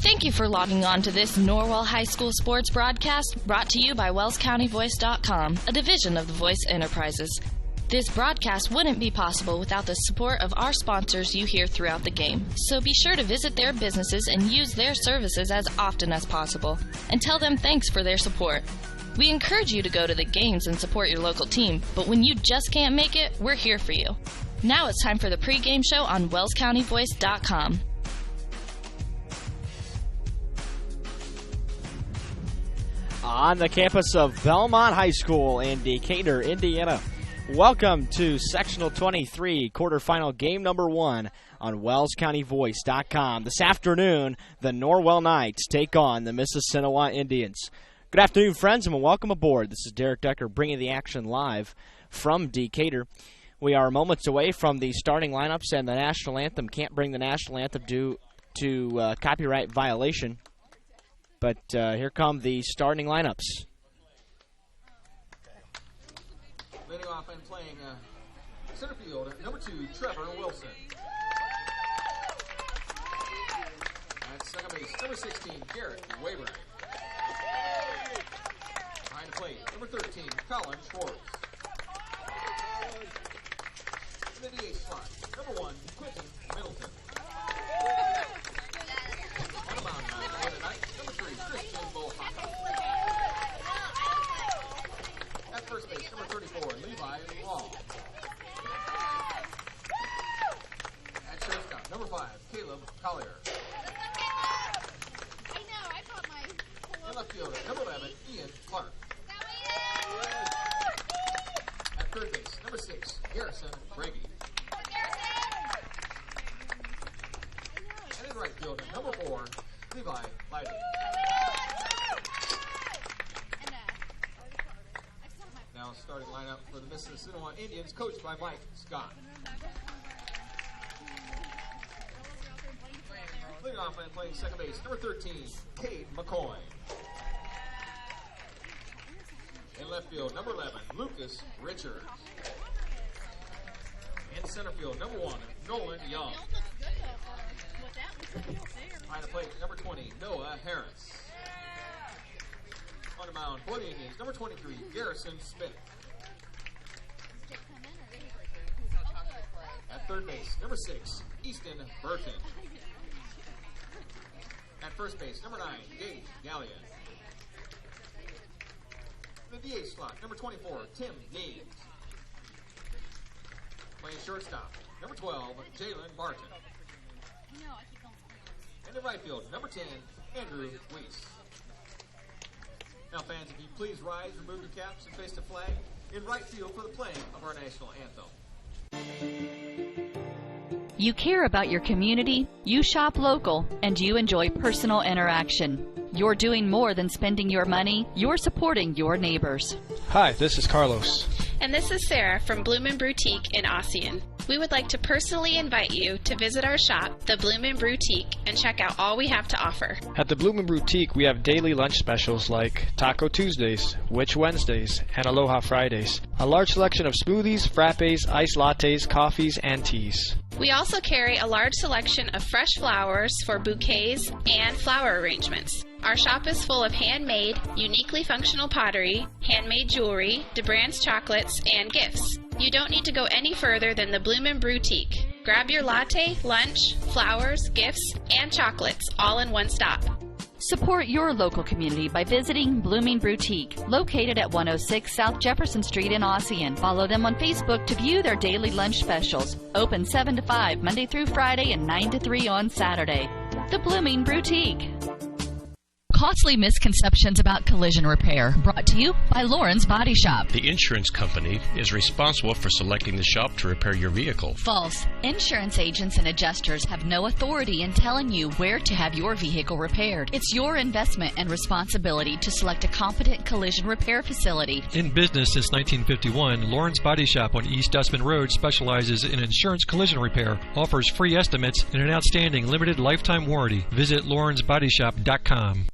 Thank you for logging on to this Norwell High School sports broadcast brought to you by WellsCountyVoice.com, a division of the Voice Enterprises. This broadcast wouldn't be possible without the support of our sponsors you hear throughout the game, so be sure to visit their businesses and use their services as often as possible, and tell them thanks for their support. We encourage you to go to the games and support your local team, but when you just can't make it, we're here for you. Now it's time for the pregame show on WellsCountyVoice.com. On the campus of Bellmont High School in Decatur, Indiana. Welcome to Sectional 23, quarterfinal game number 1 on WellsCountyVoice.com. This afternoon, the Norwell Knights take on the Mississinewa Indians. Good afternoon, friends, and welcome aboard. This is Derek Decker bringing the action live from Decatur. We are moments away from the starting lineups and the national anthem. Can't bring the national anthem due to copyright violation. But here come the starting lineups. Leading off and playing center field, number 2, Trevor Wilson. At second base, number 16, Garrett Wayburn. Behind the plate, number 13, Colin Schwartz. In the DH slot, number 1, Quentin Middleton. On the mound for the night, number 3, Christian Bohaka. At first base, number 34, Levi Long. At shortstop, number 5, Caleb Collier. In left field, number 11, Ian Clark. At third base, number 6, Garrison Brady. And in right field, number 4, Levi Leidy. Now starting lineup for the Mississinewa Indians, coached by Mike Scott. Leading off and playing second base, number 13, Cade McCoy. In left field, number 11, Lucas Richards. In center field, number 1, Nolan Young. Behind the plate, number 20, Noah Harris. On the mound for the Indians, number 23, Garrison Smith. At third base, number 6, Easton Burton. At first base, number 9, Gage Gallion. In the DH slot, number 24, Tim Neves. Playing shortstop, number 12, Jalen Barton. And in right field, number 10, Andrew Weiss. Now, fans, if you please rise, remove your caps, and face the flag in right field for the playing of our national anthem. You care about your community, you shop local, and you enjoy personal interaction. You're doing more than spending your money, you're supporting your neighbors. Hi, this is Carlos. And this is Sarah from Bloomin' Boutique in Ossian. We would like to personally invite you to visit our shop, the Bloomin' Boutique, and check out all we have to offer. At the Bloomin' Boutique, we have daily lunch specials like Taco Tuesdays, Witch Wednesdays, and Aloha Fridays. A large selection of smoothies, frappes, iced lattes, coffees, and teas. We also carry a large selection of fresh flowers for bouquets and flower arrangements. Our shop is full of handmade, uniquely functional pottery, handmade jewelry, DeBrand's chocolates, and gifts. You don't need to go any further than the Bloomin' Boutique. Grab your latte, lunch, flowers, gifts, and chocolates all in one stop. Support your local community by visiting Bloomin' Boutique, located at 106 South Jefferson Street in Ossian. Follow them on Facebook to view their daily lunch specials. Open 7 to 5 Monday through Friday and 9 to 3 on Saturday. The Bloomin' Boutique. Costly misconceptions about collision repair, brought to you by Lauren's Body Shop. The insurance company is responsible for selecting the shop to repair your vehicle. False. Insurance agents and adjusters have no authority in telling you where to have your vehicle repaired. It's your investment and responsibility to select a competent collision repair facility. In business since 1951, Lauren's Body Shop on East Dustman Road specializes in insurance collision repair, offers free estimates, and an outstanding limited lifetime warranty. Visit lawrensbodyshop.com.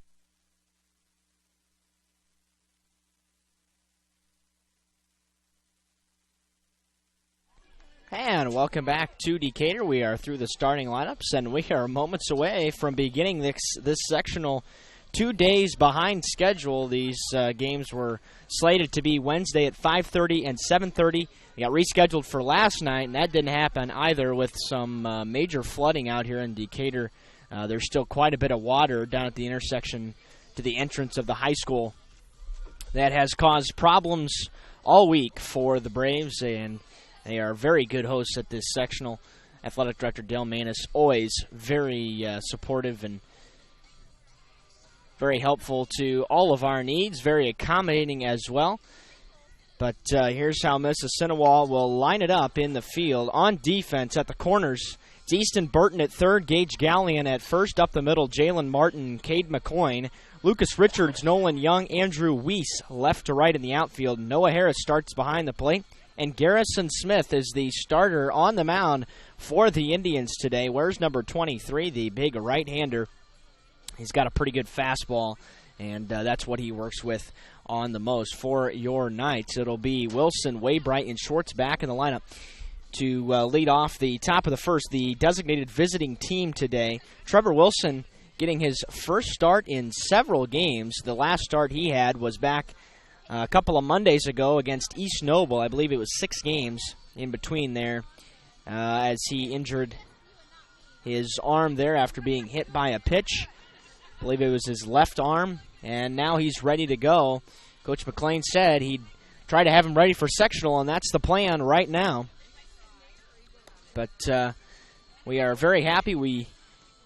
And And welcome back to Decatur. We are through the starting lineups, and we are moments away from beginning this sectional 2 days behind schedule. These games were slated to be Wednesday at 5:30 and 7:30. They got rescheduled for last night, and that didn't happen either with some major flooding out here in Decatur. There's still quite a bit of water down at the intersection to the entrance of the high school. That has caused problems all week for the Braves, and they are very good hosts at this sectional. Athletic Director Dale Manis, always very supportive and very helpful to all of our needs, very accommodating as well. But here's how Mississinewa will line it up in the field. On defense at the corners, it's Easton Burton at third, Gage Gallion at first. Up the middle, Jalen Martin, Cade McCoyne, Lucas Richards, Nolan Young, Andrew Weiss left to right in the outfield. Noah Harris starts behind the plate. And Garrison Smith is the starter on the mound for the Indians today. Where's number 23, the big right-hander? He's got a pretty good fastball, and that's what he works with on the most. For your Knights, it'll be Wilson, Waybright, and Schwartz back in the lineup to lead off the top of the first, the designated visiting team today. Trevor Wilson getting his first start in several games. The last start he had was back a couple of Mondays ago against East Noble. I believe it was 6 games in between there as he injured his arm there after being hit by a pitch. I believe it was his left arm, and now he's ready to go. Coach McLean said he'd try to have him ready for sectional, and that's the plan right now. But we are very happy we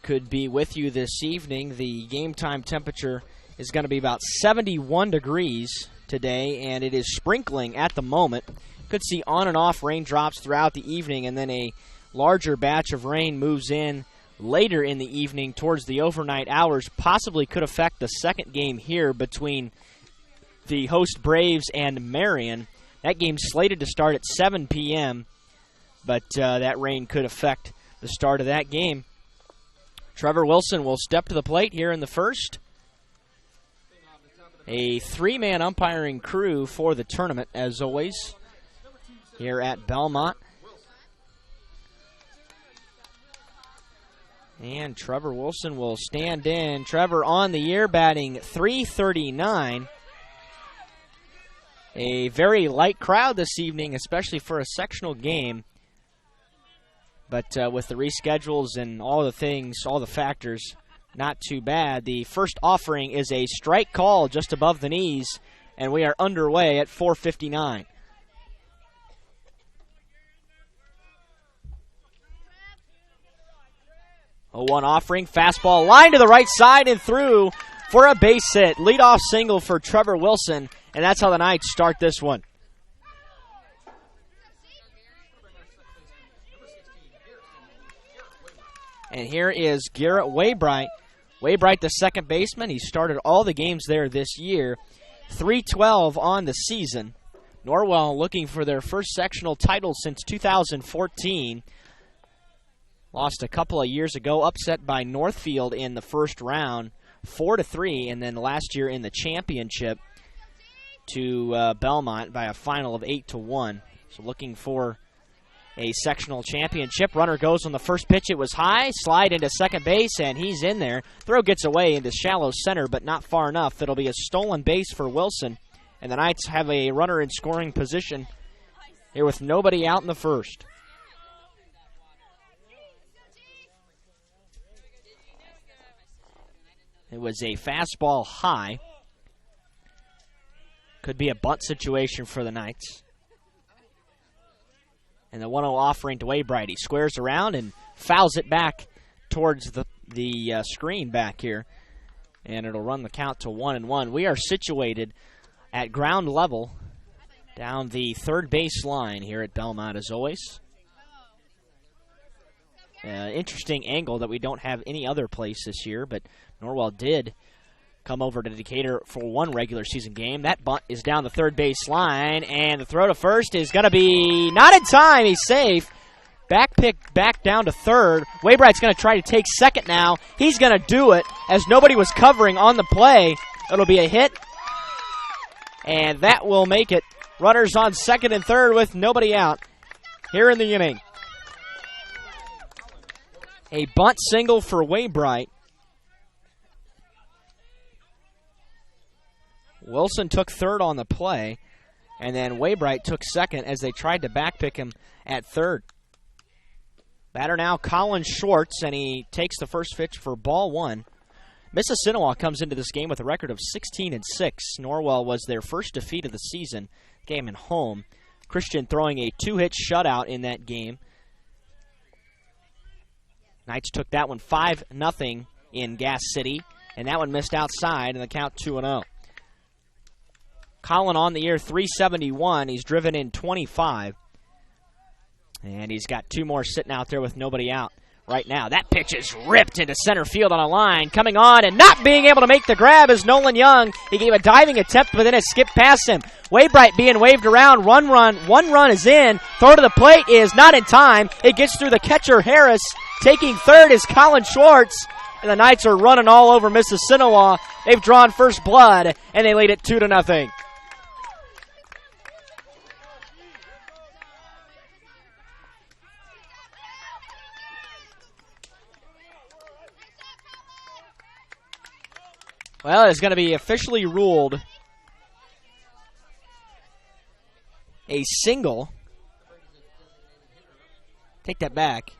could be with you this evening. The game time temperature is going to be about 71 degrees today, and it is sprinkling at the moment. Could see on and off raindrops throughout the evening, and then a larger batch of rain moves in later in the evening towards the overnight hours. Possibly could affect the second game here between the host Braves and Marion. That game's slated to start at 7 p.m., but that rain could affect the start of that game. Trevor Wilson will step to the plate here in the first. A 3-man umpiring crew for the tournament, as always, here at Bellmont. And Trevor Wilson will stand in. Trevor on the year, batting .339. A very light crowd this evening, especially for a sectional game. But with the reschedules and all the things, all the factors, not too bad. The first offering is a strike call just above the knees, and we are underway at 4:59. A 1 offering, fastball line to the right side and through for a base hit. Leadoff single for Trevor Wilson, and that's how the Knights start this one. And here is Garrett Waybright. Waybright, the second baseman. He started all the games there this year. .312 on the season. Norwell looking for their first sectional title since 2014. Lost a couple of years ago, upset by Northfield in the first round, 4-3, and then last year in the championship to Bellmont by a final of 8-1. So looking for a sectional championship. Runner goes on the first pitch. It was high. Slide into second base, and he's in there. Throw gets away into shallow center, but not far enough. It'll be a stolen base for Wilson, and the Knights have a runner in scoring position here with nobody out in the first. It was a fastball high. Could be a bunt situation for the Knights. And the 1-0 offering to Waybright. He squares around and fouls it back towards the screen back here. And it'll run the count to 1-1. We are situated at ground level down the third base line here at Bellmont, as always. Interesting angle that we don't have any other place this year, but Norwell did come over to Decatur for one regular season game. That bunt is down the third base line, and the throw to first is going to be not in time. He's safe. Back down to third. Waybright's going to try to take second now. He's going to do it as nobody was covering on the play. It'll be a hit, and that will make it runners on second and third with nobody out here in the inning. A bunt single for Waybright. Wilson took third on the play, and then Waybright took second as they tried to backpick him at third. Batter now Colin Schwartz, and he takes the first pitch for ball one. Mississinewa comes into this game with a record of 16-6. Norwell was their first defeat of the season, game at home. Christian throwing a 2-hit shutout in that game. Knights took that one 5-0 in Gas City, and that one missed outside, and the count 2-0. Colin on the year, 371. He's driven in 25. And he's got two more sitting out there with nobody out right now. That pitch is ripped into center field on a line. Coming on and not being able to make the grab is Nolan Young. He gave a diving attempt, but then it skipped past him. Waybright being waved around. One run is in. Throw to the plate is not in time. It gets through the catcher, Harris. Taking third is Colin Schwartz. And the Knights are running all over Mississinewa. They've drawn first blood, and they lead it 2-0. Well, it's going to be officially ruled a single. Take that back.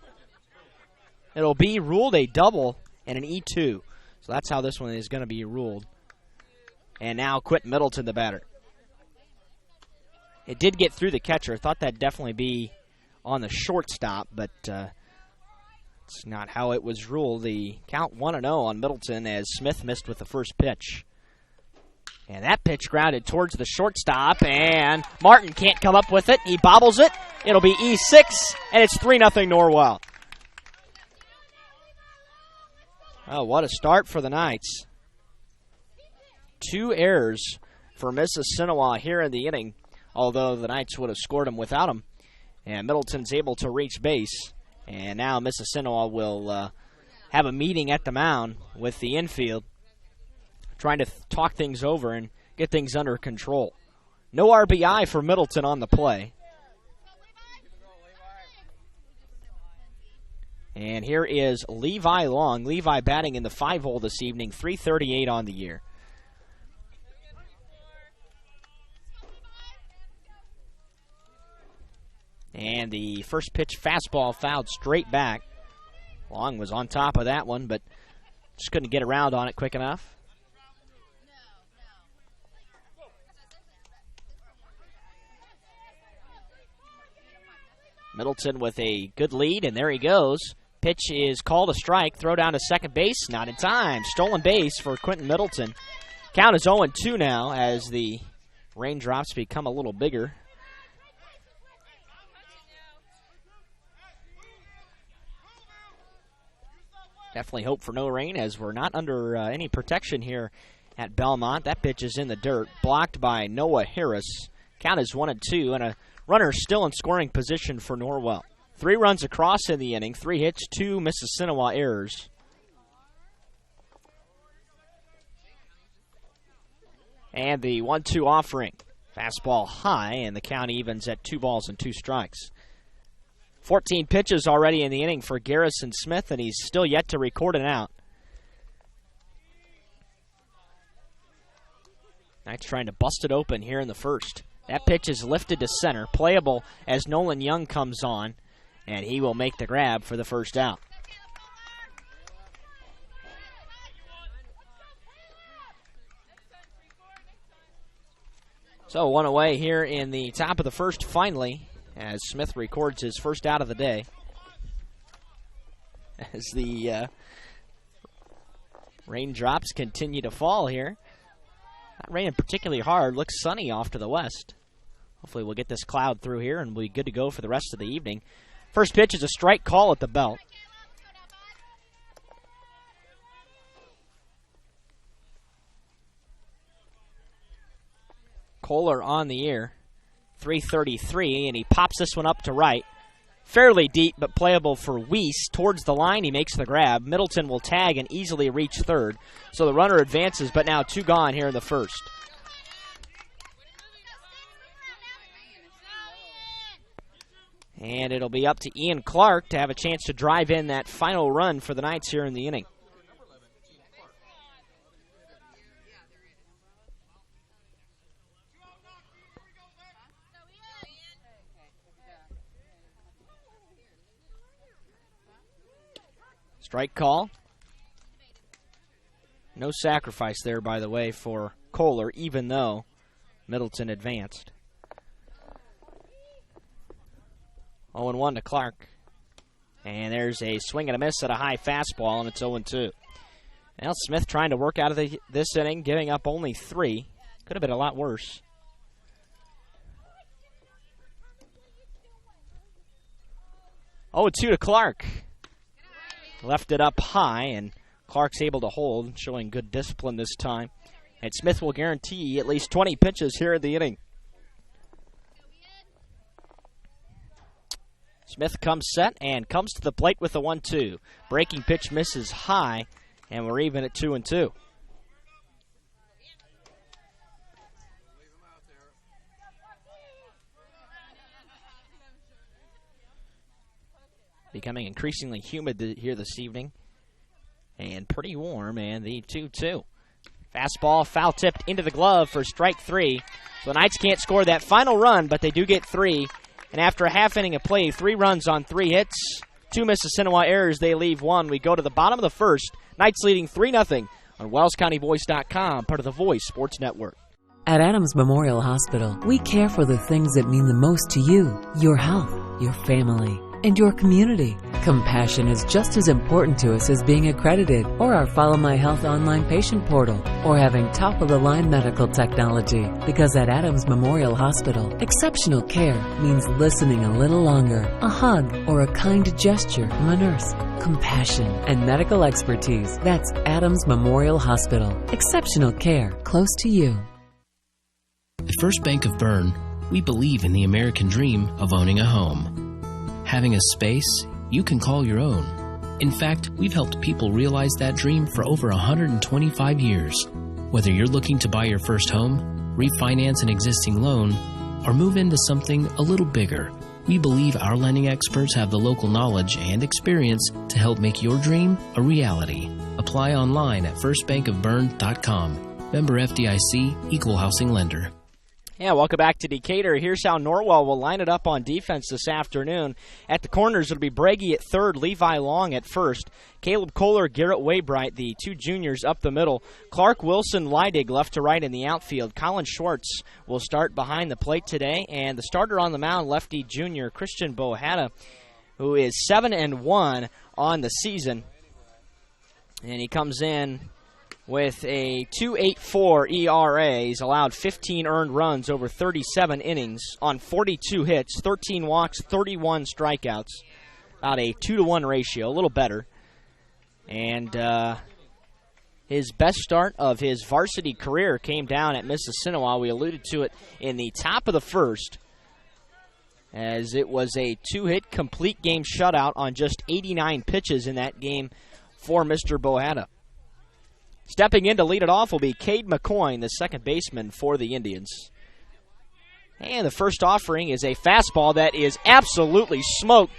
It'll be ruled a double and an E2. So that's how this one is going to be ruled. And now Quentin Middleton, the batter. It did get through the catcher. Thought that'd definitely be on the shortstop, but it's not how it was ruled. The count 1-0 on Middleton as Smith missed with the first pitch. And that pitch grounded towards the shortstop, and Martin can't come up with it. He bobbles it. It'll be E6, and it's 3-0 Norwell. Oh, what a start for the Knights. 2 errors for Mississinewa here in the inning, although the Knights would have scored him without him. And Middleton's able to reach base. And now Mississinewa will have a meeting at the mound with the infield, trying to talk things over and get things under control. No RBI for Middleton on the play. And here is Levi Long. Levi batting in the 5-hole this evening, 338 on the year. And the first pitch fastball fouled straight back. Long was on top of that one, but just couldn't get around on it quick enough. Middleton with a good lead, and there he goes. Pitch is called a strike. Throw down to second base. Not in time. Stolen base for Quentin Middleton. Count is 0-2 now as the raindrops become a little bigger. Definitely hope for no rain as we're not under any protection here at Bellmont. That pitch is in the dirt, blocked by Noah Harris. Count is 1-2, and a runner still in scoring position for Norwell. 3 runs across in the inning, 3 hits, 2 Mississinewa errors. And the 1-2 offering. Fastball high, and the count evens at 2 balls and 2 strikes. 14 pitches already in the inning for Garrison Smith, and he's still yet to record an out. Knights trying to bust it open here in the first. That pitch is lifted to center, playable as Nolan Young comes on, and he will make the grab for the first out. So 1 away here in the top of the first finally, as Smith records his first out of the day. As the raindrops continue to fall here. Not raining particularly hard. Looks sunny off to the west. Hopefully we'll get this cloud through here and we'll be good to go for the rest of the evening. First pitch is a strike call at the belt. Kohler on the ear. 333, and he pops this one up to right. Fairly deep, but playable for Weiss. Towards the line, he makes the grab. Middleton will tag and easily reach third. So the runner advances, but now 2 gone here in the first. And it'll be up to Ian Clark to have a chance to drive in that final run for the Knights here in the inning. Strike call. No sacrifice there, by the way, for Kohler, even though Middleton advanced. 0-1 to Clark. And there's a swing and a miss at a high fastball, and it's 0-2. Now Smith trying to work out of this inning, giving up only 3. Could have been a lot worse. Oh, 2 to Clark. Left it up high, and Clark's able to hold, showing good discipline this time. And Smith will guarantee at least 20 pitches here in the inning. Smith comes set and comes to the plate with the 1-2. Breaking pitch misses high, and we're even at 2-2. Becoming increasingly humid here this evening. And pretty warm, and the 2-2. Fastball foul-tipped into the glove for strike 3. So the Knights can't score that final run, but they do get 3. And after a half inning of play, 3 runs on 3 hits, 2 Mississinewa errors, they leave 1. We go to the bottom of the first. Knights leading 3-0 on WellsCountyVoice.com, part of the Voice Sports Network. At Adams Memorial Hospital, we care for the things that mean the most to you, your health, your family, and your community. Compassion is just as important to us as being accredited, or our Follow My Health online patient portal, or having top-of-the-line medical technology. Because at Adams Memorial Hospital, exceptional care means listening a little longer, a hug, or a kind gesture from a nurse. Compassion and medical expertise. That's Adams Memorial Hospital. Exceptional care close to you. At First Bank of Bern, we believe in the American dream of owning a home. Having a space you can call your own. In fact, we've helped people realize that dream for over 125 years. Whether you're looking to buy your first home, refinance an existing loan, or move into something a little bigger, we believe our lending experts have the local knowledge and experience to help make your dream a reality. Apply online at firstbankofbern.com. Member FDIC, Equal Housing Lender. Yeah, welcome back to Decatur. Here's how Norwell will line it up on defense this afternoon. At the corners, it'll be Brady at third, Levi Long at first, Caleb Kohler, Garrett Waybright, the 2 juniors up the middle, Clark Wilson, Leidig left to right in the outfield. Colin Schwartz will start behind the plate today, and the starter on the mound, lefty junior Christian Bohata, who is 7-1 on the season, and he comes in with a 2.84 ERA. He's allowed 15 earned runs over 37 innings on 42 hits, 13 walks, 31 strikeouts. About a 2-to-1 ratio, a little better. And his best start of his varsity career came down at Mississinewa. We alluded to it in the top of the first, as it was a 2-hit complete game shutout on just 89 pitches in that game for Mr. Bohata. Stepping in to lead it off will be Cade McCoy, the second baseman for the Indians. And the first offering is a fastball that is absolutely smoked.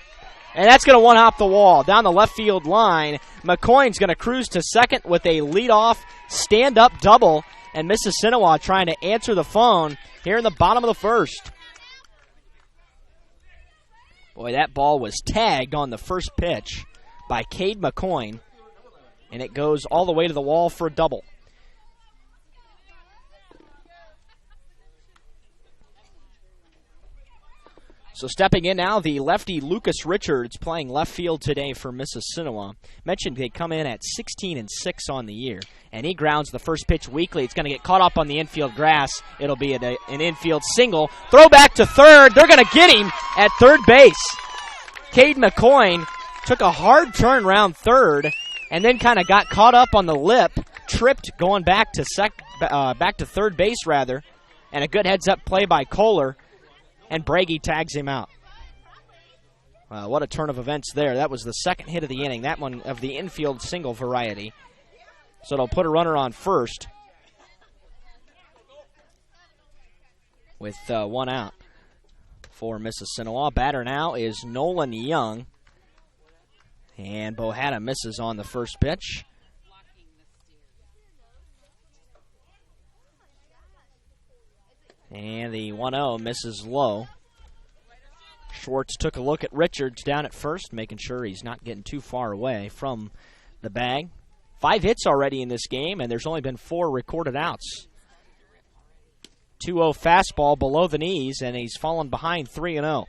And that's going to one-hop the wall down the left field line. McCoy's going to cruise to second with a leadoff stand-up double. And Mississinewa trying to answer the phone here in the bottom of the first. Boy, that ball was tagged on the first pitch by Cade McCoy. And it goes all the way to the wall for a double. So stepping in now, the lefty Lucas Richards playing left field today for Mississinewa. Mentioned they come in at 16-6 on the year. And he grounds the first pitch weakly. It's going to get caught up on the infield grass. It'll be an infield single. Throw back to third. They're going to get him at third base. Cade McCoy took a hard turn around third, and then kind of got caught up on the lip, tripped going back to third base rather, and a good heads-up play by Kohler, and Brady tags him out. What a turn of events there. That was the second hit of the inning, that one of the infield single variety. So it'll put a runner on first with 1 out. for Mississinewa. Batter now is Nolan Young. And Bohada misses on the first pitch. And the 1-0 misses low. Schwartz took a look at Richards down at first, making sure he's not getting too far away from the bag. 5 hits already in this game, and there's only been 4 recorded outs. 2-0 fastball below the knees, and he's fallen behind 3-0.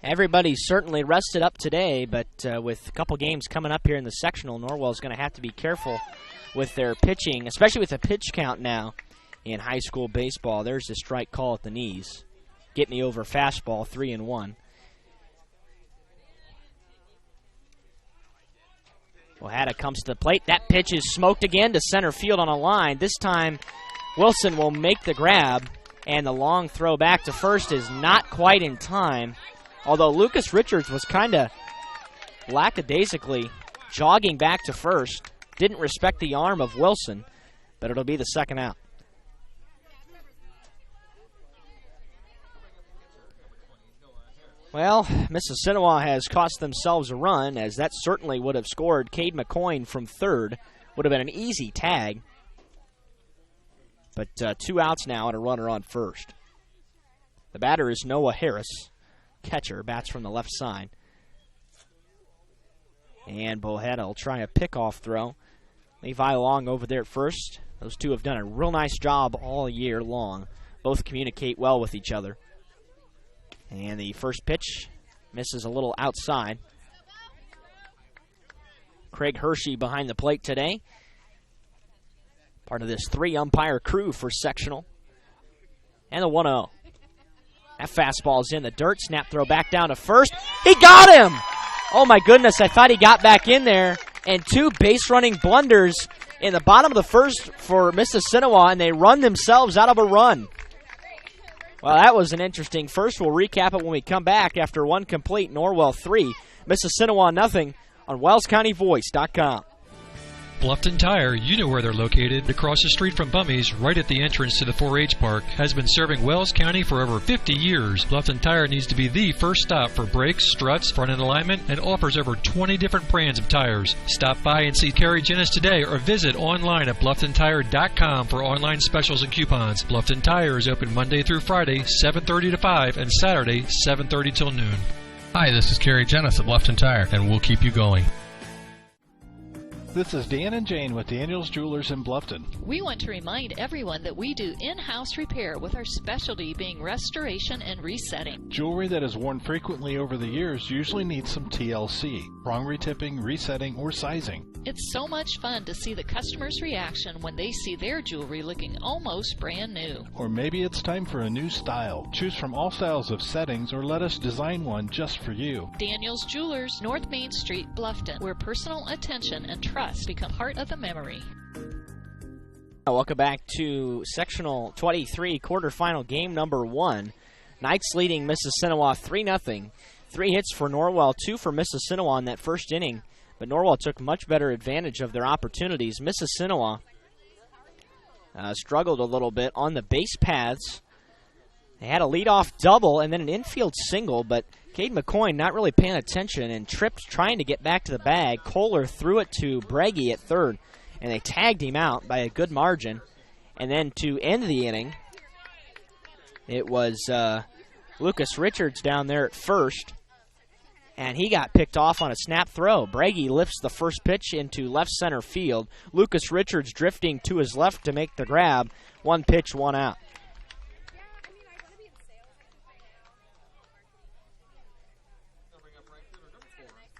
Everybody's certainly rested up today, but with a couple games coming up here in the sectional, Norwell's going to have to be careful with their pitching, especially with the pitch count now in high school baseball. There's a strike call at the knees. Getting the over fastball, 3-1. Bohada comes to the plate. That pitch is smoked again to center field on a line. This time, Wilson will make the grab, and the long throw back to first is not quite in time. Although Lucas Richards was kind of lackadaisically jogging back to first. Didn't respect the arm of Wilson, but it'll be the second out. Well, Mississinewa has cost themselves a run, as that certainly would have scored Cade McCoyne from third. Would have been an easy tag. But 2 outs now and a runner on first. The batter is Noah Harris. Catcher bats from the left side. And Bohada will try a pickoff throw. Levi Long over there at first. Those two have done a real nice job all year long. Both communicate well with each other. And the first pitch misses a little outside. Craig Hershey behind the plate today. Part of this 3-umpire crew for sectional. And the 1-0. That fastball's in the dirt. Snap throw back down to first. He got him! Oh my goodness, I thought he got back in there. And 2 base running blunders in the bottom of the first for Mississinewa, and they run themselves out of a run. Well, that was an interesting first. We'll recap it when we come back after 1 complete. Norwell 3, Mississinewa nothing on WellsCountyVoice.com. Bluffton Tire, you know where they're located. Across the street from Bummy's, right at the entrance to the 4-H park, has been serving Wells County for over 50 years. Bluffton Tire needs to be the first stop for brakes, struts, front-end alignment, and offers over 20 different brands of tires. Stop by and see Carrie Jennis today or visit online at BlufftonTire.com for online specials and coupons. Bluffton Tire is open Monday through Friday, 7:30 to 5, and Saturday, 7:30 till noon. Hi, this is Carrie Jennis at Bluffton Tire, and we'll keep you going. This is Dan and Jane with Daniel's Jewelers in Bluffton. We want to remind everyone that we do in-house repair, with our specialty being restoration and resetting. Jewelry that is worn frequently over the years usually needs some TLC, prong retipping, resetting, or sizing. It's so much fun to see the customer's reaction when they see their jewelry looking almost brand new. Or maybe it's time for a new style. Choose from all styles of settings or let us design one just for you. Daniel's Jewelers, North Main Street, Bluffton, where personal attention and trust become part of the memory. Welcome back to Sectional 23 quarterfinal game number 1. Knights leading Mississinewa 3-0. 3 hits for Norwell, 2 for Mississinewa in that first inning. But Norwell took much better advantage of their opportunities. Mississinewa struggled a little bit on the base paths. They had a leadoff double and then an infield single, but Cade McCoyne not really paying attention and tripped trying to get back to the bag. Kohler threw it to Breggy at third, and they tagged him out by a good margin. And then to end the inning, it was Lucas Richards down there at first, and he got picked off on a snap throw. Breggy lifts the first pitch into left center field. Lucas Richards drifting to his left to make the grab. 1 pitch, 1 out.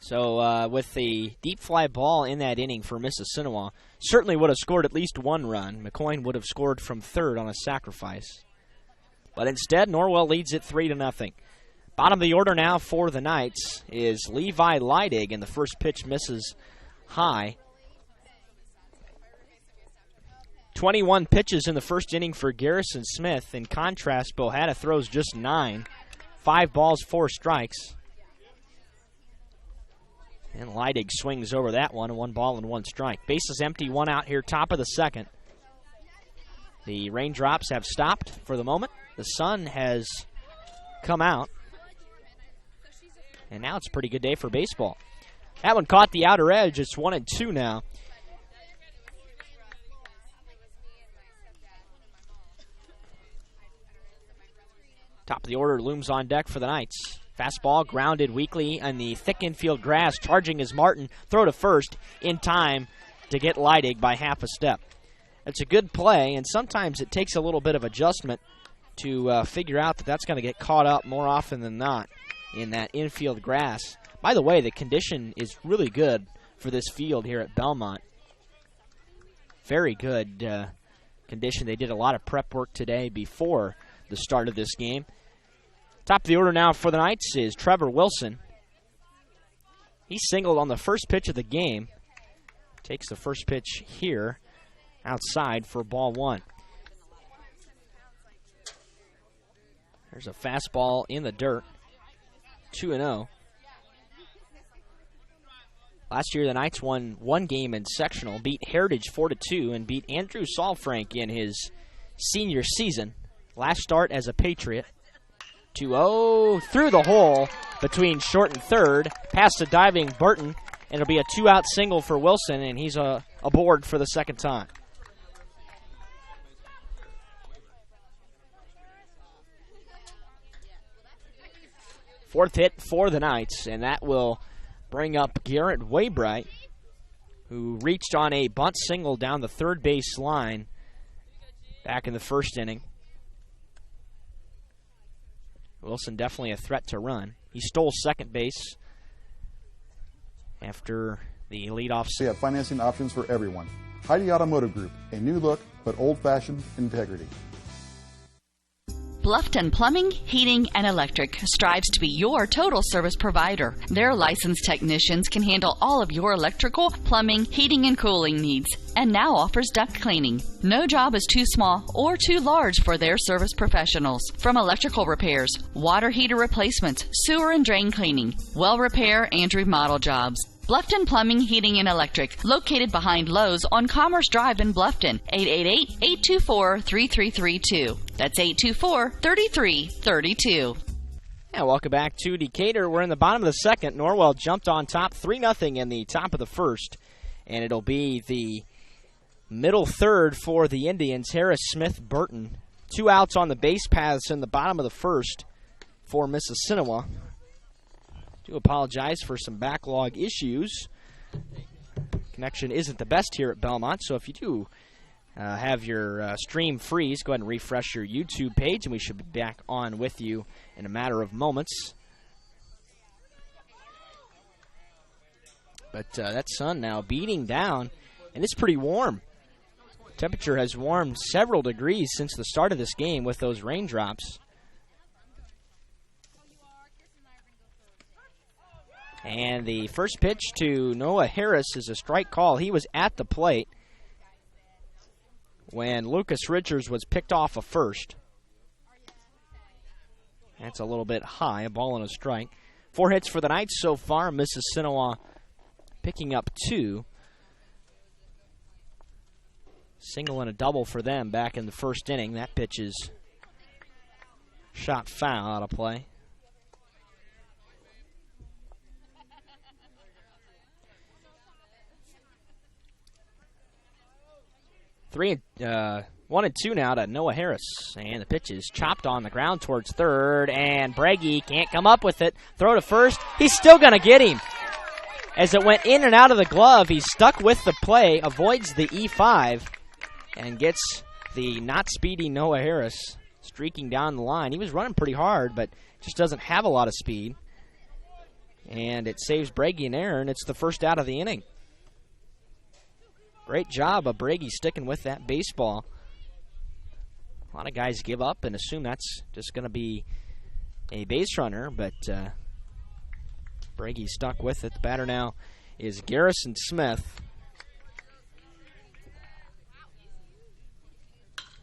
So with the deep fly ball in that inning for Mississinewa, certainly would have scored at least 1 run. McCoyne would have scored from third on a sacrifice. But instead, Norwell leads it 3-0. Bottom of the order now for the Knights is Levi Leidig, and the first pitch misses high. 21 pitches in the first inning for Garrison Smith. In contrast, Bohada throws just 9. 5 balls, 4 strikes. And Leidig swings over that one, 1 ball and 1 strike. Bases empty, 1 out here, top of the second. The raindrops have stopped for the moment. The sun has come out. And now it's a pretty good day for baseball. That one caught the outer edge. It's 1-2 now. Top of the order looms on deck for the Knights. Fastball grounded weakly on the thick infield grass. Charging is Martin. Throw to first in time to get Leidig by half a step. It's a good play, and sometimes it takes a little bit of adjustment to figure out that that's going to get caught up more often than not in that infield grass. By the way, the condition is really good for this field here at Bellmont. Very good condition. They did a lot of prep work today before the start of this game. Top of the order now for the Knights is Trevor Wilson. He singled on the first pitch of the game. Takes the first pitch here outside for ball one. There's a fastball in the dirt. 2-0. Last year, the Knights won one game in sectional, beat Heritage 4-2, and beat Andrew Salfrank in his senior season. Last start as a Patriot. 2-0 through the hole between short and third. Past a diving Burton, and it'll be a two-out single for Wilson, and he's aboard for the second time. Fourth hit for the Knights, and that will bring up Garrett Waybright, who reached on a bunt single down the third base line back in the first inning. Wilson definitely a threat to run. He stole second base after the leadoff. We have financing options for everyone. Heidi Automotive Group, a new look but old-fashioned integrity. Bluffton Plumbing, Heating, and Electric strives to be your total service provider. Their licensed technicians can handle all of your electrical, plumbing, heating, and cooling needs, and now offers duct cleaning. No job is too small or too large for their service professionals. From electrical repairs, water heater replacements, sewer and drain cleaning, well repair, and remodel jobs. Bluffton Plumbing, Heating, and Electric, located behind Lowe's on Commerce Drive in Bluffton, 888-824-3332. That's 824-3332. And welcome back to Decatur. We're in the bottom of the second. Norwell jumped on top 3-0 in the top of the first, and it'll be the middle third for the Indians. Harris, Smith, Burton. 2 outs on the base paths in the bottom of the first for Mississinewa. Do apologize for some backlog issues. Connection isn't the best here at Bellmont, so if you do have your stream freeze, go ahead and refresh your YouTube page, and we should be back on with you in a matter of moments. But that sun now beating down, and it's pretty warm. Temperature has warmed several degrees since the start of this game with those raindrops. And the first pitch to Noah Harris is a strike call. He was at the plate when Lucas Richards was picked off a first. That's a little bit high, a ball and a strike. 4 hits for the Knights so far. Mississinewa picking up 2. Single and a double for them back in the first inning. That pitch is shot foul out of play. One and two now to Noah Harris, and the pitch is chopped on the ground towards third, and Bragi can't come up with it. Throw to first. He's still going to get him. As it went in and out of the glove, he's stuck with the play, avoids the E5, and gets the not speedy Noah Harris streaking down the line. He was running pretty hard, but just doesn't have a lot of speed. And it saves Bragi an error, and it's the first out of the inning. Great job of Bragi sticking with that baseball. A lot of guys give up and assume that's just going to be a base runner, but Bragi stuck with it. The batter now is Garrison Smith.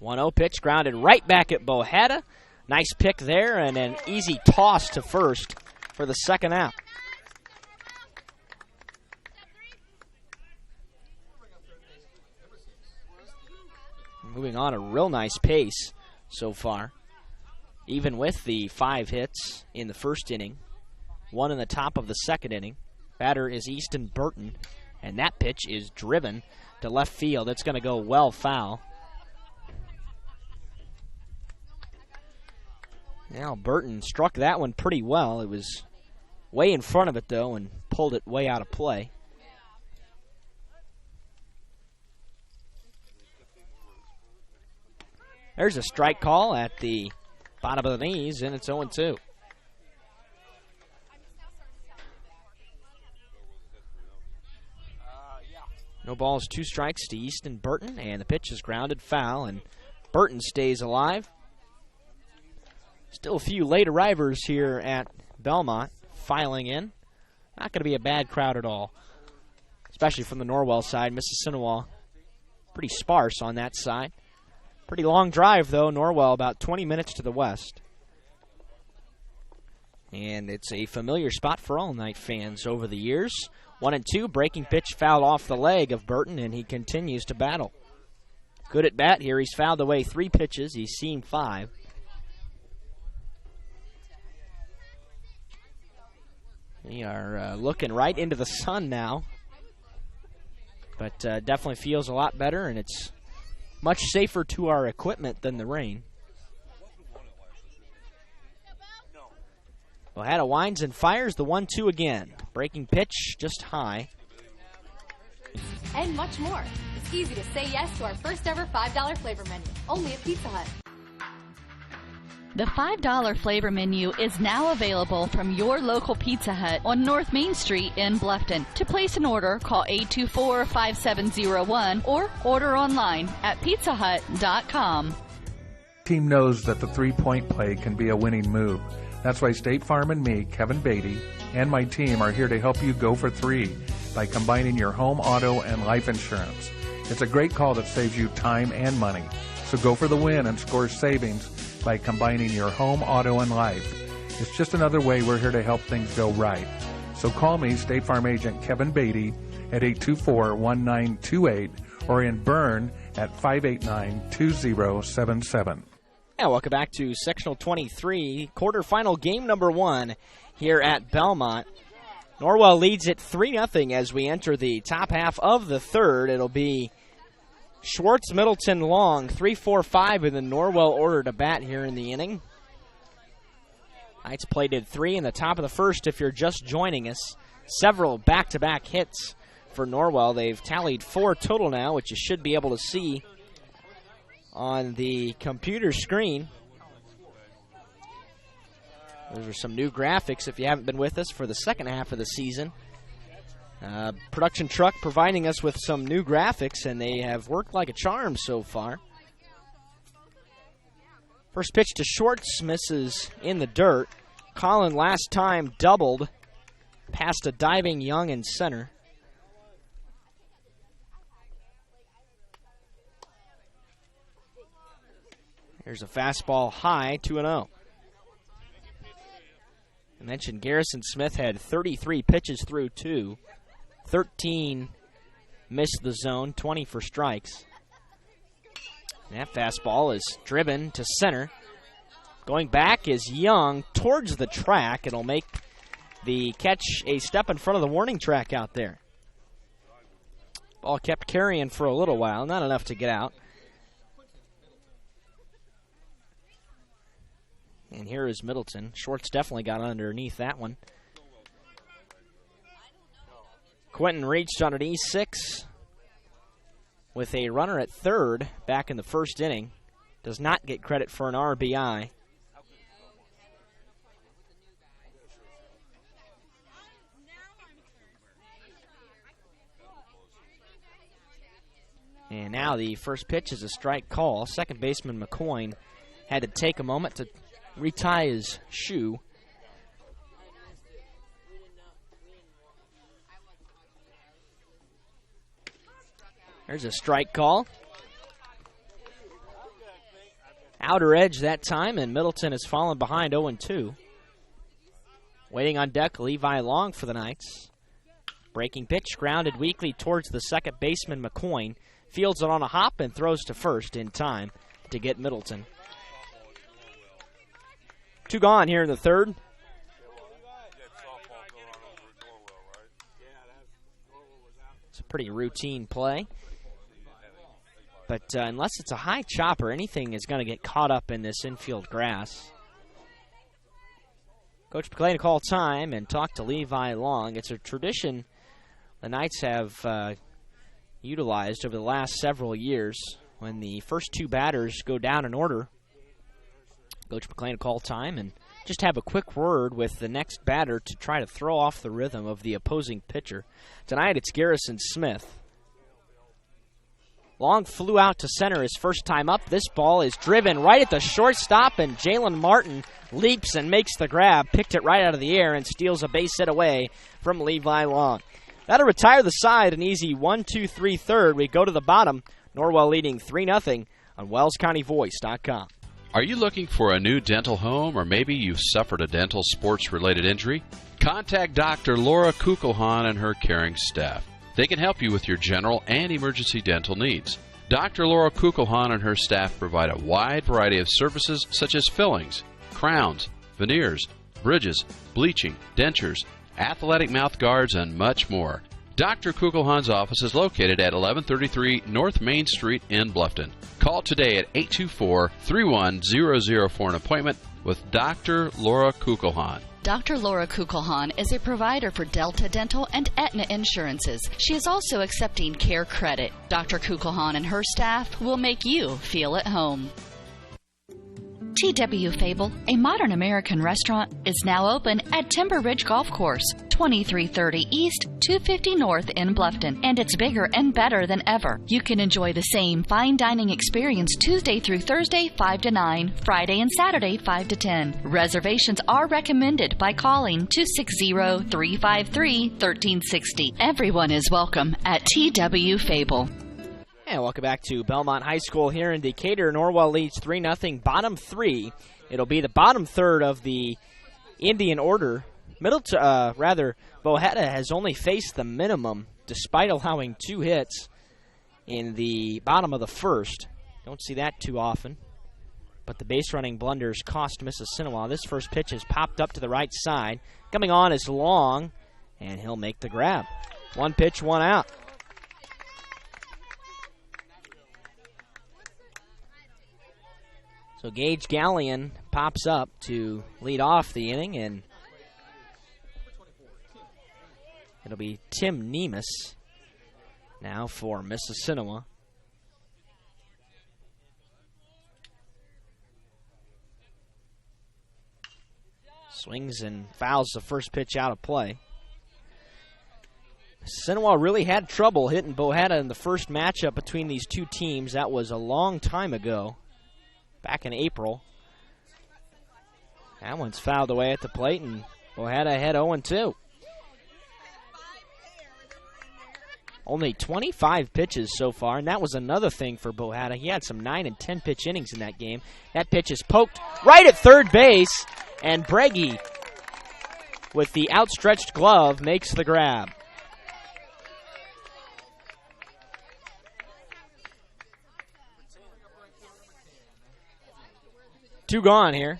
1-0 pitch grounded right back at Bohetta. Nice pick there and an easy toss to first for the second out. moving on a real nice pace so far, even with the 5 hits in the first inning, 1 in the top of the second inning. Batter is Easton Burton, and that pitch is driven to left field. It's going to go well foul. Now Burton struck that one pretty well. It was way in front of it, though, and pulled it way out of play. There's a strike call at the bottom of the knees, and it's 0-2. No balls, 2 strikes to Easton Burton, and the pitch is grounded foul, and Burton stays alive. Still a few late arrivers here at Bellmont filing in. Not going to be a bad crowd at all, especially from the Norwell side. Mississinewa pretty sparse on that side. Pretty long drive, though. Norwell about 20 minutes to the west. And it's a familiar spot for all night fans over the years. 1-2, breaking pitch fouled off the leg of Burton, and he continues to battle. Good at bat here. He's fouled away 3 pitches. He's seen 5. We are looking right into the sun now. But definitely feels a lot better, and it's much safer to our equipment than the rain. Ojeda winds and fires the 1-2 again. Breaking pitch just high. And much more. It's easy to say yes to our first ever $5 flavor menu, only at Pizza Hut. The $5 flavor menu is now available from your local Pizza Hut on North Main Street in Bluffton. To place an order, call 824-5701 or order online at pizzahut.com. Team knows that the three-point play can be a winning move. That's why State Farm and me, Kevin Beatty, and my team are here to help you go for 3 by combining your home, auto, and life insurance. It's a great call that saves you time and money. So go for the win and score savings by combining your home, auto, and life. It's just another way we're here to help things go right. So call me, State Farm Agent Kevin Beatty, at 824-1928 or in Bern at 589-2077. And welcome back to Sectional 23, quarterfinal game number 1 here at Bellmont. Norwell leads it 3-0 as we enter the top half of the third. It'll be Schwartz, Middleton, Long, 3-4-5 in the Norwell order to bat here in the inning. Knights plated 3 in the top of the first if you're just joining us. Several back-to-back hits for Norwell. They've tallied 4 total now, which you should be able to see on the computer screen. Those are some new graphics if you haven't been with us for the second half of the season. Production truck providing us with some new graphics, and they have worked like a charm so far. First pitch to Schwartz, misses in the dirt. Collin last time doubled past a diving Young in center. Here's a fastball high, 2-0. I mentioned Garrison Smith had 33 pitches through 2. 13 missed the zone, 20 for strikes. And that fastball is driven to center. Going back is Young towards the track. It'll make the catch a step in front of the warning track out there. Ball kept carrying for a little while, not enough to get out. And here is Middleton. Schwartz definitely got underneath that one. Quentin reached on an E6 with a runner at third back in the first inning. Does not get credit for an RBI. And now the first pitch is a strike call. Second baseman McCoyne had to take a moment to retie his shoe. There's a strike call. Outer edge that time, and Middleton has fallen behind 0-2. Waiting on deck, Levi Long for the Knights. Breaking pitch, grounded weakly towards the second baseman, McCoyne. fields it on a hop and throws to first in time to get Middleton. 2 gone here in the third. It's a pretty routine play. But unless it's a high chopper, anything is going to get caught up in this infield grass. Coach McClain to call time and talk to Levi Long. It's a tradition the Knights have utilized over the last several years. When the first 2 batters go down in order, Coach McClain to call time and just have a quick word with the next batter to try to throw off the rhythm of the opposing pitcher. Tonight it's Garrison Smith. Long flew out to center his first time up. This ball is driven right at the shortstop, and Jalen Martin leaps and makes the grab, picked it right out of the air, and steals a base hit away from Levi Long. That'll retire the side, an easy 1-2-3 third. We go to the bottom. Norwell leading 3-0 on WellsCountyVoice.com. Are you looking for a new dental home, or maybe you've suffered a dental sports-related injury? Contact Dr. Laura Kugelhahn and her caring staff. They can help you with your general and emergency dental needs. Dr. Laura Kugelhahn and her staff provide a wide variety of services such as fillings, crowns, veneers, bridges, bleaching, dentures, athletic mouth guards, and much more. Dr. Kugelhahn's office is located at 1133 North Main Street in Bluffton. Call today at 824-31000 for an appointment with Dr. Laura Kugelhahn. Dr. Laura Kugelhahn is a provider for Delta Dental and Aetna insurances. She is also accepting Care Credit. Dr. Kugelhahn and her staff will make you feel at home. T.W. Fable, a modern American restaurant, is now open at Timber Ridge Golf Course, 2330 East, 250 North in Bluffton, and it's bigger and better than ever. You can enjoy the same fine dining experience Tuesday through Thursday, 5 to 9, Friday and Saturday, 5 to 10. Reservations are recommended by calling 260-353-1360. Everyone is welcome at T.W. Fable. And welcome back to Bellmont High School here in Decatur. Norwell leads 3-0, bottom 3. It'll be the bottom third of the Indian order. Bohetta has only faced the minimum despite allowing 2 hits in the bottom of the first. Don't see that too often. But the base running blunders cost Mississinewa. This first pitch is popped up to the right side. Coming on is Long, and he'll make the grab. 1 pitch, 1 out. So Gage Gallion pops up to lead off the inning, and it'll be Tim Nemus now for Mississinewa. Swings and fouls the first pitch out of play. Mississinewa really had trouble hitting Bohetta in the first matchup between these two teams. That was a long time ago. Back in April. That one's fouled away at the plate, and Bohetta had 0-2. Only 25 pitches so far, and that was another thing for Bohetta. He had some 9 and 10 pitch innings in that game. That pitch is poked right at third base, and Breggy, with the outstretched glove, makes the grab. Two gone here.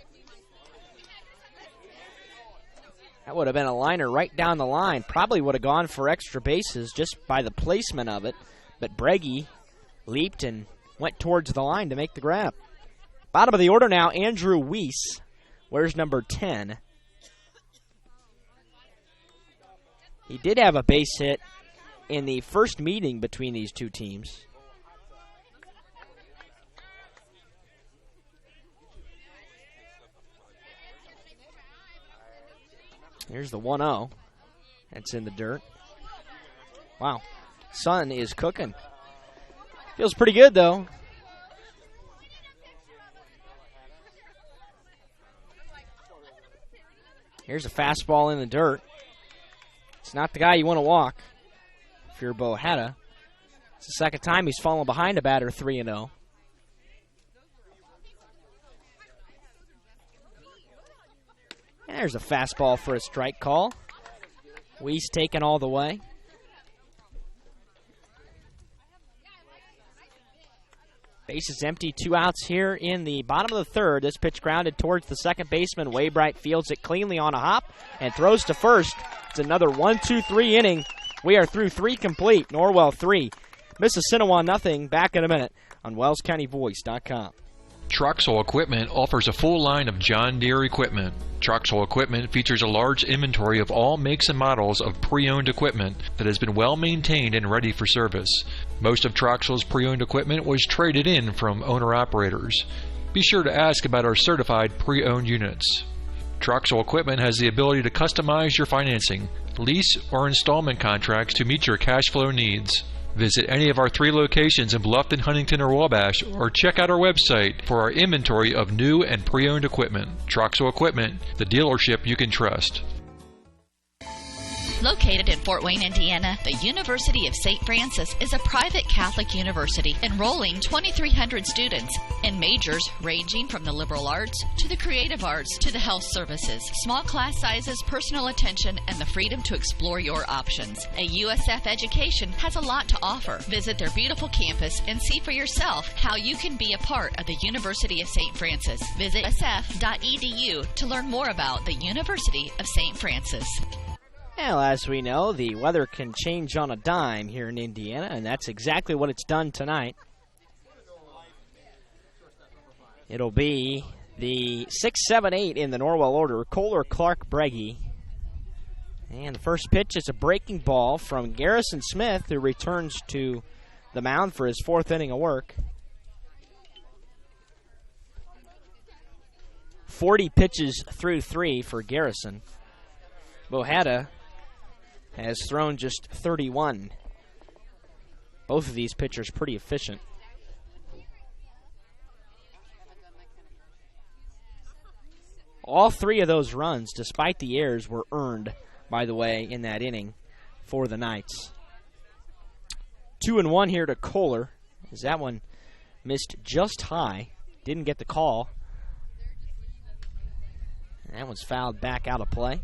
That would have been a liner right down the line. Probably would have gone for extra bases just by the placement of it. But Breggy leaped and went towards the line to make the grab. Bottom of the order now, Andrew Weiss. Where's number 10? He did have a base hit in the first meeting between these two teams. Here's the 1-0. That's in the dirt. Wow. Sun is cooking. Feels pretty good, though. Here's a fastball in the dirt. It's not the guy you want to walk if you're Bohetta. It's the second time he's fallen behind a batter 3-0. And there's a fastball for a strike call. Weiss taken all the way. Base is empty, 2 outs here in the bottom of the third. This pitch grounded towards the second baseman. Waybright fields it cleanly on a hop and throws to first. It's another 1-2-3 inning. We are through 3 complete. Norwell 3, Mississinewa nothing. Back in a minute on WellsCountyVoice.com. Troxel Equipment offers a full line of John Deere equipment. Troxel Equipment features a large inventory of all makes and models of pre-owned equipment that has been well maintained and ready for service. Most of Troxel's pre-owned equipment was traded in from owner-operators. Be sure to ask about our certified pre-owned units. Troxel Equipment has the ability to customize your financing, lease, or installment contracts to meet your cash flow needs. Visit any of our 3 locations in Bluffton, Huntington, or Wabash, or check out our website for our inventory of new and pre-owned equipment. Troxel Equipment, the dealership you can trust. Located in Fort Wayne, Indiana, the University of St. Francis is a private Catholic university enrolling 2,300 students in majors ranging from the liberal arts to the creative arts to the health services. Small class sizes, personal attention, and the freedom to explore your options. A USF education has a lot to offer. Visit their beautiful campus and see for yourself how you can be a part of the University of St. Francis. Visit sf.edu to learn more about the University of St. Francis. Well, as we know, the weather can change on a dime here in Indiana, and that's exactly what it's done tonight. It'll be the 6, 7, 8 in the Norwell order. Kohler, Clark, Breggy. And the first pitch is a breaking ball from Garrison Smith, who returns to the mound for his 4th inning of work. 40 pitches through 3 for Garrison. Bohada has thrown just 31. Both of these pitchers pretty efficient. All 3 of those runs, despite the errors, were earned, by the way, in that inning for the Knights. 2-1 here to Kohler, as that one missed just high. Didn't get the call. And that one's fouled back out of play,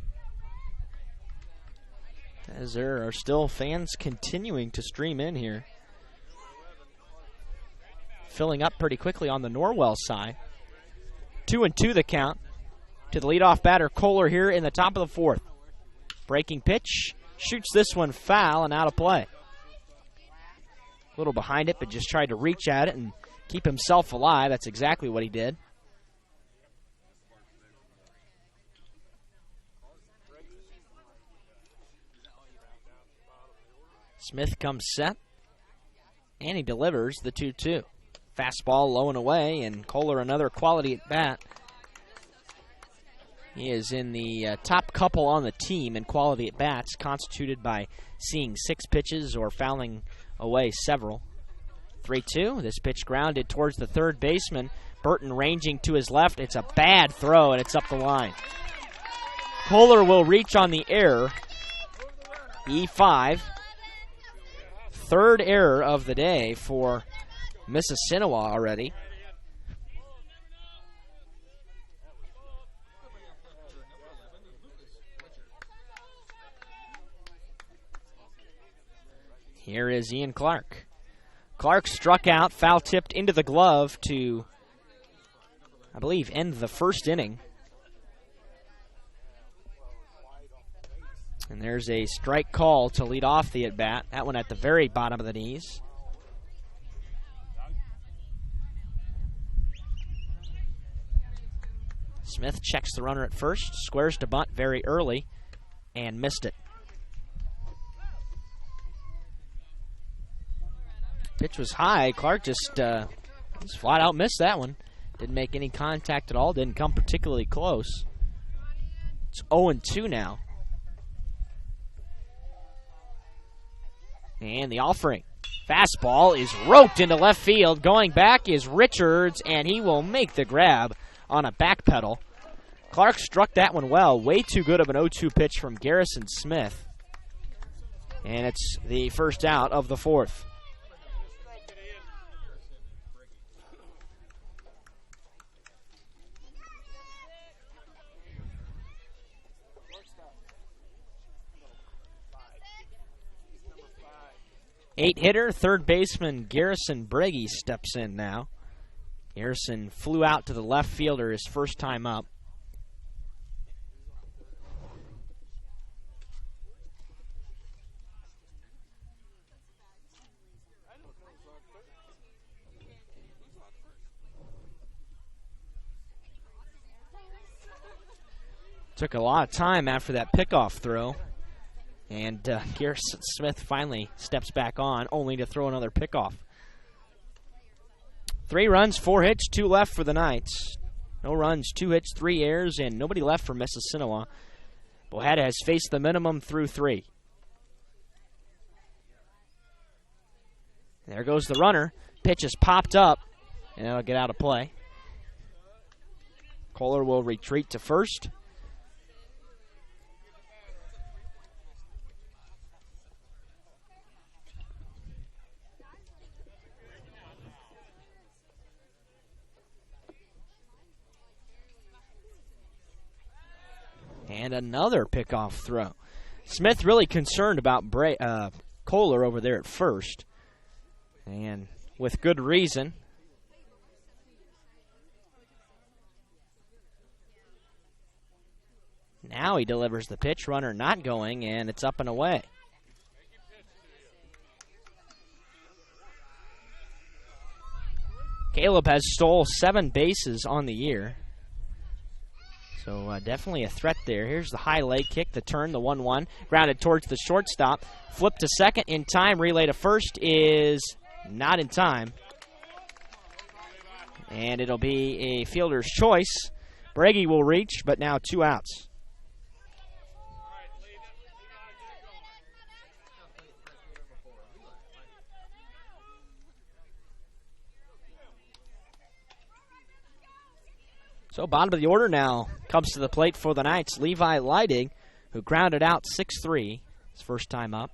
as there are still fans continuing to stream in here. Filling up pretty quickly on the Norwell side. 2-2 the count to the leadoff batter, Kohler, here in the top of the 4th. Breaking pitch, shoots this one foul and out of play. A little behind it, but just tried to reach at it and keep himself alive. That's exactly what he did. Smith comes set, and he delivers the 2-2. Fastball low and away, and Kohler another quality at bat. He is in the top couple on the team in quality at bats, constituted by seeing 6 pitches or fouling away several. 3-2, this pitch grounded towards the third baseman. Burton ranging to his left. It's a bad throw, and it's up the line. Kohler will reach on the error. E5. 3rd error of the day for Mississinewa already. Here is Ian Clark. Clark struck out, foul tipped into the glove to, I believe, end the 1st inning. And there's a strike call to lead off the at-bat. That one at the very bottom of the knees. Smith checks the runner at first, squares to bunt very early, and missed it. Pitch was high. Clark just flat out missed that one. Didn't make any contact at all. Didn't come particularly close. It's 0-2 now. And the offering. Fastball is roped into left field. Going back is Richards, and he will make the grab on a back pedal. Clark struck that one well. Way too good of an 0-2 pitch from Garrison Smith. And it's the first out of the 4th. Eight hitter, third baseman Garrison Breggy steps in now. Garrison flew out to the left fielder his first time up. Took a lot of time after that pickoff throw. And Garrison Smith finally steps back on, only to throw another pickoff. 3 runs, 4 hits, 2 left for the Knights. No runs, 2 hits, 3 errors, and nobody left for Mississinewa. Bohetta has faced the minimum through 3. There goes the runner. Pitch is popped up, and that'll get out of play. Kohler will retreat to first. And another pickoff throw. Smith really concerned about Kohler over there at first. And with good reason. Now he delivers the pitch, runner not going, and it's up and away. Caleb has stole 7 bases on the year. So definitely a threat there. Here's the high leg kick, the turn, the 1-1. Grounded towards the shortstop. Flip to second in time. Relay to first is not in time. And it'll be a fielder's choice. Brady will reach, but now 2 outs. So bottom of the order now comes to the plate for the Knights. Levi Leidig, who grounded out 6-3 his first time up.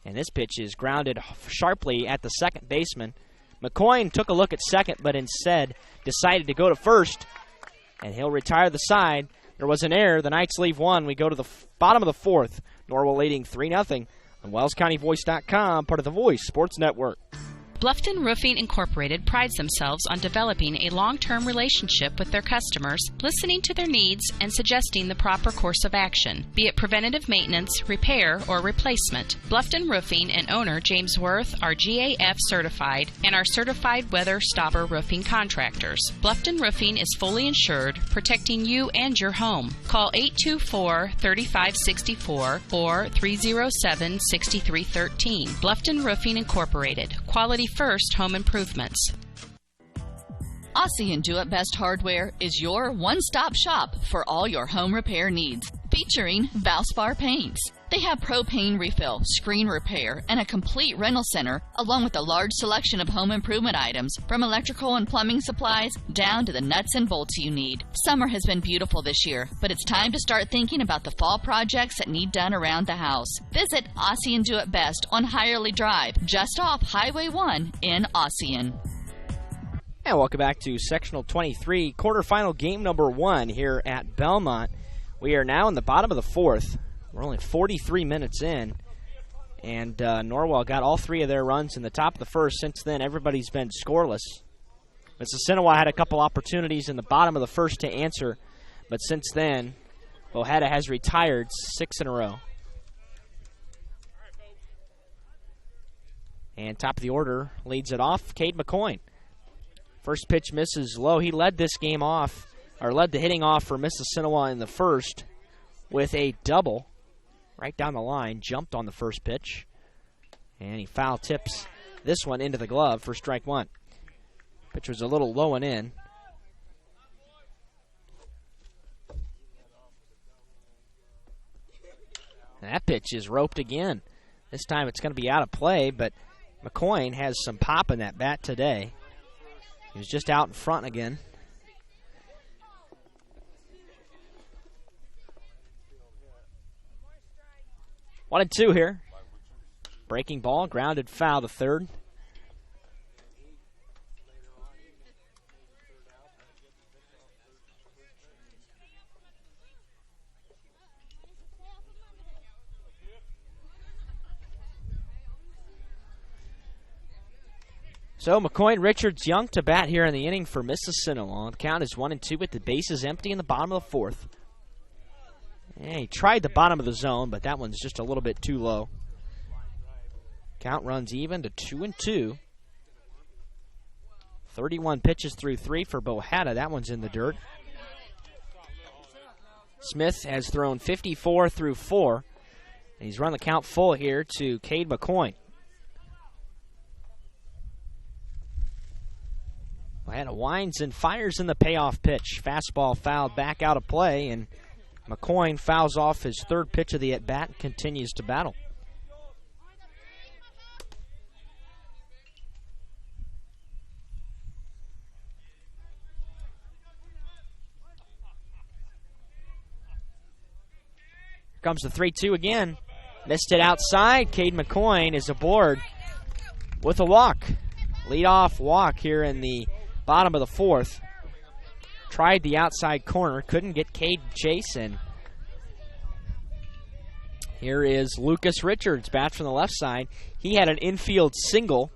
And this pitch is grounded sharply at the second baseman. McCoy took a look at second, but instead decided to go to first. And he'll retire the side. There was an error. The Knights leave 1. We go to the bottom of the 4th. Norwell leading 3-0 on WellsCountyVoice.com, part of the Voice Sports Network. Bluffton Roofing Incorporated prides themselves on developing a long-term relationship with their customers, listening to their needs, and suggesting the proper course of action, be it preventative maintenance, repair, or replacement. Bluffton Roofing and owner James Worth are GAF certified and are certified weather stopper roofing contractors. Bluffton Roofing is fully insured, protecting you and your home. Call 824-3564 or 307-6313. Bluffton Roofing Incorporated. Quality first home improvements. Aussie and Do It Best Hardware is your one-stop shop for all your home repair needs, featuring Valspar paints. They have propane refill, screen repair, and a complete rental center, along with a large selection of home improvement items, from electrical and plumbing supplies down to the nuts and bolts you need. Summer has been beautiful this year, but it's time to start thinking about the fall projects that need done around the house. Visit Aussie and Do It Best on Hirely Drive, just off Highway 1 in Ossian. And welcome back to Sectional 23, quarterfinal game number 1 here at Bellmont. We are now in the bottom of the 4th. We're only 43 minutes in, and Norwell got all 3 of their runs in the top of the 1st. Since then, everybody's been scoreless. Mississinewa had a couple opportunities in the bottom of the 1st to answer, but since then, Bohetta has retired 6 in a row. And top of the order leads it off, Cade McCoy. First pitch misses low. He led this game off, or led the hitting off for Mississinewa in the 1st with a double. Right down the line, jumped on the first pitch, and he foul tips this one into the glove for strike 1. Pitch was a little low and in. And that pitch is roped again. This time it's going to be out of play, but McCoy has some pop in that bat today. He was just out in front again. 1-2 here. Breaking ball, grounded foul to third. So McCoy, Richards, Young to bat here in the inning for Mississinewa. The count is 1-2 with the bases empty in the bottom of the fourth. And he tried the bottom of the zone, but that one's just a little bit too low. Count runs even to 2-2. 31 pitches through 3 for Bohata. That one's in the dirt. Smith has thrown 54 through 4. And he's run the count full here to Cade McCoy. Bohata winds and fires in the payoff pitch. Fastball fouled back out of play, and McCoy fouls off his third pitch of the at-bat and continues to battle. Here comes the 3-2 again. Missed it outside. Cade McCoy is aboard with a walk. Leadoff walk here in the bottom of the fourth. Tried the outside corner. Couldn't get Cade Chase in. Here is Lucas Richards, bat from the left side. He had an infield single.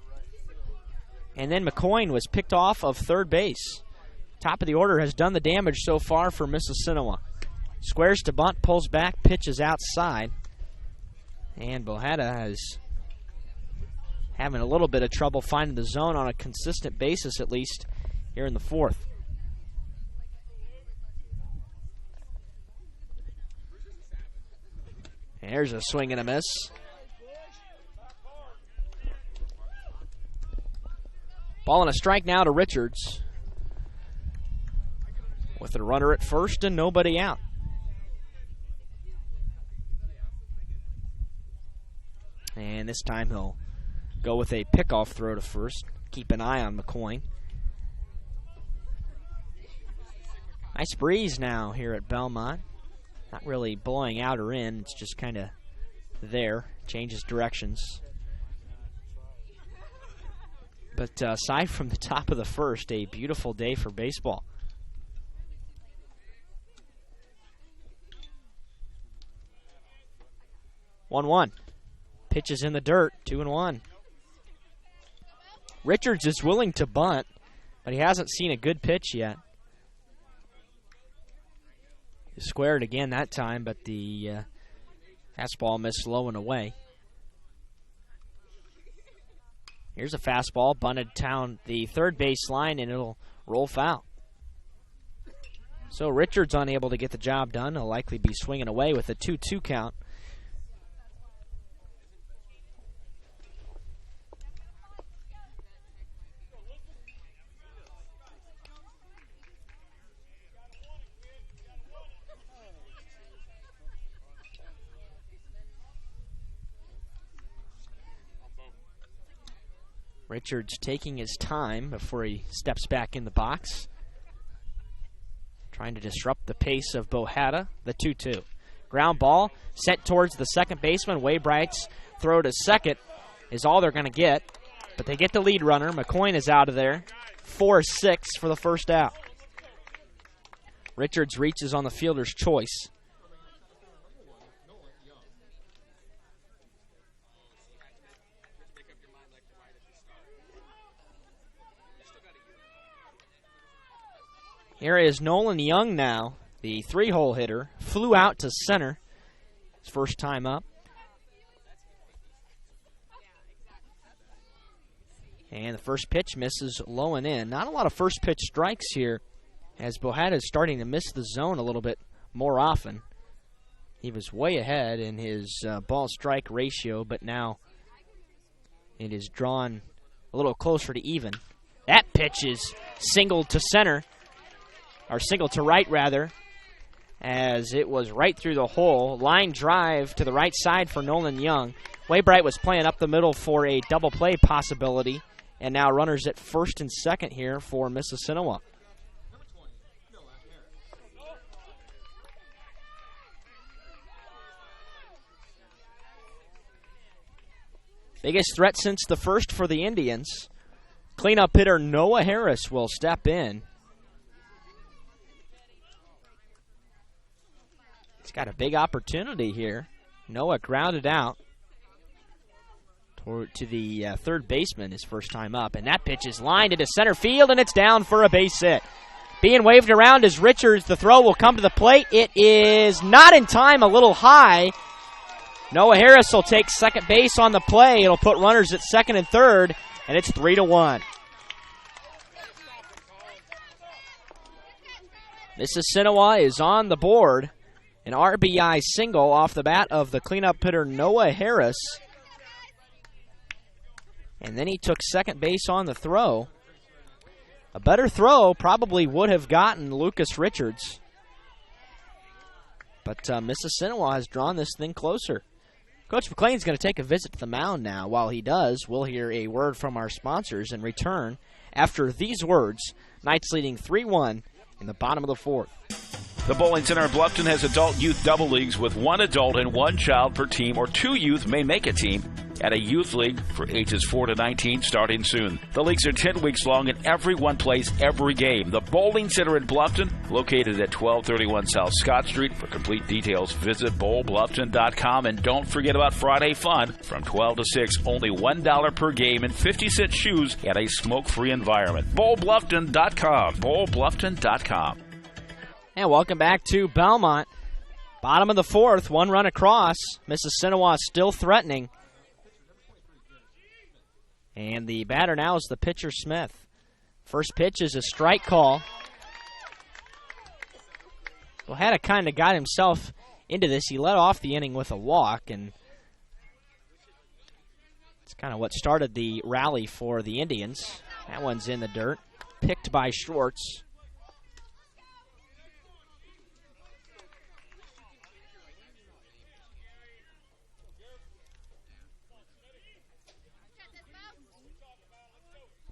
And then McCoy was picked off of third base. Top of the order has done the damage so far for Mississinewa. Squares to bunt, pulls back, pitches outside. And Bohata is having a little bit of trouble finding the zone on a consistent basis, at least here in the fourth. And there's a swing and a miss. Ball and a strike now to Richards, with a runner at first and nobody out. And this time he'll go with a pickoff throw to first. Keep an eye on McCoy. Nice breeze now here at Bellmont. Not really blowing out or in. It's just kind of there. Changes directions. But aside from the top of the first, a beautiful day for baseball. One. Pitches in the dirt, 2-1. Richards is willing to bunt, but he hasn't seen a good pitch yet. He squared again that time, but the fastball missed low and away. Here's a fastball, bunted down the third base line, and it'll roll foul. So Richards unable to get the job done. He'll likely be swinging away with a 2-2 count. Richards taking his time before he steps back in the box. Trying to disrupt the pace of Bohata, the 2-2. Ground ball sent towards the second baseman. Waybright's throw to second is all they're going to get. But they get the lead runner. McCoy is out of there. 4-6 for the first out. Richards reaches on the fielder's choice. Here is Nolan Young now, the 3-hole hitter. Flew out to center his first time up. And the first pitch misses low and in. Not a lot of first pitch strikes here, as Bohata is starting to miss the zone a little bit more often. He was way ahead in his ball-strike ratio, but now it is drawn a little closer to even. That pitch is singled to center. Or single to right, rather, as it was right through the hole. Line drive to the right side for Nolan Young. Waybright was playing up the middle for a double play possibility, and now runners at first and second here for Mississinewa. Biggest threat since the first for the Indians. Cleanup hitter Noah Harris will step in. He's got a big opportunity here. Noah grounded out to the third baseman his first time up. And that pitch is lined into center field, and it's down for a base hit. Being waved around as Richards. The throw will come to the plate. It is not in time, a little high. Noah Harris will take second base on the play. It'll put runners at second and third, and it's 3-1. Mississinewa is on the board. An RBI single off the bat of the cleanup hitter Noah Harris. And then he took second base on the throw. A better throw probably would have gotten Lucas Richards. But Mississinewa has drawn this thing closer. Coach McLean's going to take a visit to the mound now. While he does, we'll hear a word from our sponsors and return after these words. Knights leading 3-1 in the bottom of the fourth. The Bowling Center in Bluffton has adult-youth double leagues with one adult and one child per team, or two youth may make a team at a youth league for ages 4 to 19 starting soon. The leagues are 10 weeks long and everyone plays every game. The Bowling Center in Bluffton, located at 1231 South Scott Street. For complete details, visit bowlbluffton.com, and don't forget about Friday Fun from 12 to 6. Only $1 per game and 50-cent shoes at a smoke-free environment. bowlbluffton.com. bowlbluffton.com. And welcome back to Bellmont. Bottom of the fourth, one run across. Mississinewa still threatening. And the batter now is the pitcher, Smith. First pitch is a strike call. Bohetta kind of got himself into this. He led off the inning with a walk, and it's kind of what started the rally for the Indians. That one's in the dirt. Picked by Schwartz.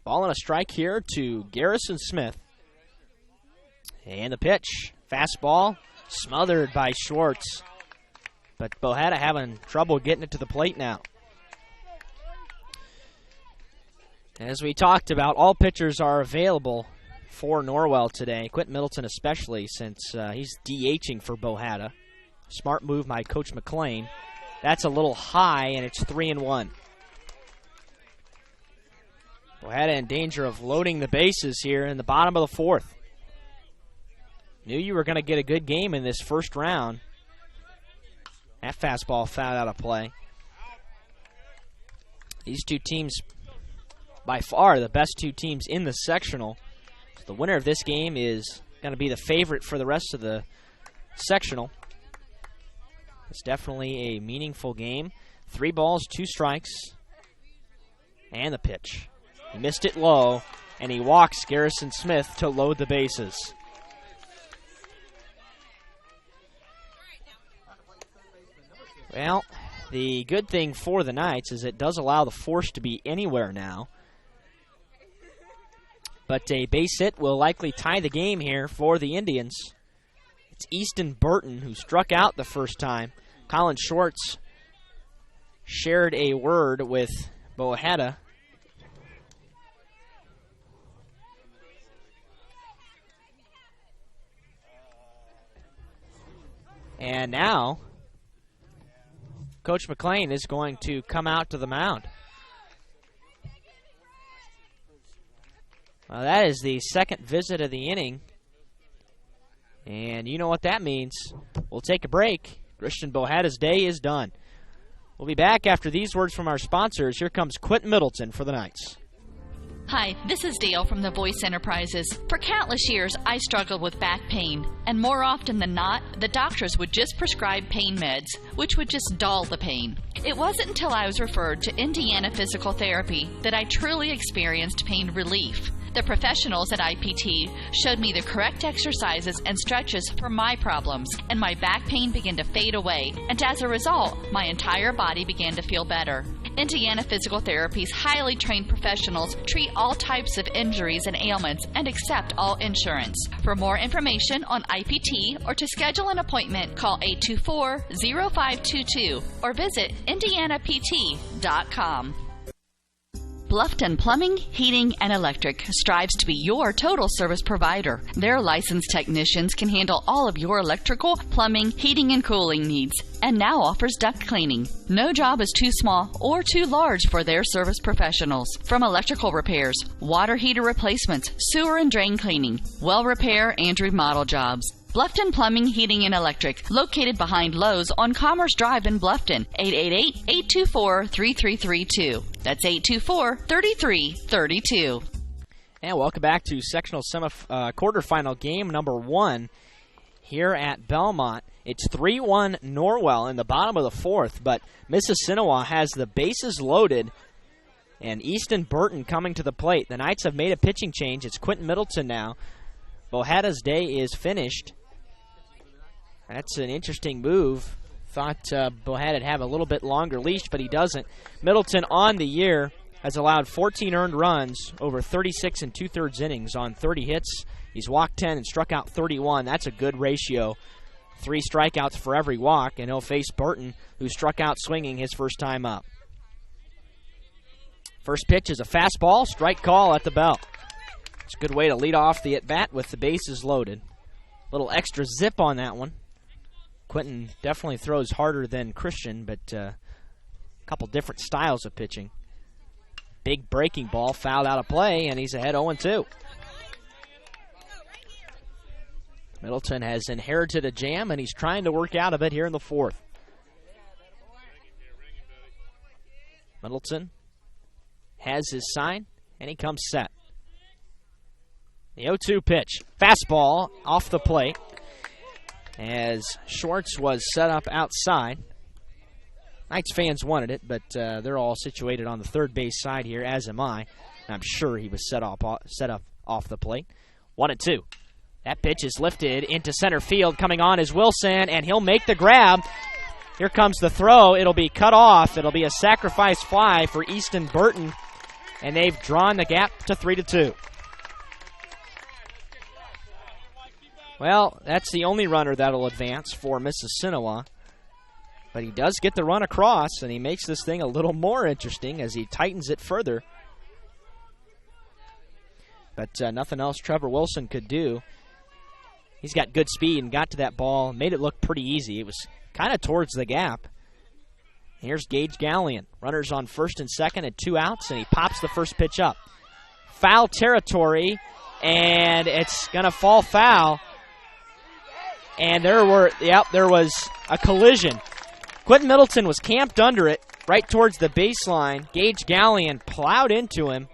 Ball and a strike here to Garrison Smith. And the pitch. Fastball smothered by Schwartz. But Bohetta having trouble getting it to the plate now. As we talked about, all pitchers are available for Norwell today. Quentin Middleton especially, since he's DHing for Bohetta. Smart move by Coach McLean. That's a little high, and it's 3-1. Bohetta in danger of loading the bases here in the bottom of the fourth. Knew you were going to get a good game in this first round. That fastball fouled out of play. These two teams, by far the best two teams in the sectional. So the winner of this game is going to be the favorite for the rest of the sectional. It's definitely a meaningful game. 3 balls, 2 strikes, and the pitch. He missed it low, and he walks Garrison Smith to load the bases. Well, the good thing for the Knights is it does allow the force to be anywhere now. But a base hit will likely tie the game here for the Indians. It's Easton Burton who struck out the first time. Colin Schwartz shared a word with Bohetta. And now, Coach McLean is going to come out to the mound. Well, that is the second visit of the inning. And you know what that means. We'll take a break. Christian Bohetta's day is done. We'll be back after these words from our sponsors. Here comes Quentin Middleton for the Knights. Hi, this is Dale from the Voice Enterprises. For countless years, I struggled with back pain, and more often than not, the doctors would just prescribe pain meds, which would just dull the pain. It wasn't until I was referred to Indiana Physical Therapy that I truly experienced pain relief. The professionals at IPT showed me the correct exercises and stretches for my problems, and my back pain began to fade away, and as a result, my entire body began to feel better. Indiana Physical Therapy's highly trained professionals treat all types of injuries and ailments and accept all insurance. For more information on IPT or to schedule an appointment, call 824-0522 or visit indianapt.com. Bluffton Plumbing, Heating, and Electric strives to be your total service provider. Their licensed technicians can handle all of your electrical, plumbing, heating, and cooling needs, and now offers duct cleaning. No job is too small or too large for their service professionals. From electrical repairs, water heater replacements, sewer and drain cleaning, well repair, and remodel jobs. Bluffton Plumbing, Heating, and Electric, located behind Lowe's on Commerce Drive in Bluffton, 888-824-3332. That's 824-3332. And welcome back to sectional quarterfinal game number 1 here at Bellmont. It's 3-1 Norwell in the bottom of the 4th, but Mississinewa has the bases loaded, and Easton Burton coming to the plate. The Knights have made a pitching change. It's Quentin Middleton now. Bohada's day is finished. That's an interesting move. Thought Bohada'd have a little bit longer leash, but he doesn't. Middleton on the year has allowed 14 earned runs over 36 and 2/3 innings on 30 hits. He's walked 10 and struck out 31. That's a good ratio. 3 strikeouts for every walk, and he'll face Burton, who struck out swinging his first time up. First pitch is a fastball, strike call at the belt. It's a good way to lead off the at-bat with the bases loaded. Little extra zip on that one. Quentin definitely throws harder than Christian, but a couple different styles of pitching. Big breaking ball fouled out of play, and he's ahead 0-2. Middleton has inherited a jam, and he's trying to work out of it here in the 4th. Middleton has his sign, and he comes set. The 0-2 pitch. Fastball off the plate as Schwartz was set up outside. Knights fans wanted it, but they're all situated on the third base side here, as am I. And I'm sure he was set up off the plate. 1-2. That pitch is lifted into center field. Coming on is Wilson, and he'll make the grab. Here comes the throw. It'll be cut off. It'll be a sacrifice fly for Easton Burton, and they've drawn the gap to 3-2. Well, that's the only runner that'll advance for Mississinewa. But he does get the run across, and he makes this thing a little more interesting as he tightens it further. But nothing else Trevor Wilson could do. He's got good speed and got to that ball, made it look pretty easy. It was kind of towards the gap. Here's Gage Gallion. Runners on first and second and 2 outs, and he pops the first pitch up. Foul territory, and it's going to fall foul. And there was a collision. Quentin Middleton was camped under it right towards the baseline. Gage Gallion plowed into him,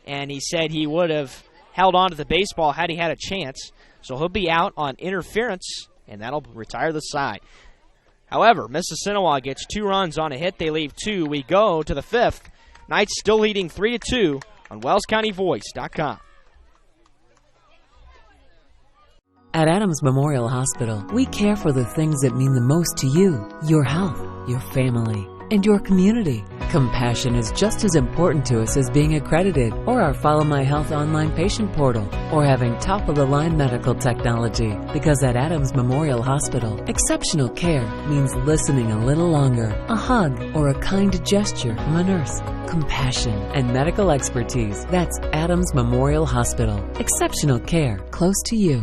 and he said he would have held on to the baseball had he had a chance. So he'll be out on interference, and that'll retire the side. However, Mississinewa gets 2 runs on a hit. They leave 2. We go to the 5th. Knights still leading 3-2 on WellsCountyVoice.com. At Adams Memorial Hospital, we care for the things that mean the most to you, your health, your family, and your community. Compassion is just as important to us as being accredited, or our Follow My Health online patient portal, or having top-of-the-line medical technology. Because at Adams Memorial Hospital, exceptional care means listening a little longer, a hug, or a kind gesture from a nurse. Compassion and medical expertise. That's Adams Memorial Hospital. Exceptional care close to you.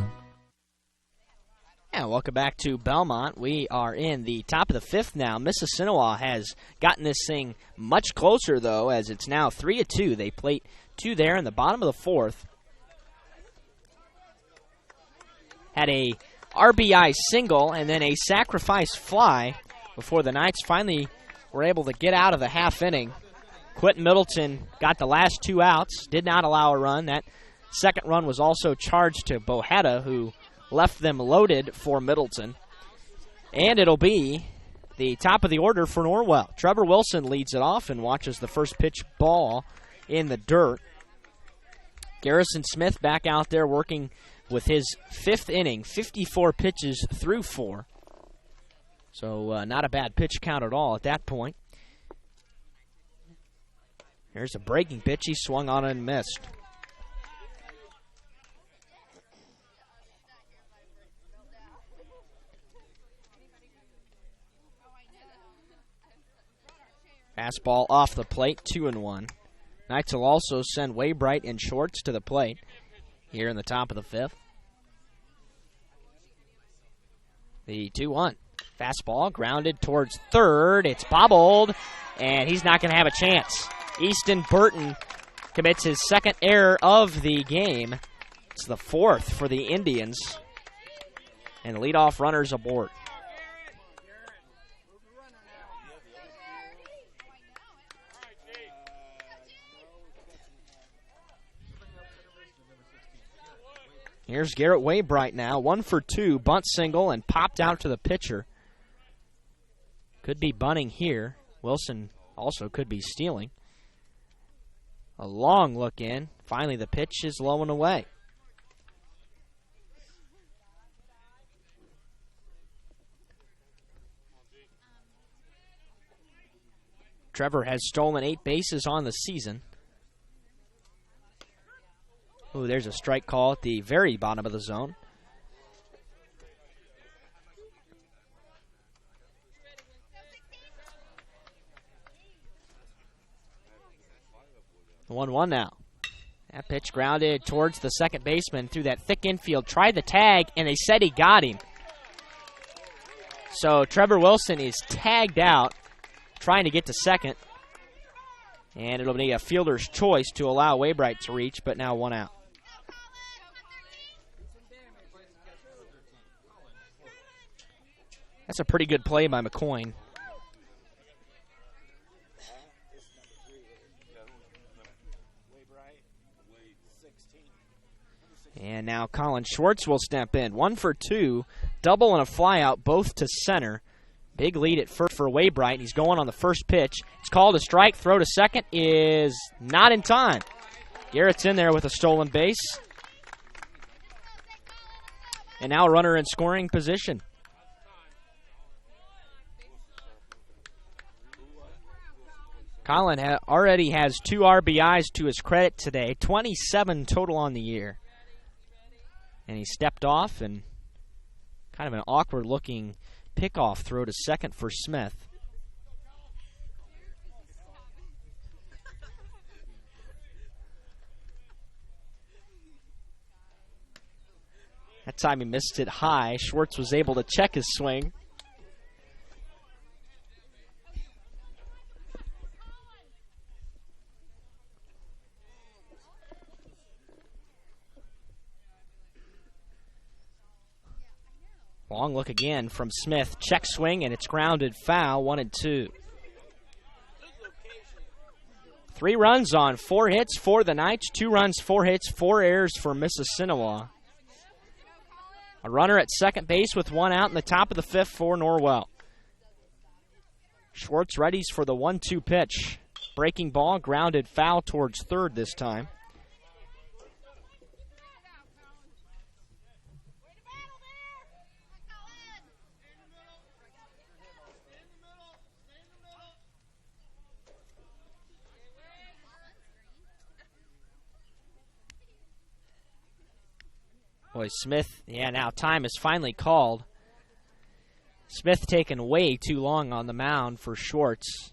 Yeah, welcome back to Bellmont. We are in the top of the 5th now. Mississinewa has gotten this thing much closer, though, as it's now 3-2. They plate 2 there in the bottom of the 4th. Had a RBI single and then a sacrifice fly before the Knights finally were able to get out of the half inning. Quentin Middleton got the last 2 outs, did not allow a run. That second run was also charged to Bohada, who left them loaded for Middleton. And it'll be the top of the order for Norwell. Trevor Wilson leads it off and watches the first pitch ball in the dirt. Garrison Smith back out there working with his 5th inning, 54 pitches through 4. So not a bad pitch count at all at that point. Here's a breaking pitch. He swung on and missed. Fastball off the plate, 2-1. Knights will also send Waybright and Schwartz to the plate here in the top of the 5th. The 2-1. Fastball grounded towards third. It's bobbled, and he's not going to have a chance. Easton Burton commits his second error of the game. It's the 4th for the Indians. And the leadoff runner's aboard. Here's Garrett Waybright now, 1 for 2, bunt single, and popped out to the pitcher. Could be bunting here. Wilson also could be stealing. A long look in. Finally, the pitch is low and away. Trevor has stolen 8 bases on the season. Ooh, there's a strike call at the very bottom of the zone. The 1-1 now. That pitch grounded towards the second baseman through that thick infield. Tried the tag, and they said he got him. So Trevor Wilson is tagged out, trying to get to second. And it'll be a fielder's choice to allow Waybright to reach, but now 1 out. That's a pretty good play by McCoyne. And now Colin Schwartz will step in. 1 for 2, double and a fly out, both to center. Big lead at first for Waybright. He's going on the first pitch. It's called a strike. Throw to second is not in time. Garrett's in there with a stolen base. And now a runner in scoring position. Colin already has 2 RBIs to his credit today, 27 total on the year. And he stepped off, and kind of an awkward-looking pickoff throw to second for Smith. That time he missed it high. Schwartz was able to check his swing. Long look again from Smith. Check swing, and it's grounded foul. 1-2. 3 runs on 4 hits for the Knights. 2 runs, 4 hits, 4 errors for Mississinewa. A runner at second base with 1 out in the top of the 5th for Norwell. Schwartz readies for the 1-2 pitch. Breaking ball, grounded foul towards third this time. Boy, Smith, now time is finally called. Smith taking way too long on the mound for Schwartz,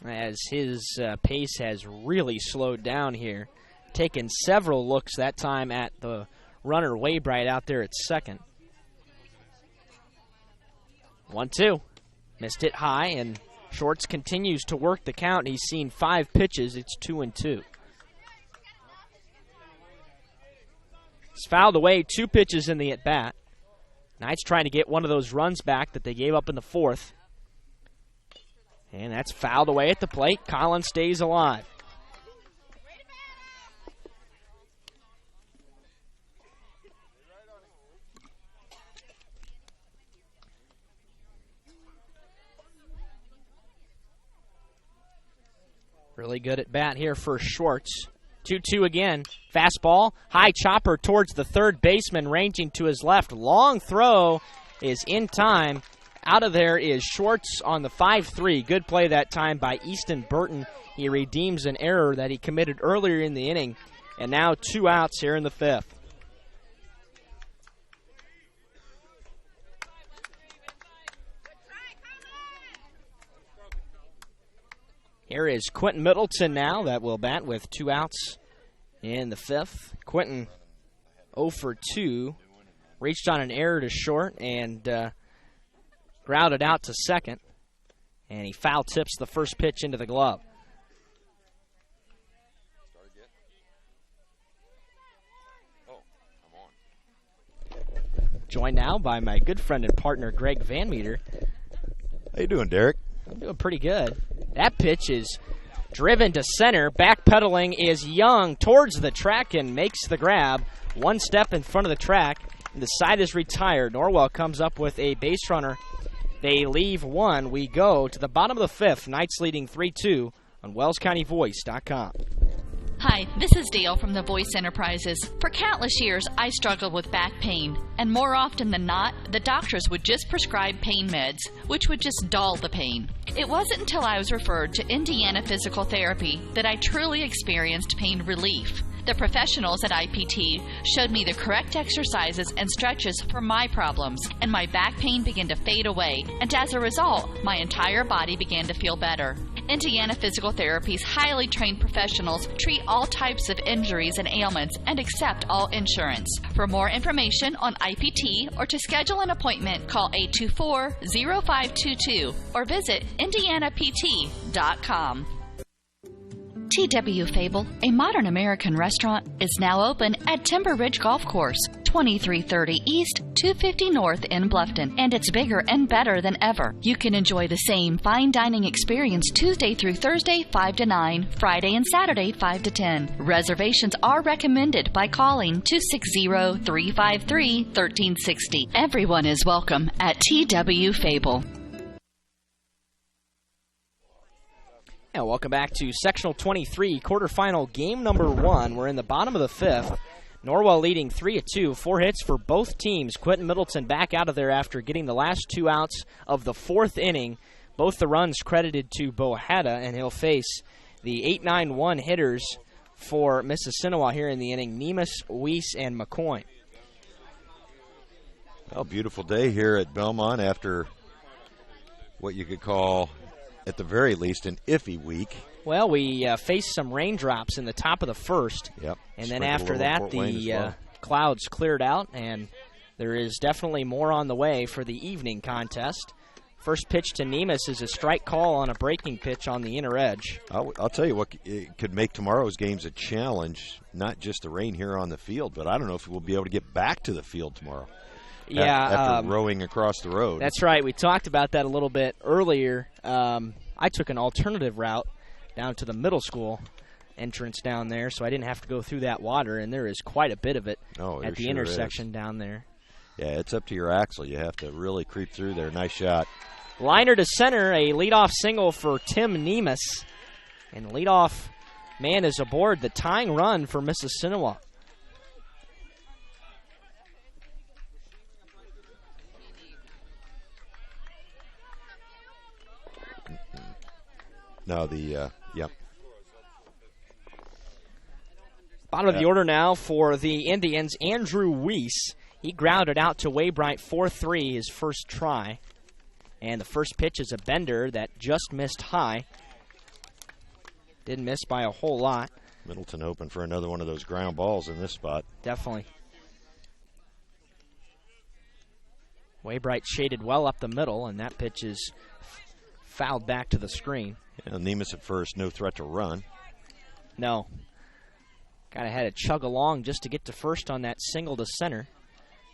as his pace has really slowed down here. Taking several looks that time at the runner Waybright out there at second. 1-2. Missed it high, and Schwartz continues to work the count. He's seen 5 pitches. It's 2-2. He's fouled away 2 pitches in the at-bat. Knights trying to get one of those runs back that they gave up in the 4th. And that's fouled away at the plate. Collins stays alive. Really good at bat here for Schwartz. 2-2 again. Fastball. High chopper towards the third baseman, ranging to his left. Long throw is in time. Out of there is Schwartz on the 5-3. Good play that time by Easton Burton. He redeems an error that he committed earlier in the inning. And now 2 outs here in the 5th. Here is Quentin Middleton now that will bat with 2 outs in the 5th. Quentin 0 for 2. Reached on an error to short and grounded out to second. And he foul tips the first pitch into the glove. Joined now by my good friend and partner, Greg Van Meter. How you doing, Derek? I'm doing pretty good. That pitch is driven to center. Backpedaling is Young towards the track and makes the grab. 1 step in front of the track. And the side is retired. Norwell comes up with a base runner. They leave 1. We go to the bottom of the 5th. Knights leading 3-2 on WellsCountyVoice.com. Hi, this is Dale from the Voice Enterprises. For countless years, I struggled with back pain, and more often than not, the doctors would just prescribe pain meds, which would just dull the pain. It wasn't until I was referred to Indiana Physical Therapy that I truly experienced pain relief. The professionals at IPT showed me the correct exercises and stretches for my problems, and my back pain began to fade away, and as a result, my entire body began to feel better. Indiana Physical Therapy's highly trained professionals treat all types of injuries and ailments and accept all insurance. For more information on IPT or to schedule an appointment, call 824-0522 or visit indianapt.com. TW Fable, a modern American restaurant, is now open at Timber Ridge Golf Course, 2330 East, 250 North in Bluffton, and it's bigger and better than ever. You can enjoy the same fine dining experience Tuesday through Thursday, 5 to 9, Friday and Saturday, 5 to 10. Reservations are recommended by calling 260-353-1360. Everyone is welcome at TW Fable. And welcome back to Sectional 23, quarterfinal game number 1. We're in the bottom of the 5th. Norwell leading 3-2, 4 hits for both teams. Quentin Middleton back out of there after getting the last 2 outs of the 4th inning. Both the runs credited to Bohetta, and he'll face the 8-9-1 hitters for Mississinewa here in the inning, Nemus, Weiss, and McCoy. Well, beautiful day here at Bellmont after what you could call, at the very least, an iffy week. Well, we faced some raindrops in the top of the 1st. Yep. And then after that, the clouds cleared out, and there is definitely more on the way for the evening contest. First pitch to Nemus is a strike call on a breaking pitch on the inner edge. I'll tell you what it could make tomorrow's games a challenge, not just the rain here on the field, but I don't know if we'll be able to get back to the field tomorrow. Yeah, after rowing across the road. That's right. We talked about that a little bit earlier. I took an alternative route down to the middle school entrance down there, so I didn't have to go through that water, and there is quite a bit of it at the intersection down there. Yeah, it's up to your axle. You have to really creep through there. Nice shot. Liner to center, a leadoff single for Tim Nemus, and the leadoff man is aboard the tying run for Mississinewa. No, yep. Bottom of the order now for the Indians, Andrew Weiss. He grounded out to Waybright 4-3 his first try. And the first pitch is a bender that just missed high. Didn't miss by a whole lot. Middleton open for another one of those ground balls in this spot. Definitely. Waybright shaded well up the middle, and that pitch is fouled back to the screen. Yeah, Nemus at first, no threat to run. No. Kind of had to chug along just to get to first on that single to center.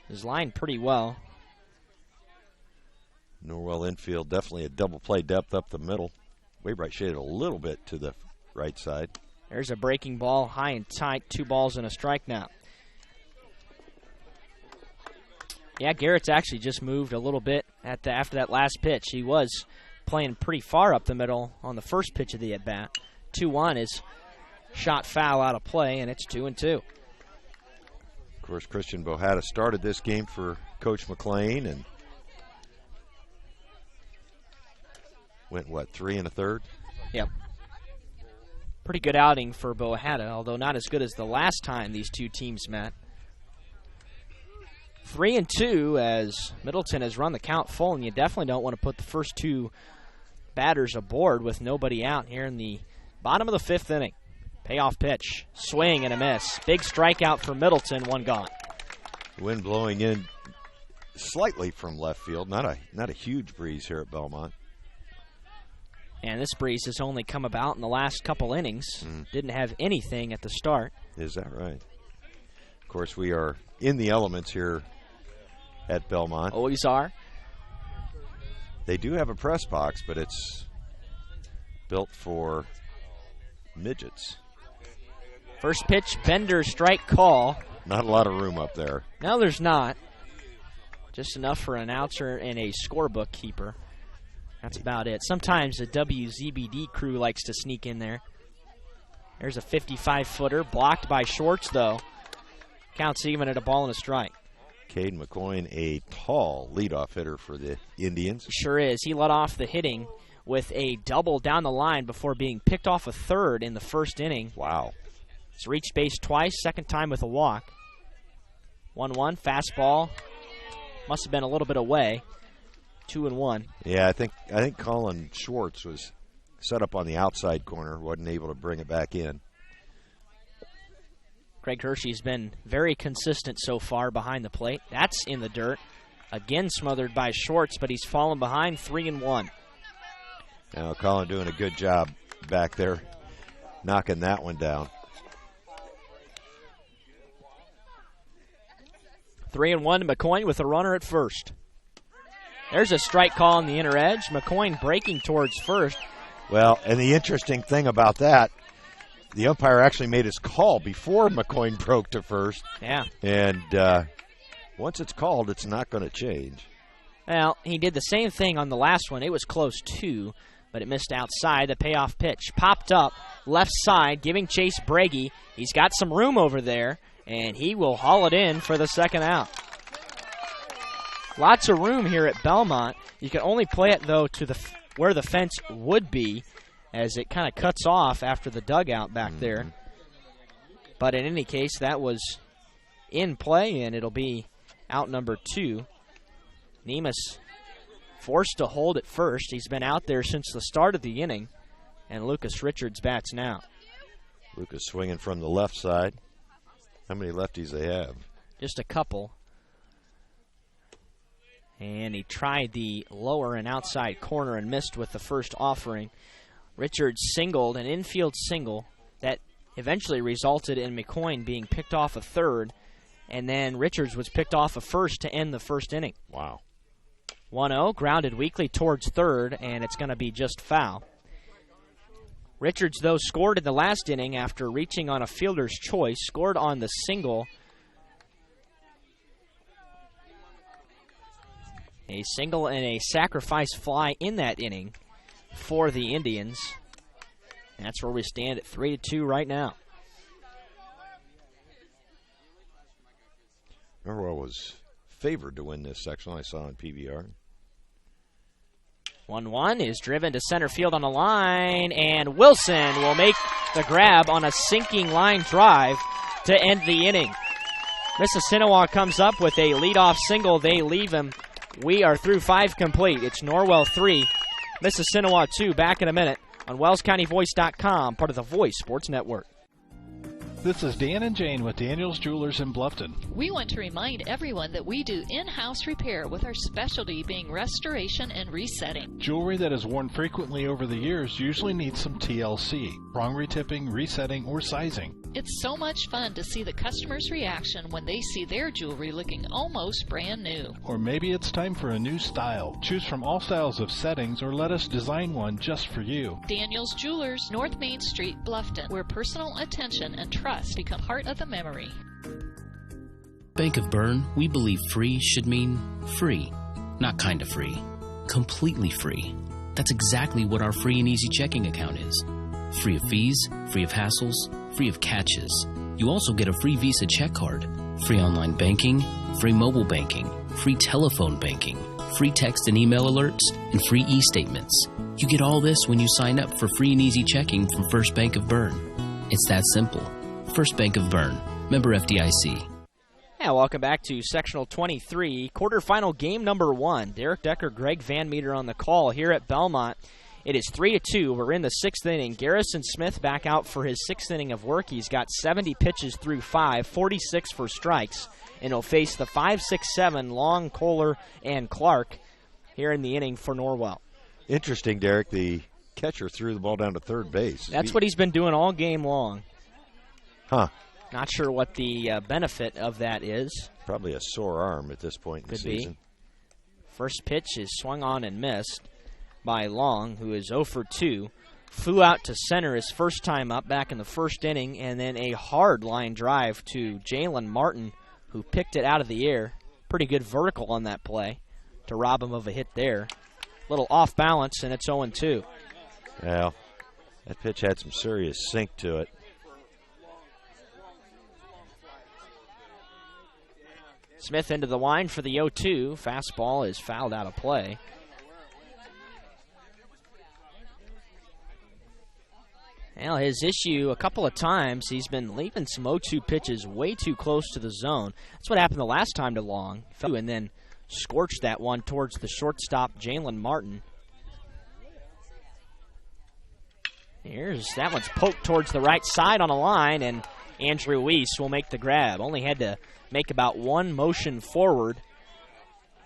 His lined pretty well. Norwell infield, definitely a double play depth up the middle. Waybright shaded a little bit to the right side. There's a breaking ball, high and tight, 2 balls and a strike now. Yeah, Garrett's actually just moved a little bit after that last pitch. He was playing pretty far up the middle on the first pitch of the at-bat. 2-1 is shot foul out of play, and it's 2-2. Of course, Christian Bohetta started this game for Coach McLean and went, 3 1/3? Yep. Pretty good outing for Bohetta, although not as good as the last time these two teams met. 3-2 as Middleton has run the count full, and you definitely don't want to put the first 2 batters aboard with nobody out here in the bottom of the 5th inning. Payoff pitch, swing and a miss. Big strikeout for Middleton, one gone. Wind blowing in slightly from left field. Not a huge breeze here at Bellmont. And this breeze has only come about in the last couple innings. Didn't have anything at the start. Is that right? Of course, we are in the elements here at Bellmont. Always are. They do have a press box, but it's built for midgets. First pitch, Bender, strike call. Not a lot of room up there. No, there's not. Just enough for an announcer and a scorebook keeper. That's about it. Sometimes the WZBD crew likes to sneak in there. There's a 55-footer, blocked by Schwartz, though. Counts even at a ball and a strike. Cade McCoy, a tall leadoff hitter for the Indians. He sure is. He led off the hitting with a double down the line before being picked off a third in the first inning. Wow. He's reached base twice, second time with a walk. 1-1, fastball. Must have been a little bit away. 2-1. Yeah, I think Colin Schwartz was set up on the outside corner, wasn't able to bring it back in. Craig Hershey's been very consistent so far behind the plate. That's in the dirt. Again smothered by Schwartz, but he's fallen behind 3-1. Now Colin doing a good job back there, knocking that one down. 3-1 to McCoy with a runner at first. There's a strike call on the inner edge. McCoy breaking towards first. Well, and the interesting thing about that, the umpire actually made his call before McCoy broke to first. Yeah. And once it's called, it's not going to change. Well, he did the same thing on the last one. It was close too, but it missed outside. The payoff pitch popped up left side, giving chase Brady. He's got some room over there, and he will haul it in for the second out. Lots of room here at Bellmont. You can only play it, though, to where the fence would be, as it kind of cuts off after the dugout back there. But in any case, that was in play, and it'll be out number 2. Nemus forced to hold at first. He's been out there since the start of the inning, and Lucas Richards bats now. Lucas swinging from the left side. How many lefties they have? Just a couple. And he tried the lower and outside corner and missed with the first offering. Richards singled, an infield single that eventually resulted in McCoy being picked off a third, and then Richards was picked off a first to end the first inning. Wow. 1-0, grounded weakly towards third, and it's going to be just foul. Richards, though, scored in the last inning after reaching on a fielder's choice, scored on the single. A single and a sacrifice fly in that inning for the Indians. And that's where we stand at 3-2 right now. Norwell was favored to win this section, I saw on PBR. 1-1 is driven to center field on the line, and Wilson will make the grab on a sinking line drive to end the inning. Mississinewa comes up with a leadoff single. They leave him. We are through 5 complete. It's Norwell 3, Mississinewa 2. Back in a minute on WellsCountyVoice.com, part of the Voice Sports Network. This is Dan and Jane with Daniels Jewelers in Bluffton. We want to remind everyone that we do in-house repair, with our specialty being restoration and resetting. Jewelry that is worn frequently over the years usually needs some TLC, prong retipping, resetting, or sizing. It's so much fun to see the customer's reaction when they see their jewelry looking almost brand new. Or maybe it's time for a new style. Choose from all styles of settings, or let us design one just for you. Daniels Jewelers, North Main Street, Bluffton, where personal attention and trust become part of the memory. Bank of Bern, we believe free should mean free. Not kind of free. Completely free. That's exactly what our free and easy checking account is. Free of fees, free of hassles, free of catches. You also get a free Visa check card, free online banking, free mobile banking, free telephone banking, free text and email alerts, and free e-statements. You get all this when you sign up for free and easy checking from First Bank of Bern. It's that simple. First Bank of Bern, member FDIC. Yeah, welcome back to Sectional 23, quarterfinal game number 1. Derek Decker, Greg Van Meter on the call here at Bellmont. It is 3-2. We're in the 6th inning. Garrison Smith back out for his 6th inning of work. He's got 70 pitches through 5, 46 for strikes, and he'll face the 5-6-7 Long, Kohler, and Clark here in the inning for Norwell. Interesting, Derek. The catcher threw the ball down to third base. That's what he's been doing all game long. Huh. Not sure what the benefit of that is. Probably a sore arm at this point in the season. First pitch is swung on and missed by Long, who is 0 for 2. Flew out to center his first time up back in the first inning, and then a hard line drive to Jalen Martin, who picked it out of the air. Pretty good vertical on that play to rob him of a hit there. Little off balance, and it's 0-2. Well, that pitch had some serious sink to it. Smith into the line for the 0-2. Fastball is fouled out of play. Well, his issue a couple of times, he's been leaving some 0-2 pitches way too close to the zone. That's what happened the last time to Long. And then scorched that one towards the shortstop, Jalen Martin. That one's poked towards the right side on a line, and Andrew Weiss will make the grab. Only had to make about one motion forward,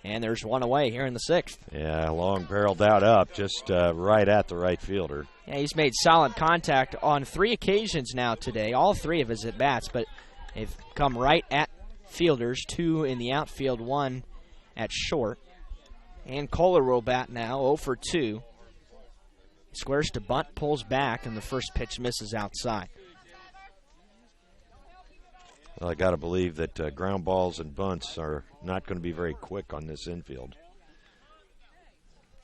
and there's one away here in the 6th. Yeah, Long barreled that up just right at the right fielder. Yeah, he's made solid contact on 3 occasions now today, all 3 of his at-bats, but they've come right at fielders, 2 in the outfield, 1 at short. And Kohler will bat now, 0 for 2. Squares to bunt, pulls back, and the first pitch misses outside. Well, I got to believe that ground balls and bunts are not going to be very quick on this infield.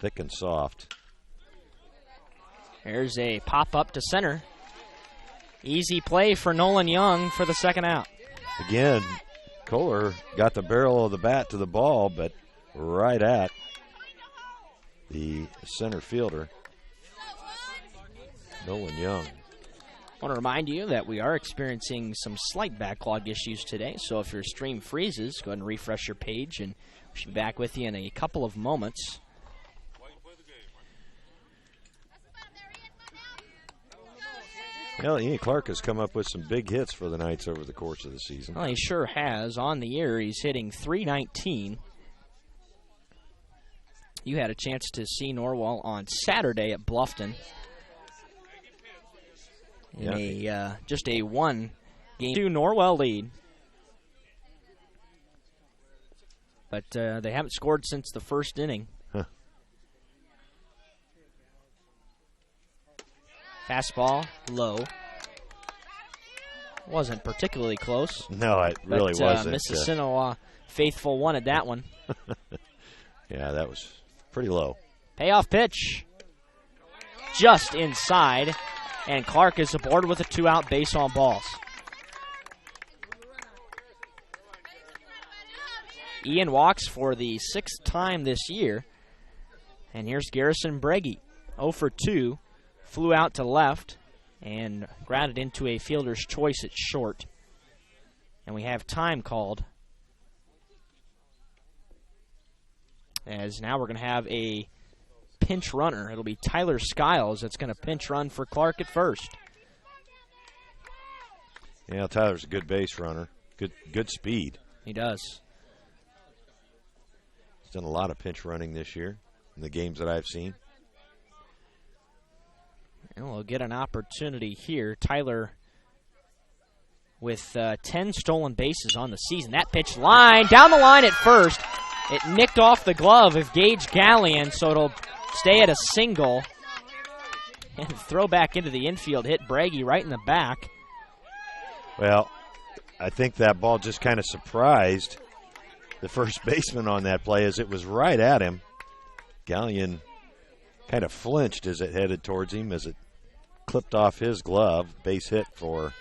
Thick and soft. There's a pop-up to center. Easy play for Nolan Young for the second out. Again, Kohler got the barrel of the bat to the ball, but right at the center fielder, Nolan Young. I want to remind you that we are experiencing some slight backlog issues today, so if your stream freezes, go ahead and refresh your page, and we should be back with you in a couple of moments. Well, Ian Clark has come up with some big hits for the Knights over the course of the season. Well, he sure has. On the year, he's hitting .319. You had a chance to see Norwell on Saturday at Bluffton. In just a 1-game Norwell lead. But they haven't scored since the first inning. Huh. Fastball, low. Wasn't particularly close. No, it really wasn't. Mississinewa faithful wanted that one. Yeah, that was pretty low. Payoff pitch. Just inside. And Clark is aboard with a 2-out base on balls. Ian walks for the 6th time this year. And here's Garrison Breggy. 0 for 2. Flew out to left and grounded into a fielder's choice at short. And we have time called. As now we're going to have a pinch runner. It'll be Tyler Skiles that's going to pinch run for Clark at first. Yeah, Tyler's a good base runner. Good speed. He does. He's done a lot of pinch running this year in the games that I've seen. And we'll get an opportunity here. Tyler with 10 stolen bases on the season. That pitch line, down the line at first. It nicked off the glove of Gage Gallion, so it'll stay at a single. And throw back into the infield, hit Breggy right in the back. Well, I think that ball just kind of surprised the first baseman on that play as it was right at him. Gallion kind of flinched as it headed towards him as it clipped off his glove. Base hit for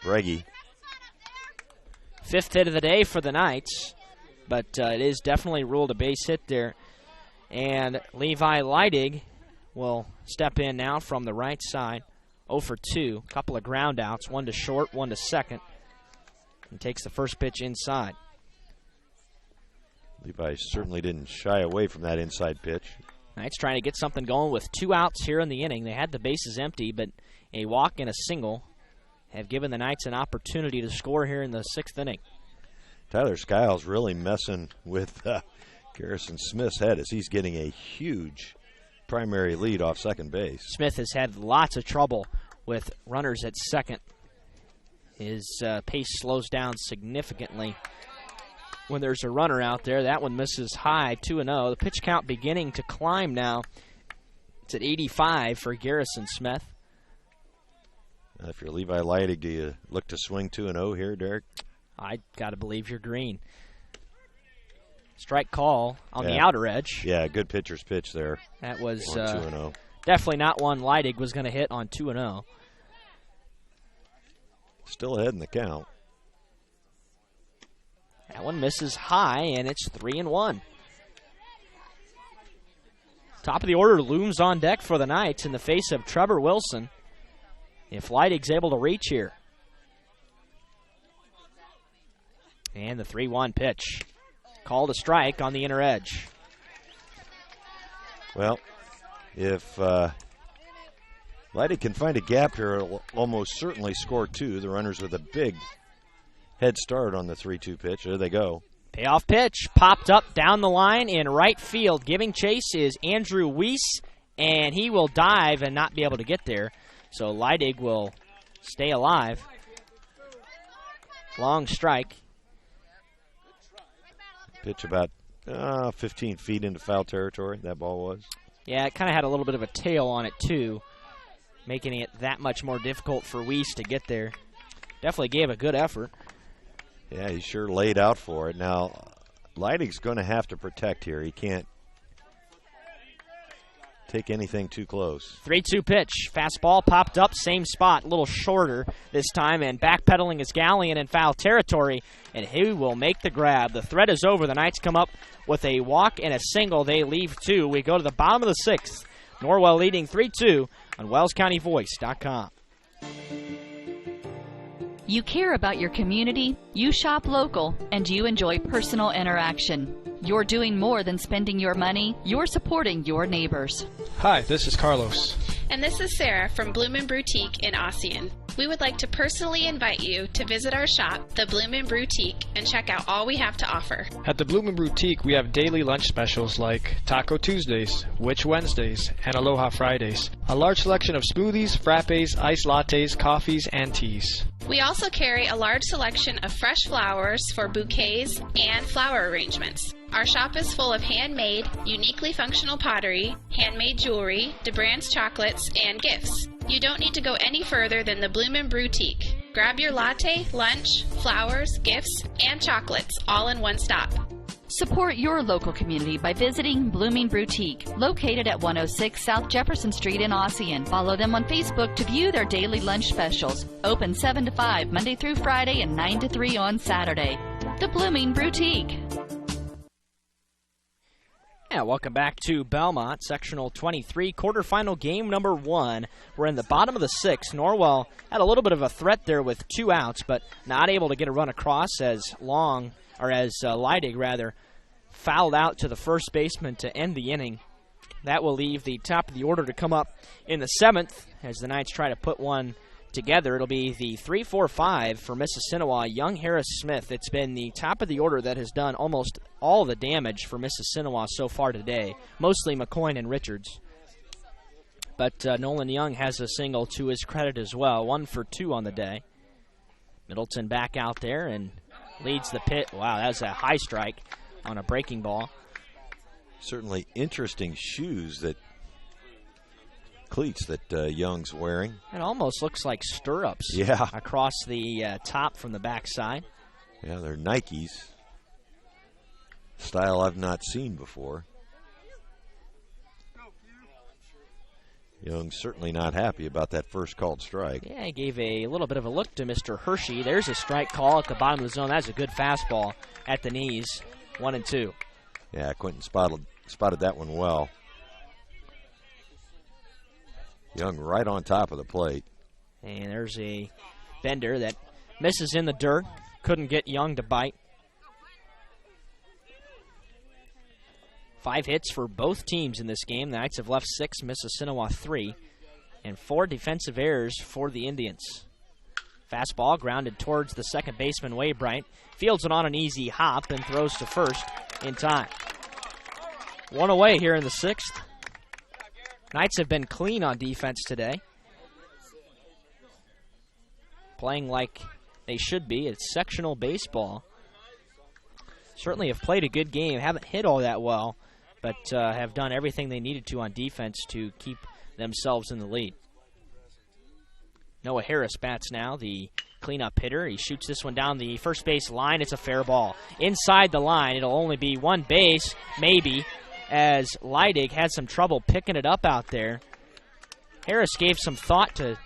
Breggy. 5th hit of the day for the Knights, but it is definitely ruled a base hit there. And Levi Leidig will step in now from the right side. 0 for 2. A couple of ground outs, 1 to short, 1 to second. And takes the first pitch inside. Levi certainly didn't shy away from that inside pitch. Knights trying to get something going with 2 outs here in the inning. They had the bases empty, but a walk and a single have given the Knights an opportunity to score here in the 6th inning. Tyler Skiles really messing with Garrison Smith's head as he's getting a huge primary lead off second base. Smith has had lots of trouble with runners at second. His pace slows down significantly when there's a runner out there. That one misses high, 2-0. The pitch count beginning to climb now. It's at 85 for Garrison Smith. If you're Levi Leidig, do you look to swing 2-0 here, Derek? I got to believe you're green. Strike call on the outer edge. Yeah, good pitcher's pitch there. That was 2-0. Definitely not one Leidig was going to hit on 2-0. Still ahead in the count. That one misses high, and it's 3-1. Top of the order looms on deck for the Knights in the face of Trevor Wilson. If Leidig's able to reach here. And the 3-1 pitch. Called a strike on the inner edge. Well, if Leidig can find a gap here, it'll almost certainly score 2. The runners with a big head start on the 3-2 pitch. There they go. Payoff pitch popped up down the line in right field. Giving chase is Andrew Weiss, and he will dive and not be able to get there. So Leidig will stay alive. Long strike. Pitch about 15 feet into foul territory, that ball was. Yeah, it kind of had a little bit of a tail on it, too, making it that much more difficult for Weiss to get there. Definitely gave a good effort. Yeah, he sure laid out for it. Now, Leidig's going to have to protect here. He can't take anything too close. 3-2 pitch. Fastball popped up, same spot, a little shorter this time, and backpedaling is Gallion in foul territory, and he will make the grab. The threat is over. The Knights come up with a walk and a single. They leave 2. We go to the bottom of the 6th. Norwell leading 3-2 on WellsCountyVoice.com. You care about your community, you shop local, and you enjoy personal interaction. You're doing more than spending your money. You're supporting your neighbors. Hi, this is Carlos. And this is Sarah from Bloomin' Boutique in Ossian. We would like to personally invite you to visit our shop, the Bloomin' Boutique, and check out all we have to offer. At the Bloomin' Boutique, we have daily lunch specials like Taco Tuesdays, Witch Wednesdays, and Aloha Fridays. A large selection of smoothies, frappes, iced lattes, coffees, and teas. We also carry a large selection of fresh flowers for bouquets and flower arrangements. Our shop is full of handmade, uniquely functional pottery, handmade jewelry, DeBrand's chocolates, and gifts. You don't need to go any further than the Bloomin' Boutique. Grab your latte, lunch, flowers, gifts, and chocolates all in one stop. Support your local community by visiting Blooming Boutique, located at 106 South Jefferson Street in Ossian. Follow them on Facebook to view their daily lunch specials. Open 7 to 5 Monday through Friday and 9 to 3 on Saturday. The Blooming Boutique. Yeah, welcome back to Bellmont, Sectional 23, quarterfinal game number 1. We're in the bottom of the 6th. Norwell had a little bit of a threat there with 2 outs, but not able to get a run across as Leidig fouled out to the first baseman to end the inning. That will leave the top of the order to come up in the 7th as the Knights try to put one together. It'll be the 3-4-5 for Mississinewa, Young, Harris, Smith. It's been the top of the order that has done almost all the damage for Mississinewa so far today, mostly McCoyne and Richards. But Nolan Young has a single to his credit as well, 1 for 2 on the day. Middleton back out there and leads the pit. Wow, that was a high strike on a breaking ball. Certainly interesting shoes cleats that Young's wearing. It almost looks like stirrups. Yeah. Across the top from the backside. Yeah, they're Nikes. Style I've not seen before. Young's certainly not happy about that first called strike. Yeah, he gave a little bit of a look to Mr. Hershey. There's a strike call at the bottom of the zone. That's a good fastball at the knees. 1-2. Yeah, Quentin spotted that one well. Young right on top of the plate. And there's a bender that misses in the dirt. Couldn't get Young to bite. 5 hits for both teams in this game. The Knights have left 6, Mississinewa 3, and 4 defensive errors for the Indians. Fastball grounded towards the second baseman, Waybright. Fields it on an easy hop and throws to first in time. 1 away here in the 6th. Knights have been clean on defense today, playing like they should be. It's sectional baseball. Certainly have played a good game, haven't hit all that well, but have done everything they needed to on defense to keep themselves in the lead. Noah Harris bats now, the cleanup hitter. He shoots this one down the first base line. It's a fair ball. Inside the line, it'll only be one base, maybe, as Leidig had some trouble picking it up out there. Harris gave some thought to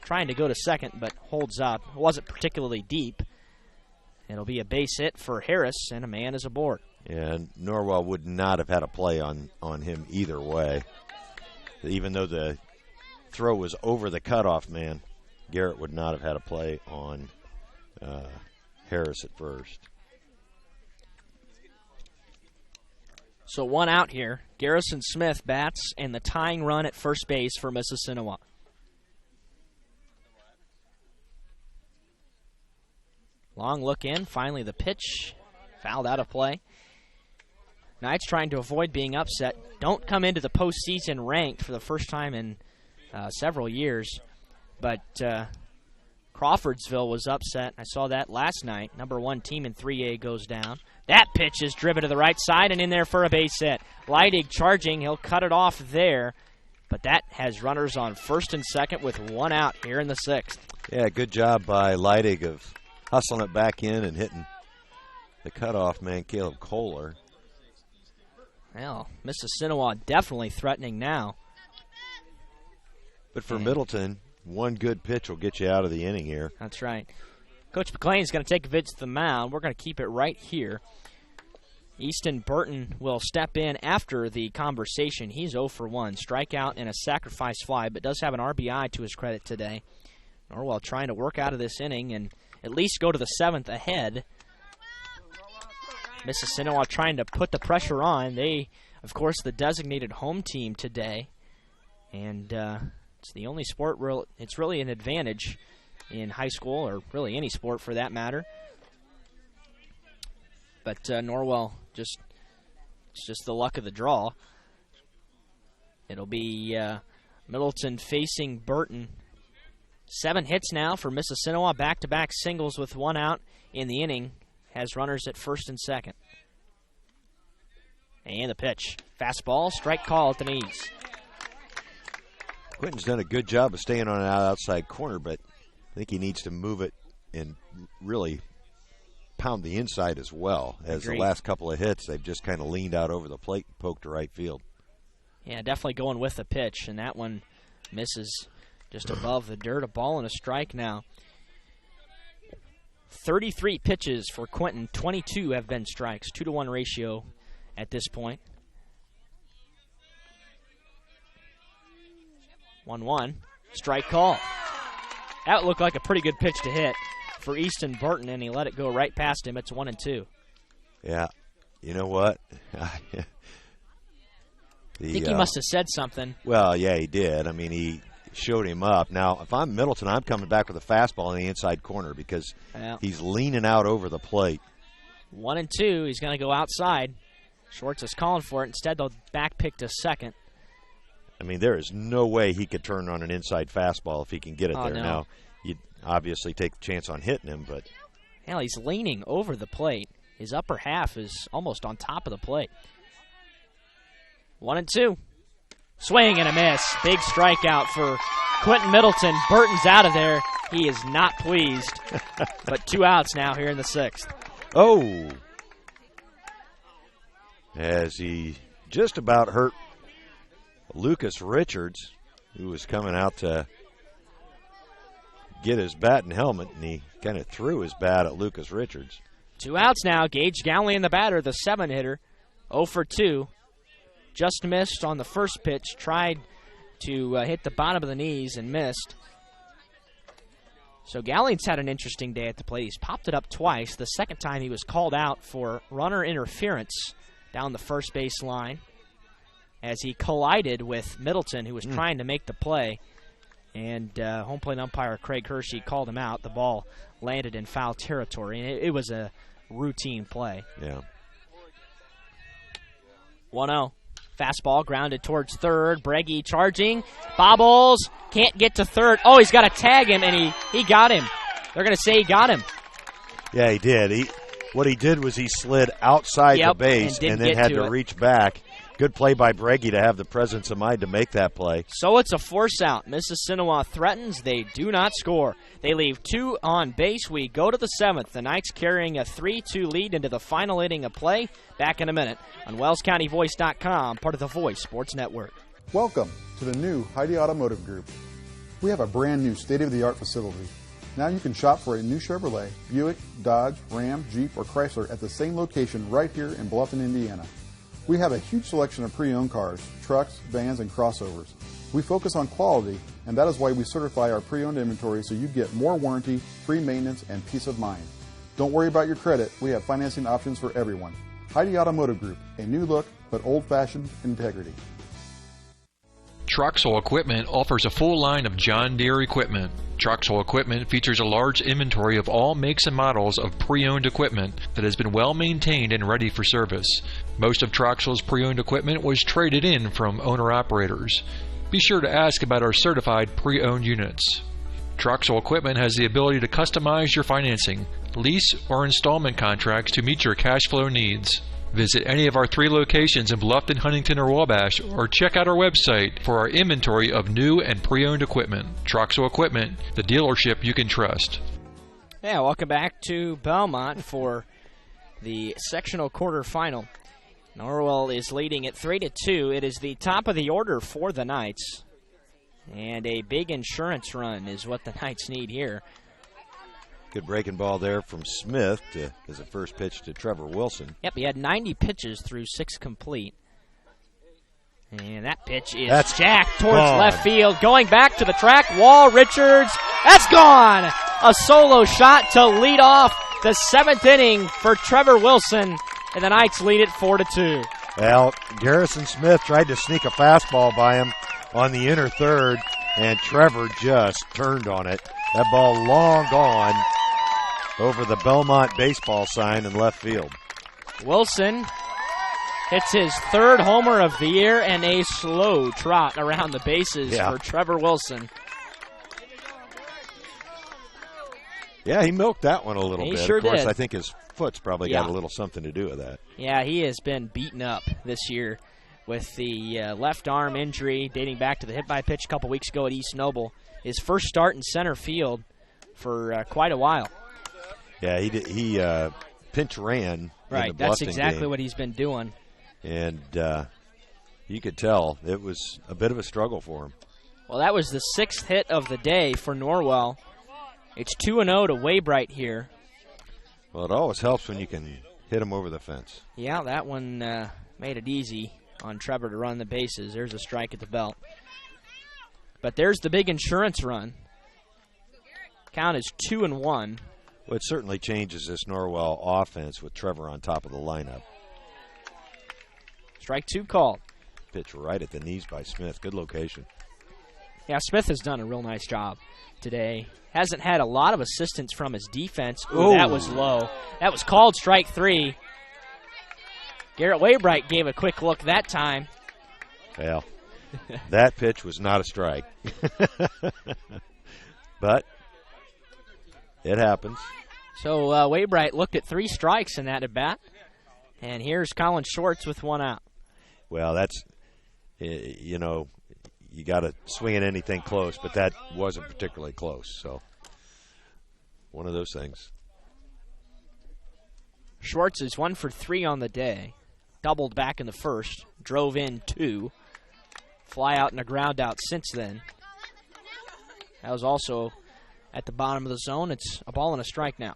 trying to go to second, but holds up. It wasn't particularly deep. It'll be a base hit for Harris, and a man is aboard. Yeah, and Norwell would not have had a play on him either way. Even though the throw was over the cutoff man, Garrett would not have had a play on Harris at first. So 1 out here. Garrison Smith bats, and the tying run at first base for Mississinewa. Long look in. Finally the pitch. Fouled out of play. Knights trying to avoid being upset. Don't come into the postseason ranked for the first time in several years. But Crawfordsville was upset. I saw that last night. Number 1 team in 3A goes down. That pitch is driven to the right side and in there for a base hit. Leidig charging. He'll cut it off there. But that has runners on first and second with 1 out here in the 6th. Yeah, good job by Leidig of hustling it back in and hitting the cutoff man, Caleb Kohler. Well, Mississinewa definitely threatening now. But for Middleton, 1 good pitch will get you out of the inning here. That's right. Coach McLean's going to take a visit to the mound. We're going to keep it right here. Easton Burton will step in after the conversation. He's 0 for 1. Strikeout and a sacrifice fly, but does have an RBI to his credit today. Norwell trying to work out of this inning and at least go to the 7th ahead. Mississinewa trying to put the pressure on. They, of course, the designated home team today. And it's the only sport where it's really an advantage in high school, or really any sport for that matter. But Norwell, it's just the luck of the draw. It'll be Middleton facing Burton. 7 hits now for Mississinewa. Back-to-back singles with 1 out in the inning. Has runners at first and second. And the pitch. Fastball, strike call at the knees. Quentin's done a good job of staying on an outside corner, but I think he needs to move it and really pound the inside as well. As Agreed. The last couple of hits, they've just kind of leaned out over the plate and poked to right field. Yeah, definitely going with the pitch, and that one misses just above the dirt. A ball and a strike now. 33 pitches for Quentin. 22 have been strikes. 2-to-1 ratio at this point. 1-1. Strike call. That looked like a pretty good pitch to hit for Easton Burton, and he let it go right past him. It's 1-2. Yeah. You know what? I think he must have said something. Well, yeah, he did. I mean, he showed him up. Now, if I'm Middleton, I'm coming back with a fastball in the inside corner because he's leaning out over the plate. 1-2. He's going to go outside. Schwartz is calling for it. Instead, they'll back pick to second. I mean, there is no way he could turn on an inside fastball if he can get it there. No. Now, you'd obviously take the chance on hitting him, but... Hell, he's leaning over the plate. His upper half is almost on top of the plate. 1-2. Swing and a miss. Big strikeout for Quentin Middleton. Burton's out of there. He is not pleased. But 2 outs now here in the 6th. Oh! As he just about hurt Lucas Richards, who was coming out to get his bat and helmet, and he kind of threw his bat at Lucas Richards. 2 outs now. Gage Gallion, the batter, the 7-hitter. 0 for 2. Just missed on the first pitch. Tried to hit the bottom of the knees and missed. So Gallion's had an interesting day at the plate. He's popped it up twice. The second time he was called out for runner interference down the first base line. as he collided with Middleton, who was trying to make the play. And home plate umpire Craig Hershey called him out. The ball landed in foul territory, and it was a routine play. Yeah. 1-0. Fastball grounded towards third. Breggy charging. Bobbles. Can't get to third. Oh, he's got to tag him, and he got him. They're going to say he got him. Yeah, he did. What he did was he slid outside the base and then had to reach back. Good play by Breggy to have the presence of mind to make that play. So it's a force out. Mississinewa threatens. They do not score. They leave 2 on base. We go to the 7th. The Knights carrying a 3-2 lead into the final inning of play. Back in a minute on WellsCountyVoice.com, part of the Voice Sports Network. Welcome to the new Heidi Automotive Group. We have a brand new state-of-the-art facility. Now you can shop for a new Chevrolet, Buick, Dodge, Ram, Jeep, or Chrysler at the same location right here in Bluffton, Indiana. We have a huge selection of pre-owned cars, trucks, vans, and crossovers. We focus on quality, and that is why we certify our pre-owned inventory so you get more warranty, free maintenance, and peace of mind. Don't worry about your credit. We have financing options for everyone. Heidi Automotive Group, a new look, but old-fashioned integrity. Troxel Equipment offers a full line of John Deere equipment. Troxel Equipment features a large inventory of all makes and models of pre-owned equipment that has been well maintained and ready for service. Most of Troxel's pre-owned equipment was traded in from owner-operators. Be sure to ask about our certified pre-owned units. Troxel Equipment has the ability to customize your financing, lease, or installment contracts to meet your cash flow needs. Visit any of our 3 locations in Bluffton, Huntington, or Wabash, or check out our website for our inventory of new and pre-owned equipment. Troxel Equipment, the dealership you can trust. Yeah, welcome back to Bellmont for the sectional quarterfinal. Norwell is leading at 3-2. It is the top of the order for the Knights. And a big insurance run is what the Knights need here. Good breaking ball there from Smith as a first pitch to Trevor Wilson. Yep, he had 90 pitches through 6 complete. And that pitch is jacked towards left field. Going back to the track wall, Richards. That's gone! A solo shot to lead off the 7th inning for Trevor Wilson. And the Knights lead it 4-2. Well, Garrison Smith tried to sneak a fastball by him on the inner third, and Trevor just turned on it. That ball long gone over the Bellmont baseball sign in left field. Wilson hits his 3rd homer of the year and a slow trot around the bases for Trevor Wilson. Yeah, he milked that one a little bit. Sure of course, did. I think his foot's probably got a little something to do with that. Yeah, he has been beaten up this year with the left arm injury dating back to the hit-by-pitch a couple weeks ago at East Noble. His first start in center field for quite a while. Yeah, he pinch ran. Right, that's exactly what he's been doing. And you could tell it was a bit of a struggle for him. Well, that was the 6th hit of the day for Norwell. It's 2-0 to Waybright here. Well, it always helps when you can hit him over the fence. Yeah, that one made it easy on Trevor to run the bases. There's a strike at the belt. But there's the big insurance run. Count is 2-1. Well, it certainly changes this Norwell offense with Trevor on top of the lineup. Strike 2 called. Pitch right at the knees by Smith. Good location. Yeah, Smith has done a real nice job today. Hasn't had a lot of assistance from his defense. Ooh, that was low. That was called strike 3. Garrett Waybright gave a quick look that time. Well, that pitch was not a strike. But it happens. So Waybright looked at 3 strikes in that at bat. And here's Colin Schwartz with 1 out. Well, that's, you got to swing at anything close, but that wasn't particularly close. So one of those things. Schwartz is 1 for 3 on the day. Doubled back in the first. Drove in 2. Fly out and a ground out since then. That was also at the bottom of the zone. It's a ball and a strike now.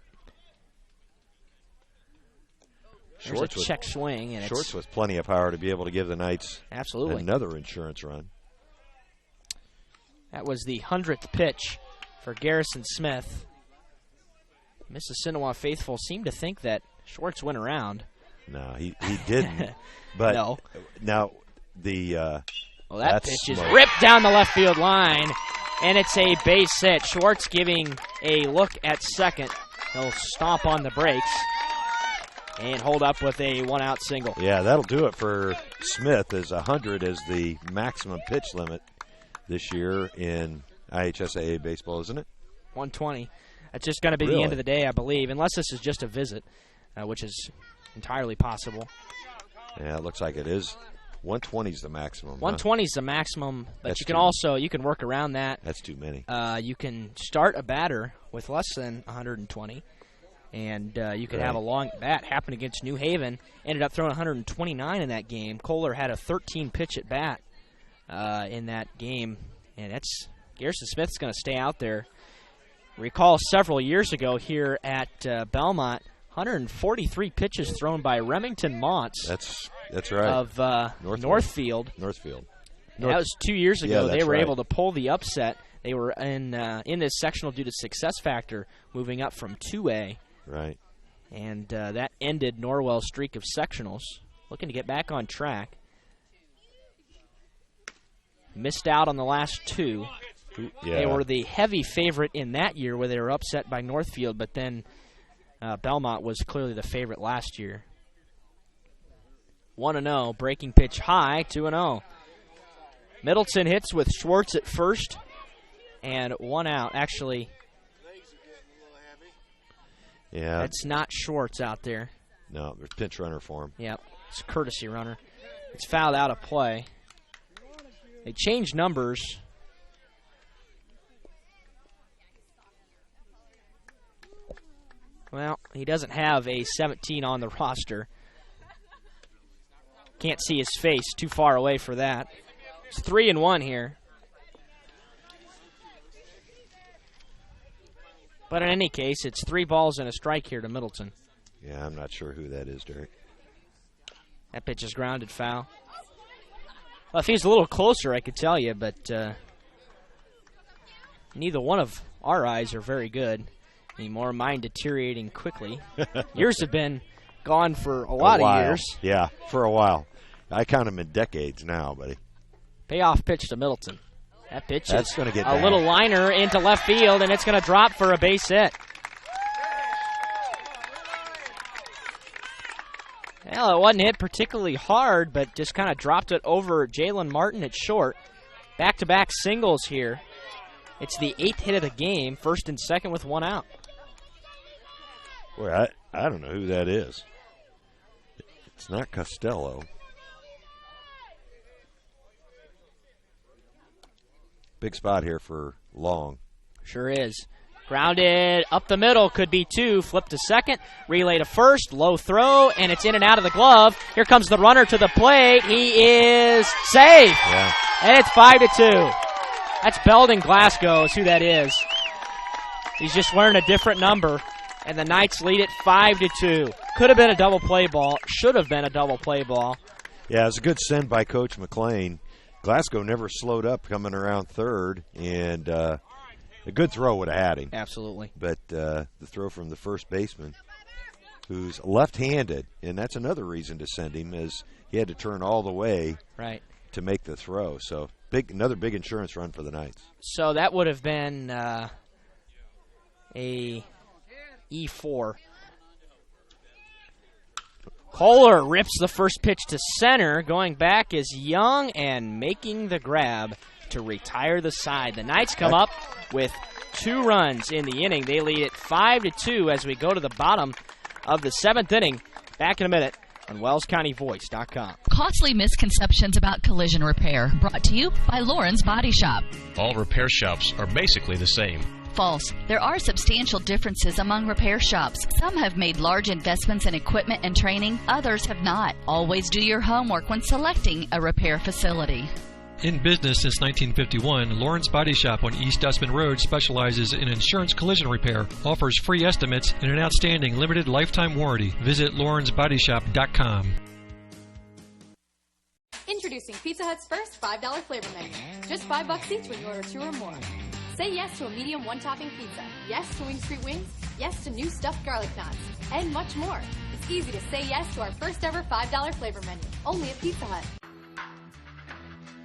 There's a check swing. And Shorts with plenty of power to be able to give the Knights another insurance run. That was the 100th pitch for Garrison Smith. Mississinewa faithful seemed to think that Schwartz went around. No, he didn't. But no. Now, that pitch is ripped down the left field line, and it's a base hit. Schwartz giving a look at second. He'll stomp on the brakes and hold up with a one-out single. Yeah, that'll do it for Smith, as 100 is the maximum pitch limit this year in IHSAA baseball, isn't it? 120. That's just going to be the end of the day, I believe, unless this is just a visit, which is entirely possible. Yeah, it looks like it is. 120 is the maximum. 120 is the maximum, but That's you can work around that. That's too many. You can start a batter with less than 120, and you could have a long bat. Happened against New Haven. Ended up throwing 129 in that game. Kohler had a 13-pitch at bat in that game, and that's Garrison Smith's going to stay out there. Recall several years ago here at Bellmont, 143 pitches thrown by Remington Montz. That's right. Of Northfield. Northfield. That was 2 years ago. Yeah, they were able to pull the upset. They were in this sectional due to success factor, moving up from 2A. Right. And that ended Norwell's streak of sectionals. Looking to get back on track. Missed out on the last two. Yeah. They were the heavy favorite in that year where they were upset by Northfield, but then Bellmont was clearly the favorite last year. 1-0, breaking pitch high, 2-0. Middleton hits with Schwartz at first, and one out. Actually, yeah, that's not Schwartz out there. No, there's pinch runner for him. Yep, it's a courtesy runner. It's fouled out of play. They changed numbers. Well, he doesn't have a 17 on the roster. Can't see his face, too far away for that. It's 3-1 here. But in any case, it's 3 balls and a strike here to Middleton. Yeah, I'm not sure who that is, Derek. That pitch is grounded foul. Well, if he was a little closer, I could tell you, but neither one of our eyes are very good anymore. Mine deteriorating quickly. Yours have been gone for a lot of years. Yeah, for a while. I count them in decades now, buddy. Payoff pitch to Middleton. That pitch That's is gonna get a little liner into left field, and it's going to drop for a base hit. Well, it wasn't hit particularly hard, but just kind of dropped it over Jalen Martin at short. Back-to-back singles here. It's the 8th hit of the game, first and second with one out. Boy, I don't know who that is. It's not Costello. Big spot here for Long. Sure is. Grounded up the middle, could be 2. Flip to second, relay to first, low throw, and it's in and out of the glove. Here comes the runner to the plate. He is safe. Yeah. And it's 5-2. That's Belden Glasgow is who that is. He's just wearing a different number, and the Knights lead it 5-2. Could have been a double play ball. Should have been a double play ball. Yeah, it was a good send by Coach McLean. Glasgow never slowed up coming around third, and a good throw would have had him. Absolutely. But the throw from the first baseman, who's left-handed, and that's another reason to send him, is he had to turn all the way to make the throw. So another big insurance run for the Knights. So that would have been a E4. Kohler rips the first pitch to center. Going back is Young and making the grab to retire the side. The Knights come up with 2 runs in the inning. They lead it 5-2 as we go to the bottom of the 7th inning. Back in a minute on WellsCountyVoice.com. Costly misconceptions about collision repair. Brought to you by Lauren's Body Shop. All repair shops are basically the same. False. There are substantial differences among repair shops. Some have made large investments in equipment and training. Others have not. Always do your homework when selecting a repair facility. In business since 1951, Lauren's Body Shop on East Dustman Road specializes in insurance collision repair, offers free estimates, and an outstanding limited lifetime warranty. Visit lawrensbodyshop.com. Introducing Pizza Hut's first $5 flavor menu. Just $5 each when you order 2 or more. Say yes to a medium 1-topping pizza. Yes to Wing Street Wings. Yes to new stuffed garlic knots. And much more. It's easy to say yes to our first ever $5 flavor menu. Only at Pizza Hut.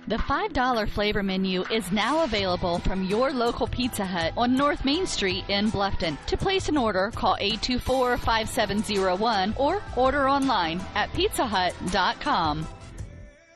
The $5 flavor menu is now available from your local Pizza Hut on North Main Street in Bluffton. To place an order, call 824-5701 or order online at pizzahut.com.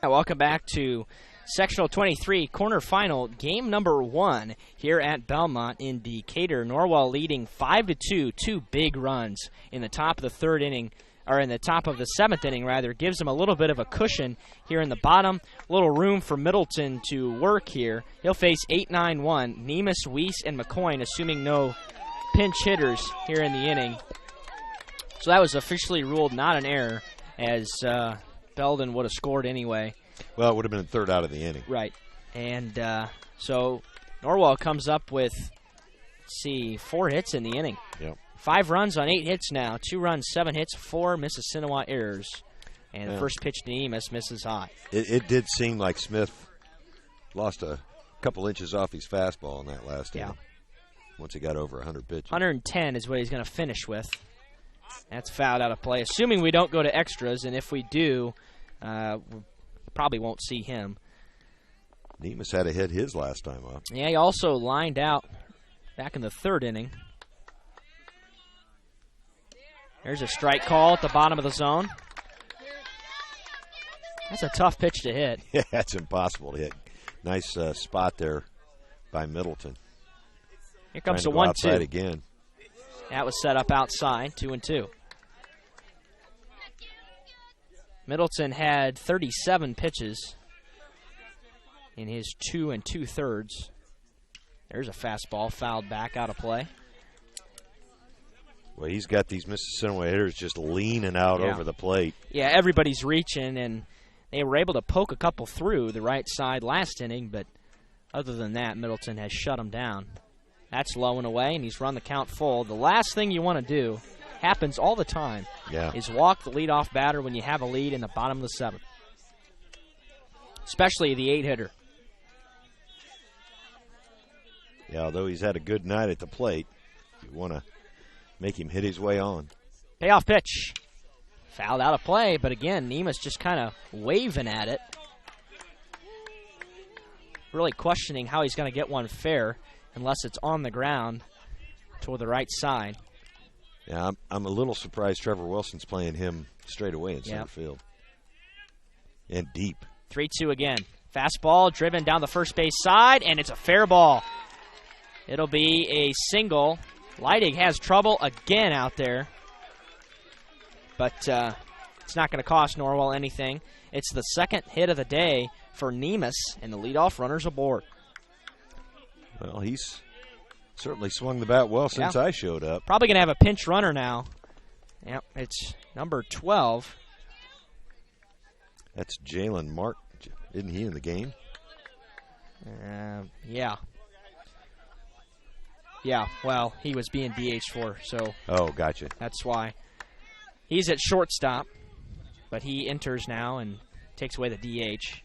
Welcome back to Sectional 23 quarterfinal game number 1 here at Bellmont in Decatur. Norwell leading 5-2, 2 big runs in the top of the third inning. Or in the top of the 7th inning, rather, gives them a little bit of a cushion here in the bottom. A little room for Middleton to work here. He'll face 8-9-1. Nemus, Weiss, and McCoy, assuming no pinch hitters here in the inning. So that was officially ruled not an error, as Belden would have scored anyway. Well, it would have been the third out of the inning. Right. And so Norwell comes up with, 4 hits in the inning. Yep. 5 runs on 8 hits now. 2 runs, 7 hits, 4 Mississinewa errors. And the first pitch to Nemus misses high. It did seem like Smith lost a couple inches off his fastball in that last inning. Once he got over 100 pitches. 110 is what he's going to finish with. That's fouled out of play. Assuming we don't go to extras, and if we do, we probably won't see him. Nemus had to hit his last time up. Yeah, he also lined out back in the 3rd inning. There's a strike call at the bottom of the zone. That's a tough pitch to hit. Yeah, that's impossible to hit. Nice spot there by Middleton. Here comes the 1-2 again. That was set up outside, 2-2. Middleton had 37 pitches in his 2 2/3. There's a fastball fouled back out of play. Well, he's got these Mississinewa hitters just leaning out over the plate. Yeah, everybody's reaching, and they were able to poke a couple through the right side last inning, but other than that, Middleton has shut them down. That's low and away, and he's run the count full. The last thing you want to do, happens all the time, is walk the leadoff batter when you have a lead in the bottom of the 7th, especially the 8-hitter. Yeah, although he's had a good night at the plate, you want to make him hit his way on. Payoff pitch. Fouled out of play, but again, Nemus just kind of waving at it. Really questioning how he's going to get one fair unless it's on the ground toward the right side. Yeah, I'm a little surprised Trevor Wilson's playing him straight away in center field. And deep. 3-2 again. Fastball driven down the first base side, and it's a fair ball. It'll be a single. Leidig has trouble again out there, but it's not going to cost Norwell anything. It's the 2nd hit of the day for Nemus, and the leadoff runner's aboard. Well, he's certainly swung the bat well since I showed up. Probably going to have a pinch runner now. Yep, it's number 12. That's Jalen Mark. Isn't he in the game? Yeah. Yeah, well, he was being DH for, so. Oh, gotcha. That's why. He's at shortstop, but he enters now and takes away the DH.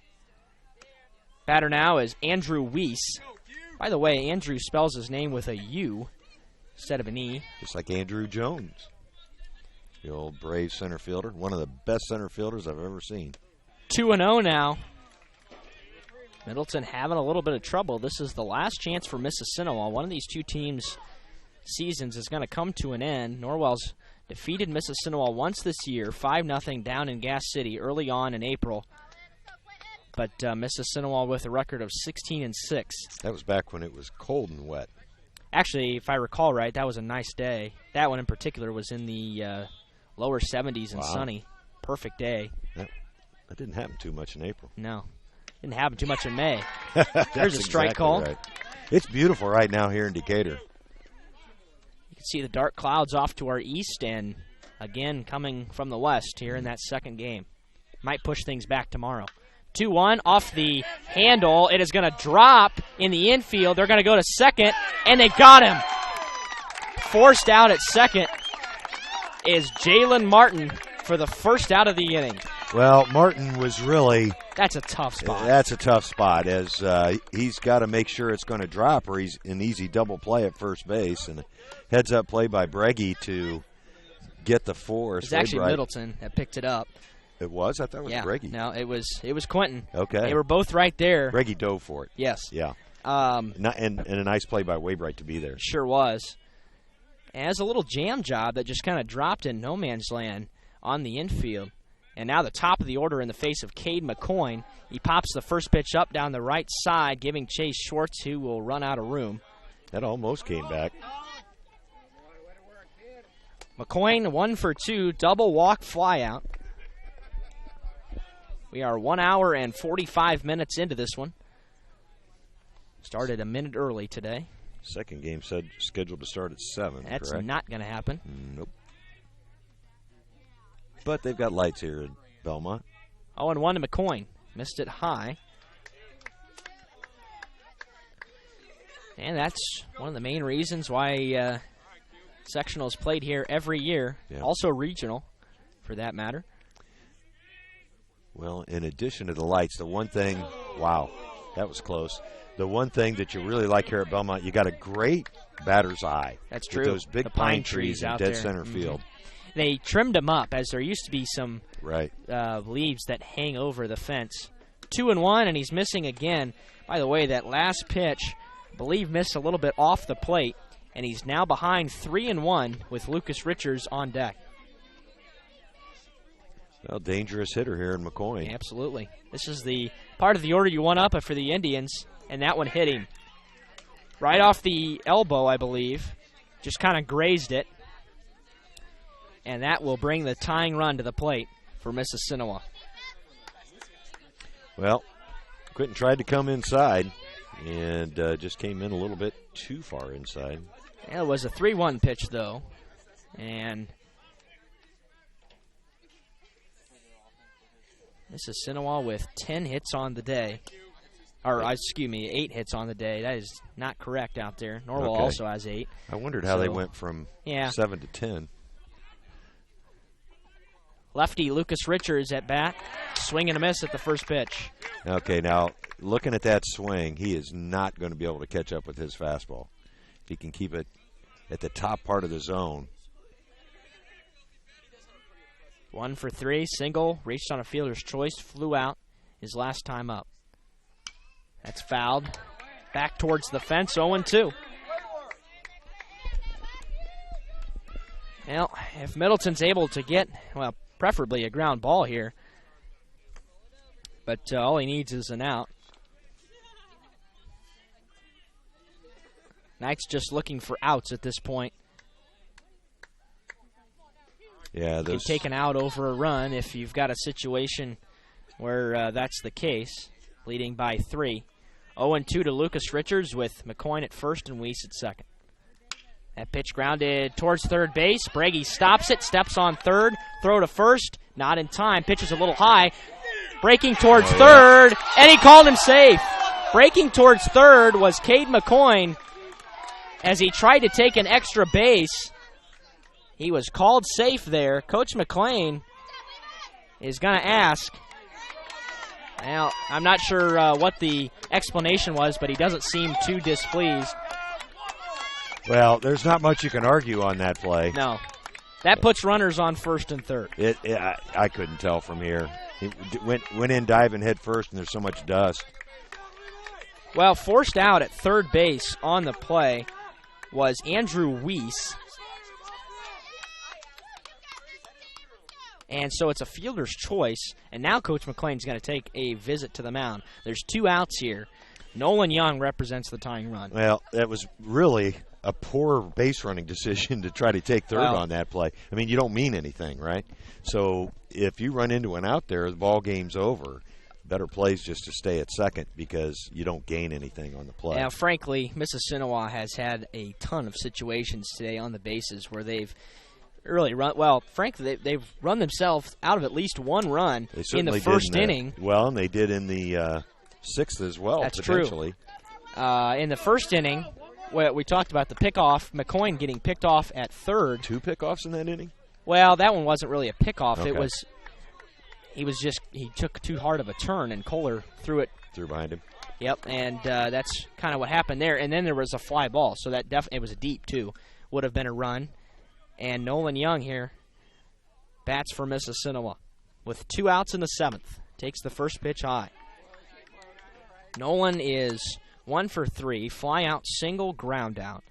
Batter now is Andrew Weiss. By the way, Andrew spells his name with a U instead of an E. Just like Andrew Jones, the old Brave center fielder. One of the best center fielders I've ever seen. 2-0 now. Middleton having a little bit of trouble. This is the last chance for Mississinewa. One of these two teams' seasons is going to come to an end. Norwell's defeated Mississinewa once this year, 5-0 down in Gas City early on in April. But Mississinewa with a record of 16-6. That was back when it was cold and wet. Actually, if I recall right, that was a nice day. That one in particular was in the lower 70s and sunny. Perfect day. That didn't happen too much in April. No. Didn't happen too much in May. There's a strike call. Right. It's beautiful right now here in Decatur. You can see the dark clouds off to our east and, again, coming from the west here in that 2nd game. Might push things back tomorrow. 2-1 off the handle. It is going to drop in the infield. They're going to go to 2nd, and they got him. Forced out at 2nd is Jalen Martin for the first out of the inning. Well, Martin was really... That's a tough spot. That's a tough spot, as he's got to make sure it's going to drop or he's an easy double play at first base. And a heads-up play by Breggy to get the force. It's actually Middleton that picked it up. It was? I thought it was Greggy. No, it was Quentin. Okay. They were both right there. Greggy dove for it. Yes. Yeah. And a nice play by Waybright to be there. Sure was. As a little jam job that just kind of dropped in no man's land on the infield. And now the top of the order in the face of Cade McCoy. He pops the first pitch up down the right side, giving Chase Schwartz, who will run out of room. That almost came back. McCoy 1 for 2, double walk fly out. We are 1 hour and 45 minutes into this one. Started a minute early today. Second game scheduled to start at 7. That's correct? not going to happen. Nope. But they've got lights here at Bellmont. 0-1 to McCoy. Missed it high. And that's one of the main reasons why Sectional is played here every year. Yeah. Also regional, for that matter. Well, in addition to the lights, the one thing, wow, that was close. The one thing that you really like here at Bellmont, you got a great batter's eye. That's true. With those big the pine trees in out dead there. center field. They trimmed them up, as there used to be some right leaves that hang over the fence. 2-1, and he's missing again. By the way, that last pitch, I believe, missed a little bit off the plate, and he's now behind 3-1 with Lucas Richards on deck. Well, dangerous hitter here in McCoy. Absolutely. This is the part of the order you want up for the Indians, and that one hit him. Right off the elbow, I believe. Just kind of grazed it. And that will bring the tying run to the plate for Mississinewa. Well, Quentin tried to come inside and just came in a little bit too far inside. Yeah, it was a 3-1 pitch, though. And Mississinewa with 10 hits on the day. Or, excuse me, 8 hits on the day. That is not correct out there. Norwell also has 8. I wondered how they went from 7 to 10. Lefty Lucas Richards at bat. Swing and a miss at the first pitch. Okay, now, looking at that swing, he is not going to be able to catch up with his fastball. If he can keep it at the top part of the zone. 1 for 3, single, reached on a fielder's choice, flew out his last time up. That's fouled. Back towards the fence, 0-2. Well, if Middleton's able to get, well, preferably a ground ball here, but all he needs is an out. Knight's just looking for outs at this point. Yeah, you can take an out over a run if you've got a situation where that's the case, leading by 3. 0-2 to Lucas Richards with McCoy at first and Weiss at second. That pitch grounded towards third base. Braggy stops it, steps on third, throw to first, not in time, pitches a little high. Breaking towards third, and he called him safe. Breaking towards third was Cade McCoy as he tried to take an extra base. He was called safe there. Coach McLean is going to ask. Now, I'm not sure what the explanation was, but he doesn't seem too displeased. Well, there's not much you can argue on that play. No. That puts runners on first and third. I couldn't tell from here. He went in diving head first, and there's so much dust. Well, forced out at third base on the play was Andrew Weiss. And so it's a fielder's choice, and now Coach McLean's going to take a visit to the mound. There's 2 outs here. Nolan Young represents the tying run. Well, that was really a poor base running decision to try to take third on that play. I mean, you don't mean anything, right? So if you run into an out there, the ball game's over. Better plays just to stay at second because you don't gain anything on the play. Now, frankly, Mississinewa has had a ton of situations today on the bases where they've really run. Well, frankly, they've run themselves out of at least one run in the first inning. Well, and they did in the 6th as well. That's potentially. True. In the first inning, we talked about the pickoff. McCoy getting picked off at third. 2 pickoffs in that inning? Well, that one wasn't really a pickoff. Okay. He took too hard of a turn, and Kohler threw behind him. Yep, and that's kind of what happened there. And then there was a fly ball, so that it was a deep too. Would have been a run. And Nolan Young here bats for Mississinewa. with 2 outs in the 7th. Takes the first pitch high. Nolan is 1 for 3, fly out, single, ground out.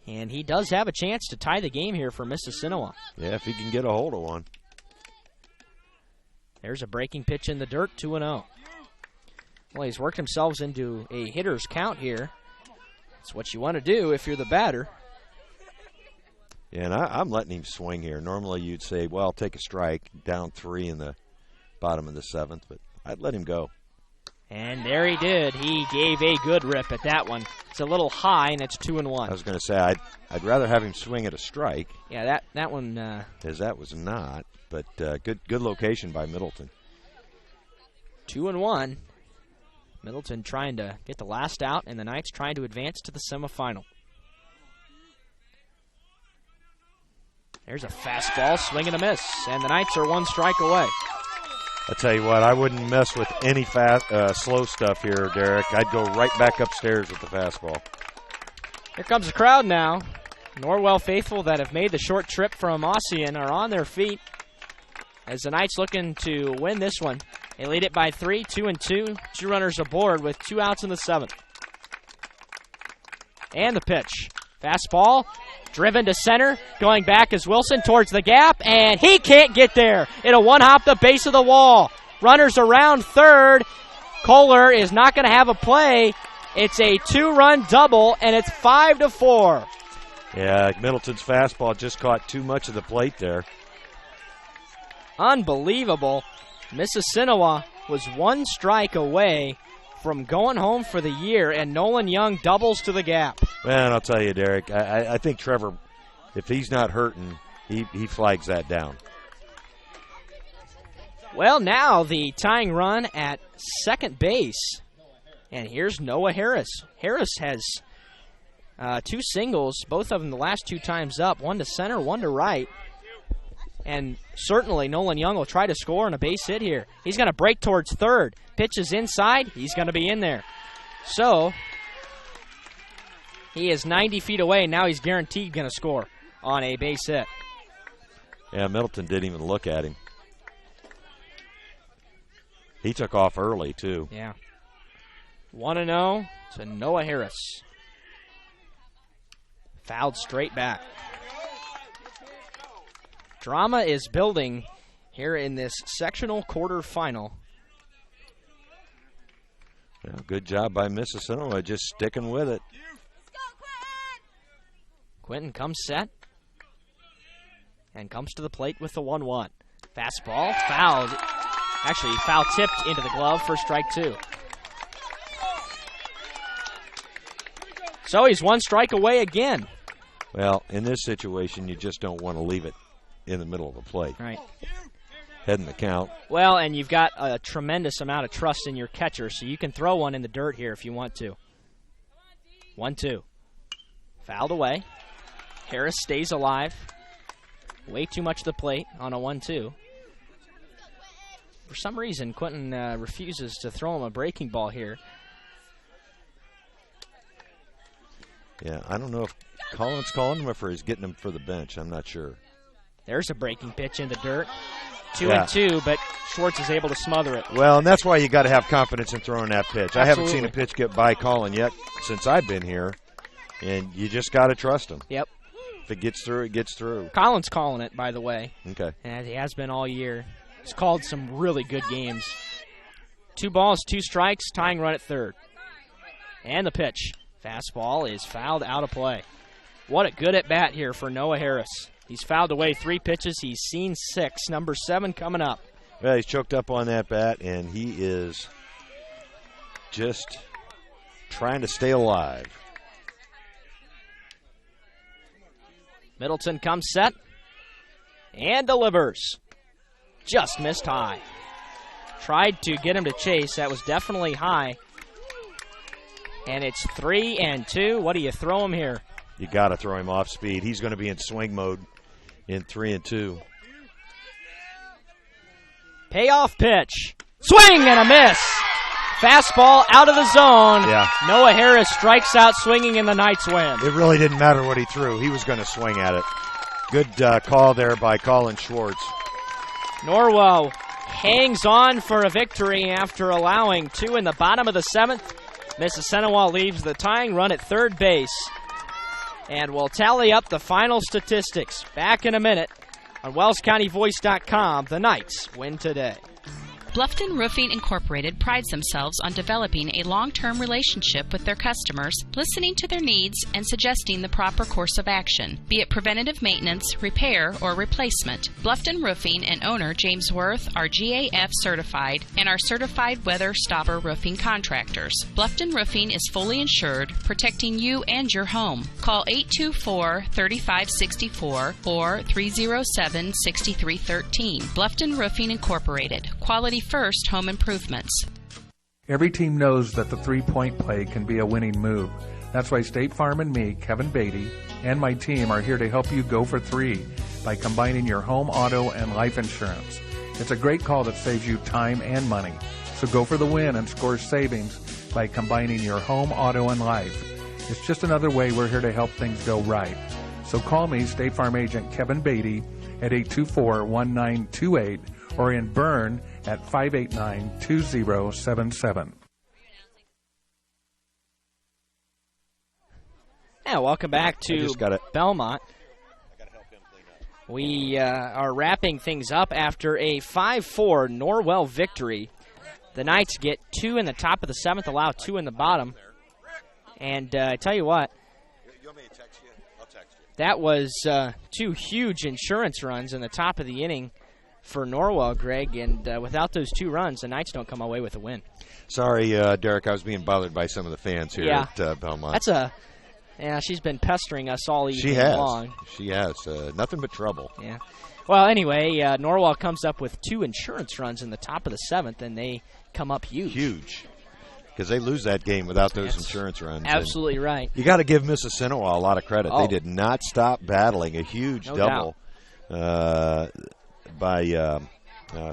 And he does have a chance to tie the game here for Mississinewa. Yeah, if he can get a hold of one. There's a breaking pitch in the dirt, 2-0. Well, he's worked himself into a hitter's count here. That's what you want to do if you're the batter. Yeah, and I'm letting him swing here. Normally you'd say, well, take a strike, down 3 in the bottom of the 7th, but I'd let him go. And there he did. He gave a good rip at that one. It's a little high, and it's 2-1. I was going to say, I'd rather have him swing at a strike. Yeah, that one. As that was not, but good location by Middleton. 2-1. Middleton trying to get the last out, and the Knights trying to advance to the semifinal. There's a fastball, swing and a miss, and the Knights are 1 strike away. I'll tell you what, I wouldn't mess with any slow stuff here, Derek. I'd go right back upstairs with the fastball. Here comes the crowd now. Norwell faithful that have made the short trip from Ossian are on their feet as the Knights looking to win this one. They lead it by 3, 2-2. 2 runners aboard with 2 outs in the 7th. And the pitch. Fastball, driven to center. Going back is Wilson towards the gap, and he can't get there. It'll one-hop the base of the wall. Runners around third. Kohler is not going to have a play. It's a 2-run double, and it's 5-4. Yeah, Middleton's fastball just caught too much of the plate there. Unbelievable. Mississinewa was 1 strike away from going home for the year, and Nolan Young doubles to the gap. Man, I'll tell you, Derek, I think Trevor, if he's not hurting, he flags that down. Well, now the tying run at second base, and here's Noah Harris. Harris has 2 singles, both of them the last 2 times up, 1 to center, 1 to right. And certainly Nolan Young will try to score on a base hit here. He's going to break towards third. Pitch is inside. He's going to be in there. So he is 90 feet away. Now he's guaranteed going to score on a base hit. Yeah, Middleton didn't even look at him. He took off early, too. Yeah. 1-0 to Noah Harris. Fouled straight back. Drama is building here in this sectional quarterfinal. Well, good job by Mississinewa, just sticking with it. Quinton comes set and comes to the plate with the 1-1. Fastball, fouled. Actually, foul tipped into the glove for strike 2. So he's 1 strike away again. Well, in this situation, you just don't want to leave it in the middle of the plate. Right. Heading the count. Well, and you've got a tremendous amount of trust in your catcher, so you can throw one in the dirt here if you want to. 1-2. Fouled away. Harris stays alive. Way too much to the plate on a 1-2. For some reason, Quinton refuses to throw him a breaking ball here. Yeah, I don't know if Collins calling him or if he's getting him for the bench. I'm not sure. There's a breaking pitch in the dirt. 2-2, but Schwartz is able to smother it. Well, and that's why you got to have confidence in throwing that pitch. Absolutely. I haven't seen a pitch get by Colin yet since I've been here, and you just got to trust him. Yep. If it gets through, it gets through. Colin's calling it, by the way. Okay. And he has been all year. He's called some really good games. 2 balls, 2 strikes, tying run at third. And the pitch. Fastball is fouled out of play. What a good at-bat here for Noah Harris. He's fouled away 3 pitches. He's seen 6. Number 7 coming up. Well, he's choked up on that bat, and he is just trying to stay alive. Middleton comes set and delivers. Just missed high. Tried to get him to chase. That was definitely high. And it's 3-2. What do you throw him here? You got to throw him off speed. He's going to be in swing mode in 3-2. Payoff pitch. Swing and a miss. Fastball out of the zone. Yeah. Noah Harris strikes out swinging and the Knights win. It really didn't matter what he threw. He was going to swing at it. Good call there by Colin Schwartz. Norwell hangs on for a victory after allowing 2 in the bottom of the 7th. Mississinewa leaves the tying run at third base. And we'll tally up the final statistics back in a minute on WellsCountyVoice.com. The Knights win today. Bluffton Roofing Incorporated prides themselves on developing a long-term relationship with their customers, listening to their needs, and suggesting the proper course of action, be it preventative maintenance, repair, or replacement. Bluffton Roofing and owner James Worth are GAF certified and are certified weather stopper roofing contractors. Bluffton Roofing is fully insured, protecting you and your home. Call 824-3564 or 307-6313. Bluffton Roofing Incorporated. Quality first home improvements. Every team knows that the three-point play can be a winning move. That's why State Farm and me, Kevin Beatty, and my team are here to help you go for 3 by combining your home, auto, and life insurance. It's a great call that saves you time and money. So go for the win and score savings by combining your home, auto, and life. It's just another way we're here to help things go right. So call me, State Farm agent Kevin Beatty, at 824-1928 or in Bern at 589-2077. Yeah, welcome back to Bellmont. We are wrapping things up after a 5-4 Norwell victory. The Knights get 2 in the top of the 7th, allow 2 in the bottom. And I tell you what, that was 2 huge insurance runs in the top of the inning for Norwell, Greg, and without those 2 runs, the Knights don't come away with a win. Sorry, Derek, I was being bothered by some of the fans here at Bellmont. She's been pestering us all evening long. She has. Nothing but trouble. Yeah. Well, anyway, Norwell comes up with 2 insurance runs in the top of the 7th, and they come up huge. Huge. Because they lose that game without those insurance runs. Absolutely right. You got to give Mississinewa a lot of credit. They did not stop battling. A huge double by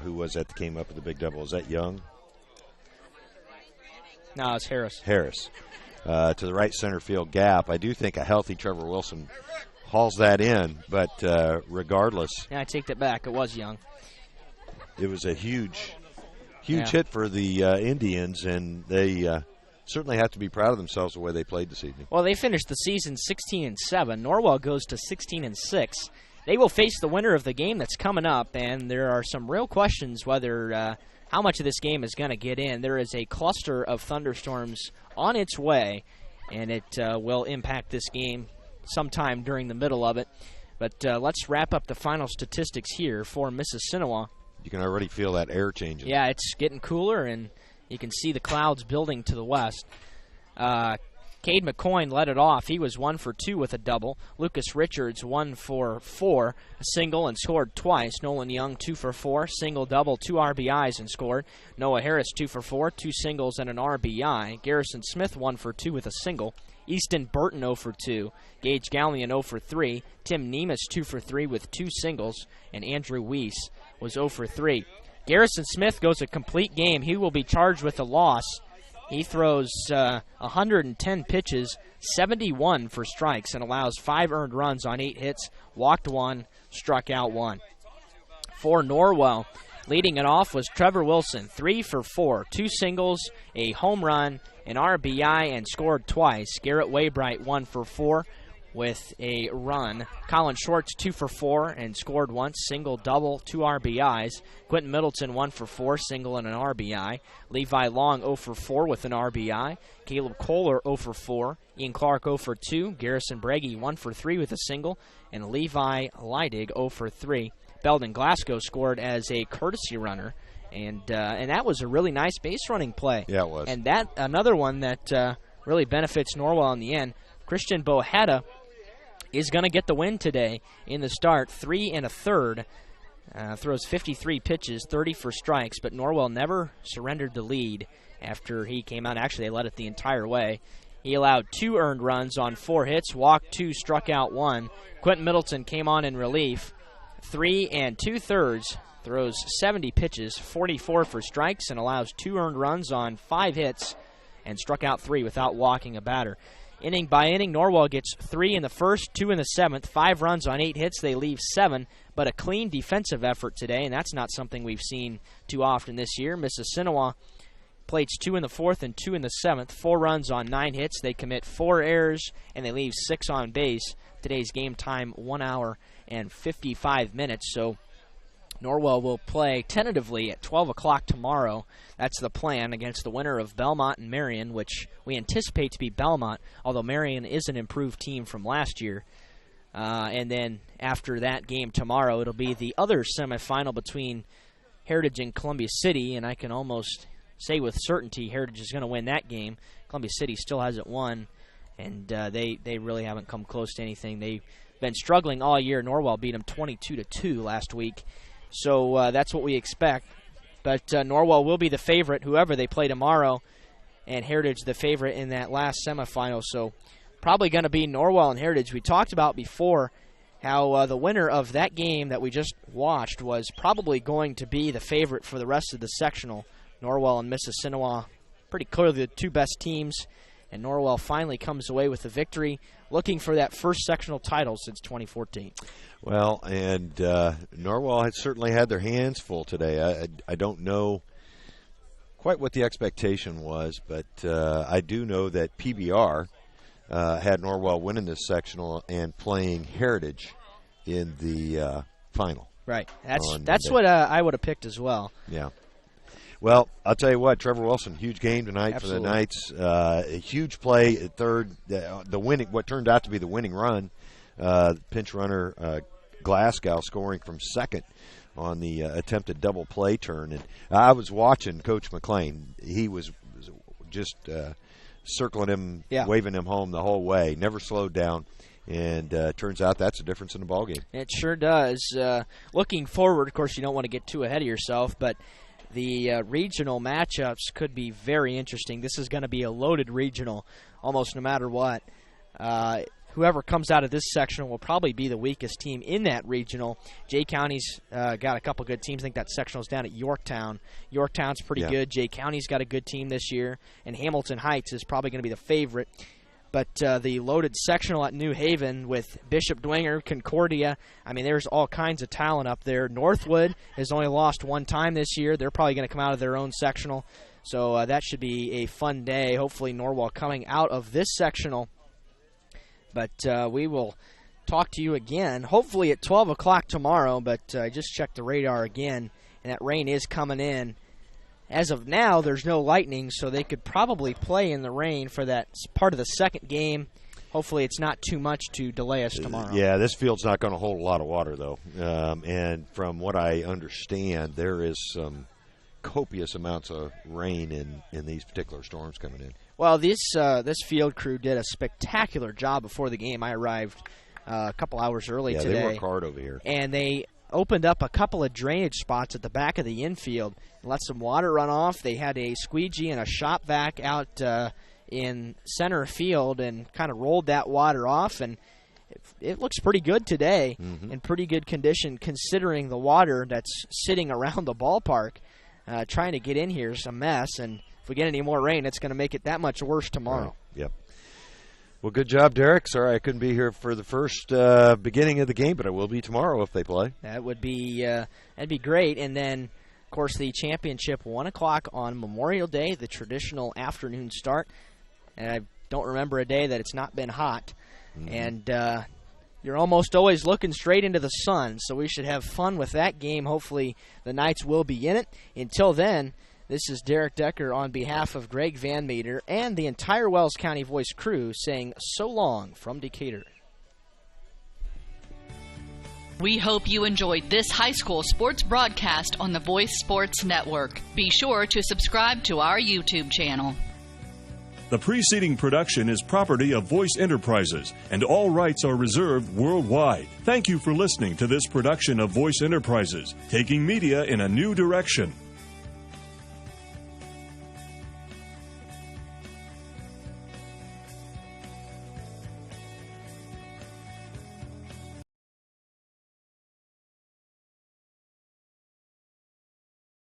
who was that came up with the big double? Was that Young? No, it's Harris. Harris. To the right center field gap. I do think a healthy Trevor Wilson hauls that in, but regardless. Yeah, I take that back. It was Young. It was a huge hit for the Indians, and they certainly have to be proud of themselves the way they played this evening. Well, they finished the season 16-7. Norwell goes to 16-6. They will face the winner of the game that's coming up, and there are some real questions whether how much of this game is going to get in. There is a cluster of thunderstorms on its way, and it will impact this game sometime during the middle of it. But let's wrap up the final statistics here for Mississinewa. You can already feel that air changing. Yeah, it's getting cooler, and you can see the clouds building to the west. Cade McCoyne led it off. He was 1 for 2 with a double. Lucas Richards 1 for 4, a single and scored twice. Nolan Young 2 for 4, single double, 2 RBIs and scored. Noah Harris 2 for 4, 2 singles and an RBI. Garrison Smith 1 for 2 with a single. Easton Burton 0 for 2. Gage Gallion 0 for 3. Tim Nemus 2 for 3 with 2 singles. And Andrew Weiss was 0 for 3. Garrison Smith goes a complete game. He will be charged with a loss. He throws 110 pitches, 71 for strikes, and allows 5 earned runs on 8 hits, walked 1, struck out 1. For Norwell, leading it off was Trevor Wilson, 3 for 4, 2 singles, a home run, an RBI, and scored twice. Garrett Waybright 1 for 4 with a run. Colin Schwartz 2 for 4 and scored once, single, double, 2 RBIs. Quentin Middleton 1 for 4, single and an RBI. Levi Long 0 for 4 with an RBI. Caleb Kohler 0 for 4. Ian Clark 0 for 2. Garrison Breggy 1 for 3 with a single. And Levi Leidig 0 for 3. Belden Glasgow scored as a courtesy runner. And that was a really nice base running play. Yeah, it was. And that another one that really benefits Norwell in the end. Christian Bohetta is going to get the win today in the start. 3 1/3. Throws 53 pitches, 30 for strikes, but Norwell never surrendered the lead after he came out. Actually, they led it the entire way. He allowed 2 earned runs on 4 hits, walked 2, struck out 1. Quentin Middleton came on in relief. 3 2/3. Throws 70 pitches, 44 for strikes, and allows 2 earned runs on 5 hits and struck out 3 without walking a batter. inning by inning. Norwell gets 3 in the first, 2 in the 7th, 5 runs on 8 hits. They leave 7, but a clean defensive effort today, and that's not something we've seen too often this year. Mississinewa plates 2 in the 4th and 2 in the 7th, 4 runs on 9 hits. They commit 4 errors, and they leave 6 on base. Today's game time, 1 hour and 55 minutes, so Norwell will play tentatively at 12 o'clock tomorrow. That's the plan, against the winner of Bellmont and Marion, which we anticipate to be Bellmont, although Marion is an improved team from last year. And then after that game tomorrow, it'll be the other semifinal between Heritage and Columbia City, and I can almost say with certainty Heritage is going to win that game. Columbia City still hasn't won, and they really haven't come close to anything. They've been struggling all year. Norwell beat them 22-2 last week. So that's what we expect. But Norwell will be the favorite, whoever they play tomorrow, and Heritage the favorite in that last semifinal. So probably going to be Norwell and Heritage. We talked about before how the winner of that game that we just watched was probably going to be the favorite for the rest of the sectional. Norwell and Mississinewa, pretty clearly the two best teams, and Norwell finally comes away with the victory, looking for that first sectional title since 2014. Well, and Norwell has certainly had their hands full today. I don't know quite what the expectation was, but I do know that PBR had Norwell winning this sectional and playing Heritage in the final. Right. That's what I would have picked as well. Yeah. Well, I'll tell you what, Trevor Wilson, huge game tonight. Absolutely. For the Knights. A huge play at third, the winning, what turned out to be the winning run. Pinch runner Glasgow scoring from second on the attempted double play turn. And I was watching Coach McLean. He was just circling him, waving him home the whole way. Never slowed down. And turns out that's a difference in the ballgame. It sure does. Looking forward, of course, you don't want to get too ahead of yourself, but the regional matchups could be very interesting. This is going to be a loaded regional almost no matter what. Whoever comes out of this section will probably be the weakest team in that regional. Jay County's got a couple good teams. I think that sectional's down at Yorktown. Yorktown's pretty good. Jay County's got a good team this year. And Hamilton Heights is probably going to be the favorite. But the loaded sectional at New Haven with Bishop Dwenger, Concordia, I mean, there's all kinds of talent up there. Northwood has only lost one time this year. They're probably going to come out of their own sectional. So that should be a fun day. Hopefully Norwell coming out of this sectional. But we will talk to you again, hopefully at 12 o'clock tomorrow. But I just checked the radar again, and that rain is coming in. As of now, there's no lightning, so they could probably play in the rain for that part of the second game. Hopefully it's not too much to delay us tomorrow. Yeah, this field's not going to hold a lot of water, though. And from what I understand, there is some copious amounts of rain in these particular storms coming in. Well, this field crew did a spectacular job before the game. I arrived a couple hours early today. Yeah, they work hard over here. And they opened up a couple of drainage spots at the back of the infield and let some water run off. They had a squeegee and a shop vac out in center field and kind of rolled that water off, and it looks pretty good today, in pretty good condition considering the water that's sitting around the ballpark. Trying to get in here is a mess, and if we get any more rain, it's going to make it that much worse tomorrow. Right. Yep. Well, good job, Derek. Sorry I couldn't be here for the first beginning of the game, but I will be tomorrow if they play. That would be that'd be great. And then, of course, the championship 1 o'clock on Memorial Day, the traditional afternoon start. And I don't remember a day that it's not been hot. And you're almost always looking straight into the sun, so we should have fun with that game. Hopefully the Knights will be in it. Until then, this is Derek Decker on behalf of Greg Van Meter and the entire Wells County Voice crew saying so long from Decatur. We hope you enjoyed this high school sports broadcast on the Voice Sports Network. Be sure to subscribe to our YouTube channel. The preceding production is property of Voice Enterprises, and all rights are reserved worldwide. Thank you for listening to this production of Voice Enterprises, taking media in a new direction.